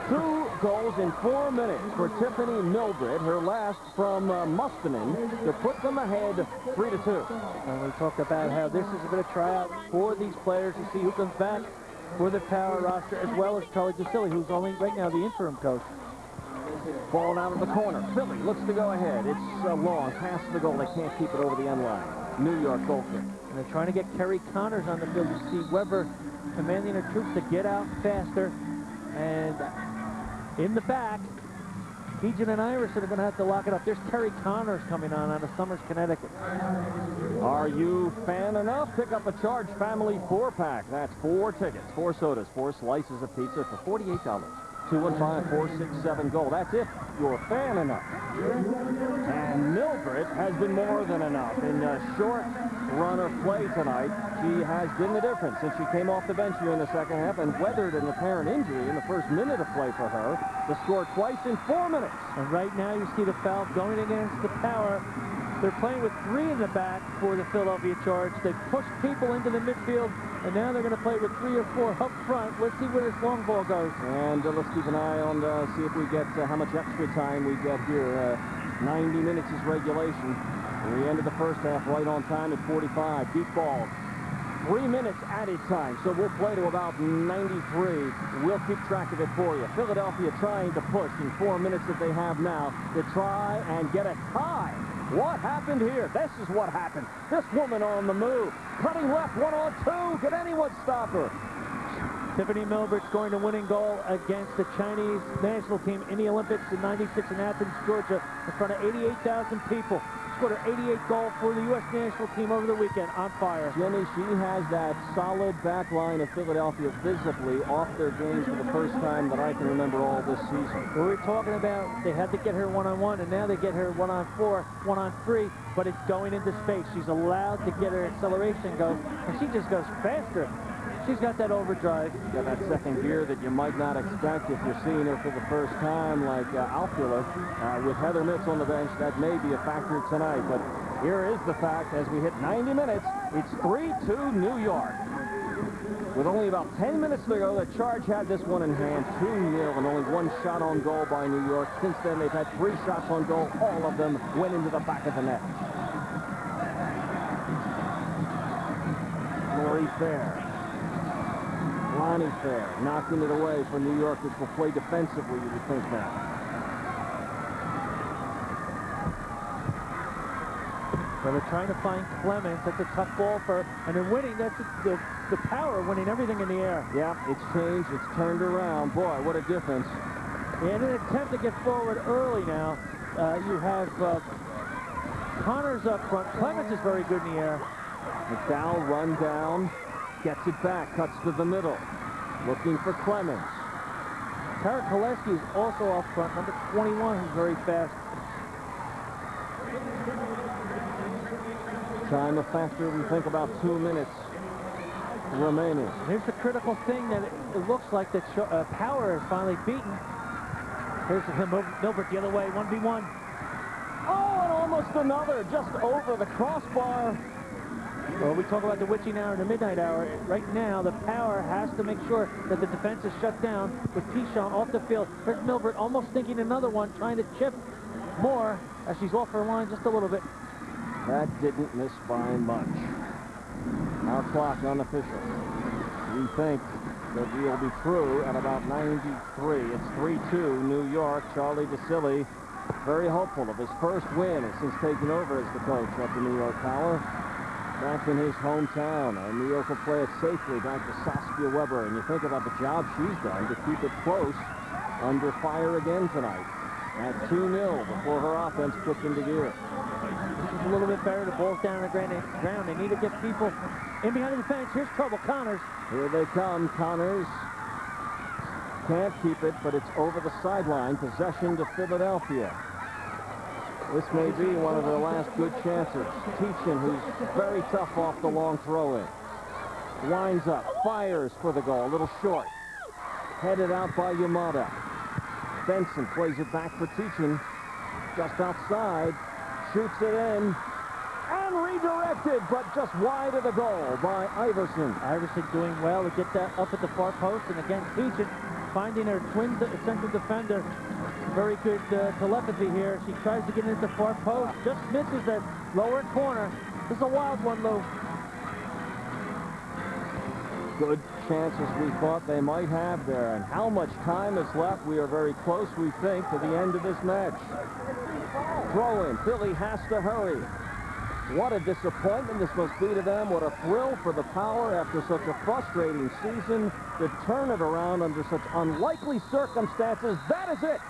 2 goals in 4 minutes for Tiffeny Milbrett, her last from Mustonen, to put them ahead 3-2. And we talked about how this is a bit of tryout for these players to see who comes back for the Power roster, as well as Charlie DeCilli, who's only right now the interim coach. Ball out of the corner. Philly looks to go ahead. It's long. Past the goal. They can't keep it over the end line. New York goal kick. And they're trying to get Kerry Connors on the field. You see Weber commanding her troops to get out faster. And in the back, Keegan and Iverson are going to have to lock it up. There's Kerry Connors coming on out of Somers, Connecticut. Are you fan enough? Pick up a Charge Family 4-pack. That's 4 tickets, 4 sodas, 4 slices of pizza for $48. 215-467 goal. That's if you're fan enough. And Milbrett has been more than enough. In a short run of play tonight, she has been the difference since she came off the bench here in the second half and weathered an apparent injury in the first minute of play for her to score twice in 4 minutes. And right now you see the foul going against the Power. They're playing with 3 in the back for the Philadelphia Charge. They push people into the midfield, and now they're going to play with 3 or 4 up front. Let's see where this long ball goes. And let's keep an eye on see if we get how much extra time we get here. 90 minutes is regulation. We ended the first half right on time at 45. Deep ball. 3 minutes added time, so we'll play to about 93. We'll keep track of it for you. Philadelphia trying to push in 4 minutes that they have now to try and get a tie. What happened here? This is what happened. This woman on the move. Cutting left, 1-on-2. Can anyone stop her? Tiffeny Milbrett scoring the winning goal against the Chinese national team in the Olympics in '96 in Athens, Georgia, in front of 88,000 people. Scored her 88th goal for the U.S. national team over the weekend. On fire. Jimmy, she has that solid back line of Philadelphia visibly off their game for the first time that I can remember all this season. We were talking about they had to get her 1-on-1, and now they get her 1-on-4, 1-on-3, but it's going into space. She's allowed to get her acceleration going, and she just goes faster. She's got that overdrive. Got that second gear that you might not expect if you're seeing her for the first time, like outfielder. With Heather Mitz on the bench, that may be a factor tonight. But here is the fact, as we hit 90 minutes, it's 3-2 New York. With only about 10 minutes to go, the Charge had this one in hand, 2-0, and only 1 shot on goal by New York. Since then, they've had 3 shots on goal. All of them went into the back of the net. Lori Fair. Lonnie Fair knocking it away for New York, which will play defensively, you would think now. So they're trying to find Clemens. That's a tough ball for her, and they're winning. That's the Power winning everything in the air. Yeah, it's changed. It's turned around. Boy, what a difference. In an attempt to get forward early now, you have Connors up front. Clemens is very good in the air. McDowell run down. Gets it back, cuts to the middle. Looking for Clemens. Tara Koleski is also up front, number 21, who's very fast. Time a factor, we think about 2 minutes remaining. Here's the critical thing that it looks like that Power is finally beaten. Here's Milbrett the other way, 1v1. Oh, and almost another, just over the crossbar. Well, we talk about the witching hour and the midnight hour. Right now, the Power has to make sure that the defense is shut down with Pichon off the field. Here's Milbrett almost thinking another one, trying to chip more as she's off her line just a little bit. That didn't miss by much. Our clock unofficial. We think that we'll be through at about 93. It's 3-2 New York. Charlie DeCilli very hopeful of his first win since taking over as the coach at the New York Power. Back in his hometown, New York will play it safely back to Saskia Weber. And you think about the job she's done to keep it close, under fire again tonight. At 2-0 before her offense puts into gear. This is a little bit better. The ball's down on the ground. They need to get people in behind the defense. Here's trouble, Connors. Here they come, Connors. can't keep it, but it's over the sideline. Possession to Philadelphia. This may be one of their last good chances. Teachin, who's very tough off the long throw-in. Winds up, fires for the goal, a little short. Headed out by Yamada. Benson plays it back for Teachin. Just outside, shoots it in, and redirected, but just wide of the goal by Iverson. Iverson doing well to get that up at the far post, and again, Teachin finding her twin central defender. Very good telepathy here. She tries to get into the far post, just misses that lower corner. This is a wild one, Lou. Good chances we thought they might have there. And how much time is left? We are very close, we think, to the end of this match. Throw in. Philly has to hurry. What a disappointment this must be to them. What a thrill for the Power after such a frustrating season to turn it around under such unlikely circumstances. That is it.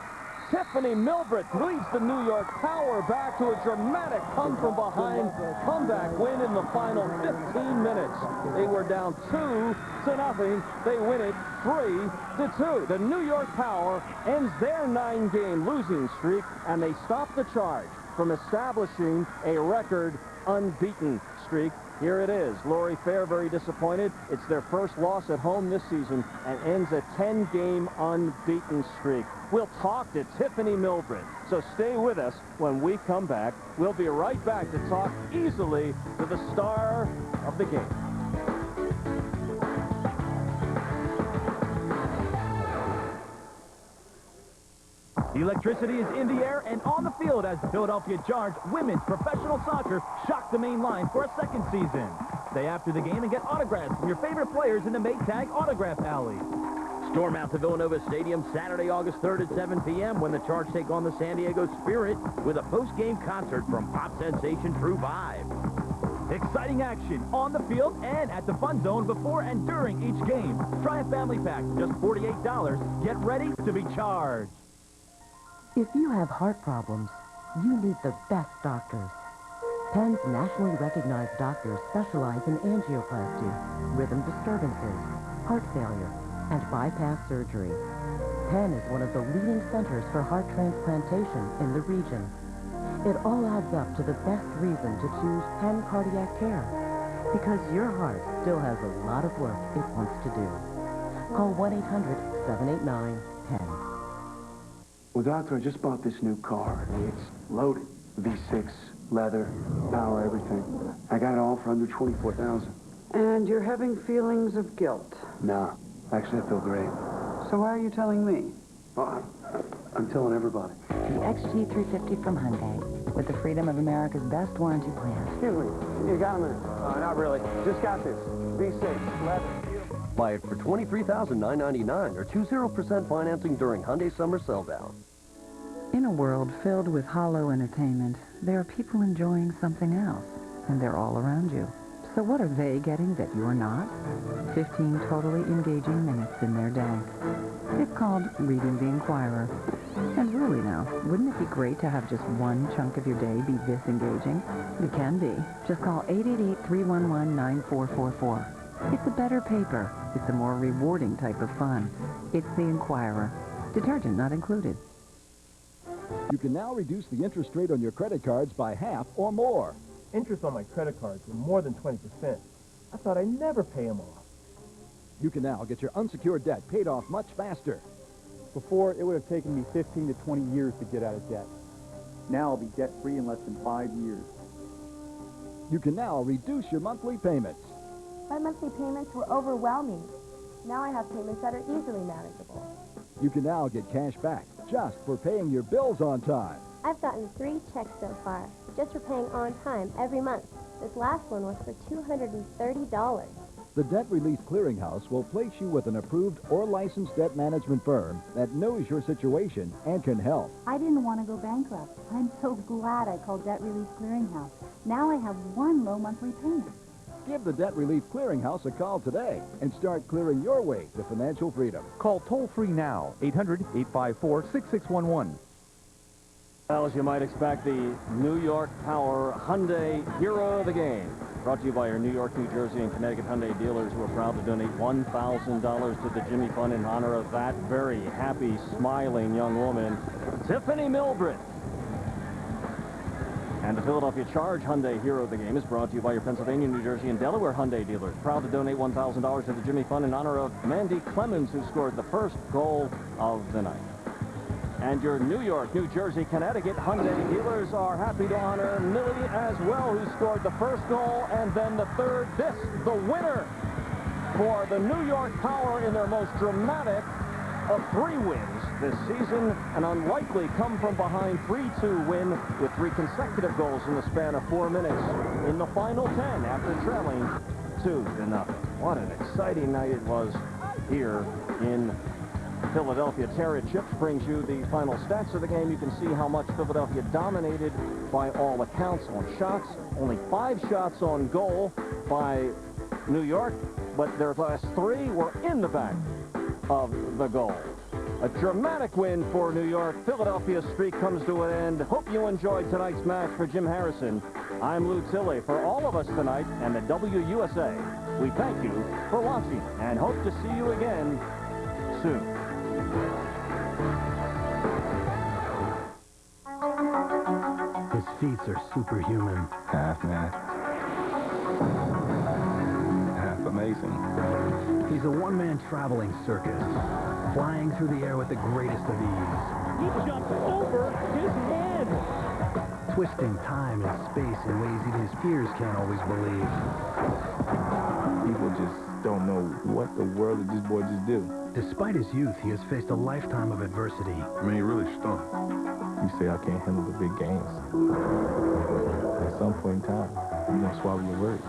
Tiffeny Milbrett leads the New York Power back to a dramatic come-from-behind comeback win in the final 15 minutes. They were down 2-0. They win it 3-2. The New York Power ends their 9-game losing streak, and they stop the Charge from establishing a record unbeaten streak. Here it is. Lori Fair very disappointed. It's their first loss at home this season and ends a 10-game unbeaten streak. We'll talk to Tiffeny Milbrett, so stay with us when we come back. We'll be right back to talk easily to the star of the game. Electricity is in the air and on the field as the Philadelphia Charge women's professional soccer shocked the main line for a second season. Stay after the game and get autographs from your favorite players in the Maytag Autograph Alley. Storm out to Villanova Stadium Saturday, August 3rd at 7 p.m. when the Charge take on the San Diego Spirit with a post-game concert from pop sensation True 5. Exciting action on the field and at the Fun Zone before and during each game. Try a family pack, just $48. Get ready to be charged. If you have heart problems, you need the best doctors. Penn's nationally recognized doctors specialize in angioplasty, rhythm disturbances, heart failure, and bypass surgery. Penn is one of the leading centers for heart transplantation in the region. It all adds up to the best reason to choose Penn Cardiac Care, because your heart still has a lot of work it wants to do. Call 1-800-789-PENN. Well, Doctor, I just bought this new car. It's loaded. V6, leather, power, everything. I got it all for under $24,000. And you're having feelings of guilt? Nah, actually I feel great. So why are you telling me? Well, I'm telling everybody. The XG350 from Hyundai, with the freedom of America's best warranty plan. Excuse me, you got a minute? Not really. Just got this. V6, leather. Buy it for $23,999 or 20% financing during Hyundai Summer Sell Down. In a world filled with hollow entertainment, there are people enjoying something else, and they're all around you. So what are they getting that you're not? 15 totally engaging minutes in their day. It's called Reading the Inquirer. And really now, wouldn't it be great to have just one chunk of your day be this engaging? It can be. Just call 888-311-9444. It's a better paper. It's a more rewarding type of fun. It's the Inquirer. Detergent not included. You can now reduce the interest rate on your credit cards by half or more. Interest on my credit cards were more than 20%. I thought I'd never pay them off. You can now get your unsecured debt paid off much faster. Before, it would have taken me 15 to 20 years to get out of debt. Now I'll be debt-free in less than 5 years. You can now reduce your monthly payments. My monthly payments were overwhelming. Now I have payments that are easily manageable. You can now get cash back just for paying your bills on time. I've gotten 3 checks so far, just for paying on time every month. This last one was for $230. The Debt Relief Clearinghouse will place you with an approved or licensed debt management firm that knows your situation and can help. I didn't want to go bankrupt. I'm so glad I called Debt Relief Clearinghouse. Now I have one low monthly payment. Give the Debt Relief Clearinghouse a call today and start clearing your way to financial freedom. Call toll-free now, 800-854-6611. Well, as you might expect, the New York Power Hyundai hero of the game. Brought to you by our New York, New Jersey, and Connecticut Hyundai dealers who are proud to donate $1,000 to the Jimmy Fund in honor of that very happy, smiling young woman, Tiffeny Milbrett. And the Philadelphia Charge Hyundai Hero of the Game is brought to you by your Pennsylvania, New Jersey, and Delaware Hyundai dealers. Proud to donate $1,000 to the Jimmy Fund in honor of Mandy Clemens, who scored the first goal of the night. And your New York, New Jersey, Connecticut Hyundai dealers are happy to honor Millie as well, who scored the first goal and then the third. This, the winner for the New York Power in their most dramatic of 3 wins this season. An unlikely come-from-behind 3-2 win with 3 consecutive goals in the span of 4 minutes in the final 10 after trailing 2-0. What an exciting night it was here in Philadelphia. Tara Chips brings you the final stats of the game. You can see how much Philadelphia dominated by all accounts on shots. Only 5 shots on goal by New York, but their last 3 were in the back of the goal. A dramatic win for New York. Philadelphia's streak comes to an end. Hope you enjoyed tonight's match. For Jim Harrison, I'm Lou Tilley. For all of us tonight and the WUSA, we thank you for watching and hope to see you again soon. His feats are superhuman. Half man. Half amazing. He's a one-man traveling circus, flying through the air with the greatest of ease. He jumped over his head. Twisting time and space in ways even his peers can't always believe. People just don't know what the world did this boy just do. Despite his youth, he has faced a lifetime of adversity. I mean, he really stunk. You say I can't handle the big games. At some point in time, you're going to swallow your words.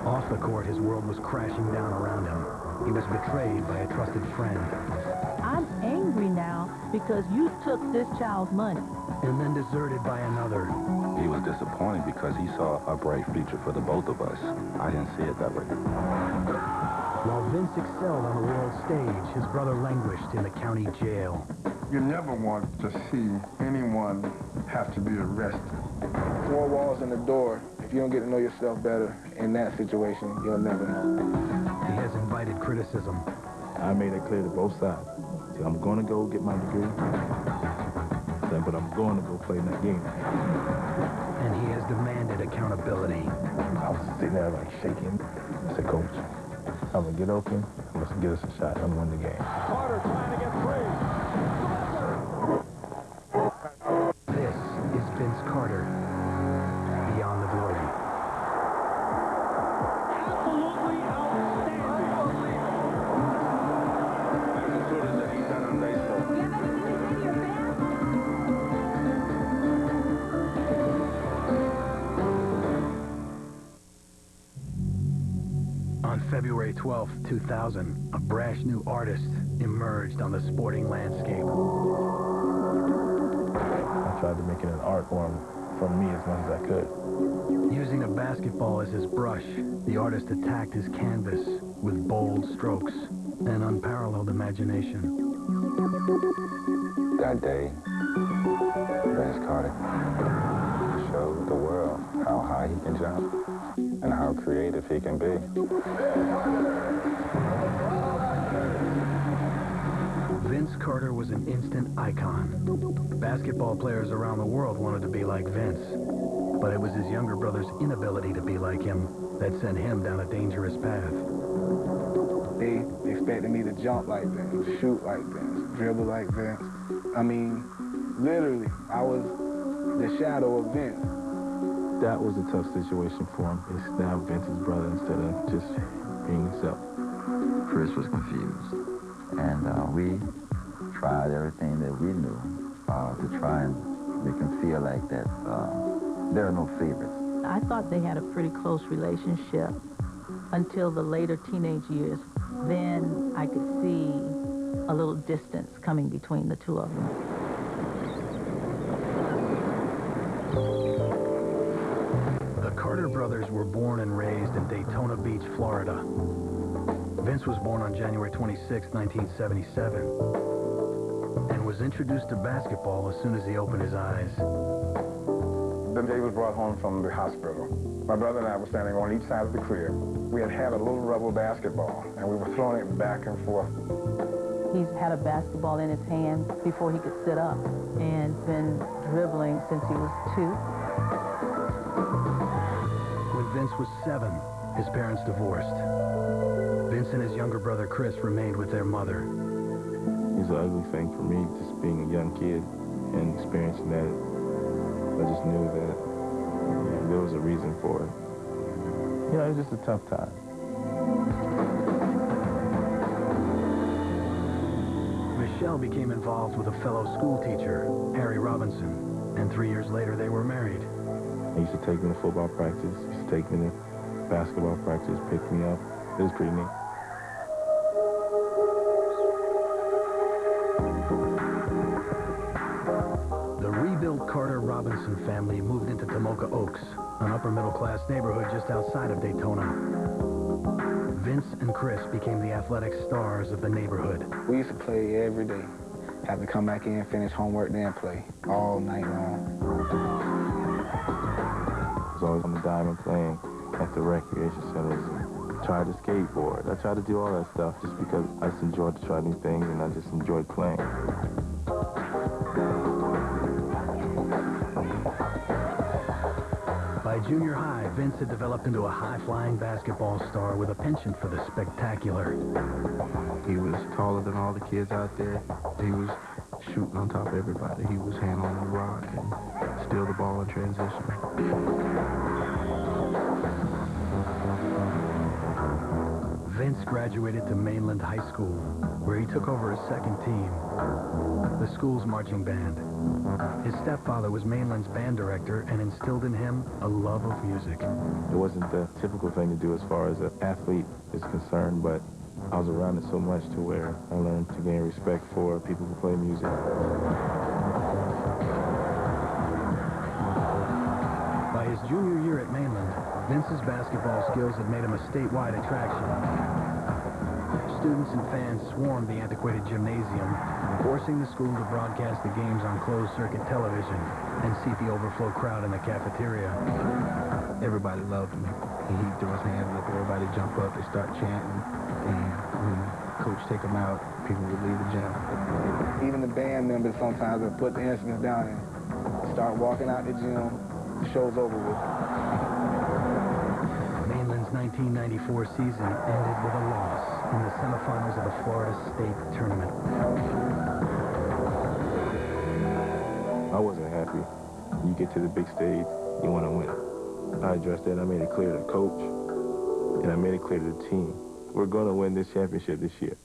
Off the court, his world was crashing down around him. He was betrayed by a trusted friend. I'm angry now because you took this child's money. And then deserted by another. He was disappointed because he saw a bright future for the both of us. I didn't see it that way. While Vince excelled on the world stage, his brother languished in the county jail. You never want to see anyone have to be arrested. 4 walls and a door. If you don't get to know yourself better in that situation, you'll never know. He has invited criticism. I made it clear to both sides. See, I'm going to go get my degree, but I'm going to go play in that game. And he has demanded accountability. I was sitting there like shaking. I said, Coach, I'm going to get open. I'm going to get us a shot and win the game. Carter trying to get free. This is Vince Carter, beyond the glory. Absolutely outstanding. On February 12, 2000, a brash new artist emerged on the sporting landscape. I tried to make it an art form for me as much as I could. Using a basketball as his brush, the artist attacked his canvas with bold strokes and unparalleled imagination. That day, Vince Carter showed the world how high he can jump and how creative he can be. Vince Carter was an instant icon. Basketball players around the world wanted to be like Vince, but it was his younger brother's inability to be like him that sent him down a dangerous path. They expected me to jump like Vince, shoot like Vince, dribble like Vince. I mean, literally, I was the shadow of Vince. That was a tough situation for him. It's now Vince's brother instead of just being himself. Chris was confused, and we tried everything that we knew to try and make him feel like that there are no favorites. I thought they had a pretty close relationship until the later teenage years. Then I could see a little distance coming between the two of them. The Carter brothers were born and raised in Daytona Beach, Florida. Vince was born on January 26, 1977, and was introduced to basketball as soon as he opened his eyes. The the day was brought home from the hospital, my brother and I were standing on each side of the crib. We had a little rubber basketball, and we were throwing it back and forth. He's had a basketball in his hand before he could sit up and been dribbling since he was 2. When Vince was 7, his parents divorced. Vince and his younger brother Chris remained with their mother. It's an ugly thing for me, just being a young kid and experiencing that. I just knew that there was a reason for it. You know, it was just a tough time. Michelle became involved with a fellow school teacher, Harry Robinson, and 3 years later they were married. He used to take me to football practice, he used to take me to basketball practice, pick me up. It was pretty neat. The rebuilt Carter Robinson family moved into Tomoka Oaks, an upper-middle-class neighborhood just outside of Daytona. Vince and Chris became the athletic stars of the neighborhood. We used to play every day. Have to come back in, finish homework, then play all night long. I was always on the diamond playing at the recreation centers. And tried to skateboard. I tried to do all that stuff just because I just enjoyed to try new things and I just enjoyed playing. By junior high, Vince had developed into a high-flying basketball star with a penchant for the spectacular. He was taller than all the kids out there. He was shooting on top of everybody. He was handling the rock and steal the ball in transition. Vince graduated to Mainland High School, where he took over his second team, the school's marching band. His stepfather was Mainland's band director and instilled in him a love of music. It wasn't the typical thing to do as far as an athlete is concerned, but I was around it so much to where I learned to gain respect for people who play music. By his junior year at Mainland, Vince's basketball skills had made him a statewide attraction. Students and fans swarmed the antiquated gymnasium, forcing the school to broadcast the games on closed-circuit television and seat the overflow crowd in the cafeteria. Everybody loved him. He'd throw his hands up, everybody jump up, they start chanting, and when coach take him out, people would leave the gym. Even the band members sometimes would put the instruments down and start walking out the gym. The show's over with. Mainland's 1994 season ended with a loss in the semifinals of the Florida State Tournament. I wasn't happy. You get to the big stage, you want to win. I addressed that, I made it clear to the coach, and I made it clear to the team. We're going to win this championship this year.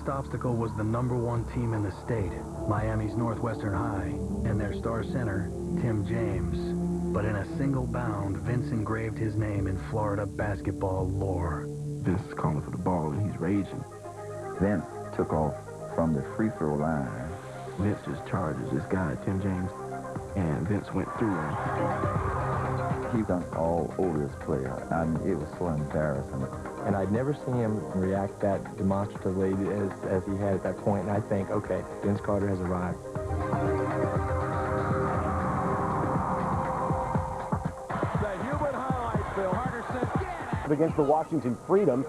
Obstacle was the #1 team in the state, Miami's Northwestern High, and their star center, Tim James. But in a single bound, Vince engraved his name in Florida basketball lore. Vince is calling for the ball and he's raging. Vince took off from the free throw line. Vince just charges this guy, Tim James, and Vince went through him. He dunked all over this player. I mean, it was so embarrassing. And I'd never seen him react that demonstratively as he had at that point. And I think, okay, Vince Carter has arrived. The Hubert highlights, Bill. Carter says, against the Washington Freedom.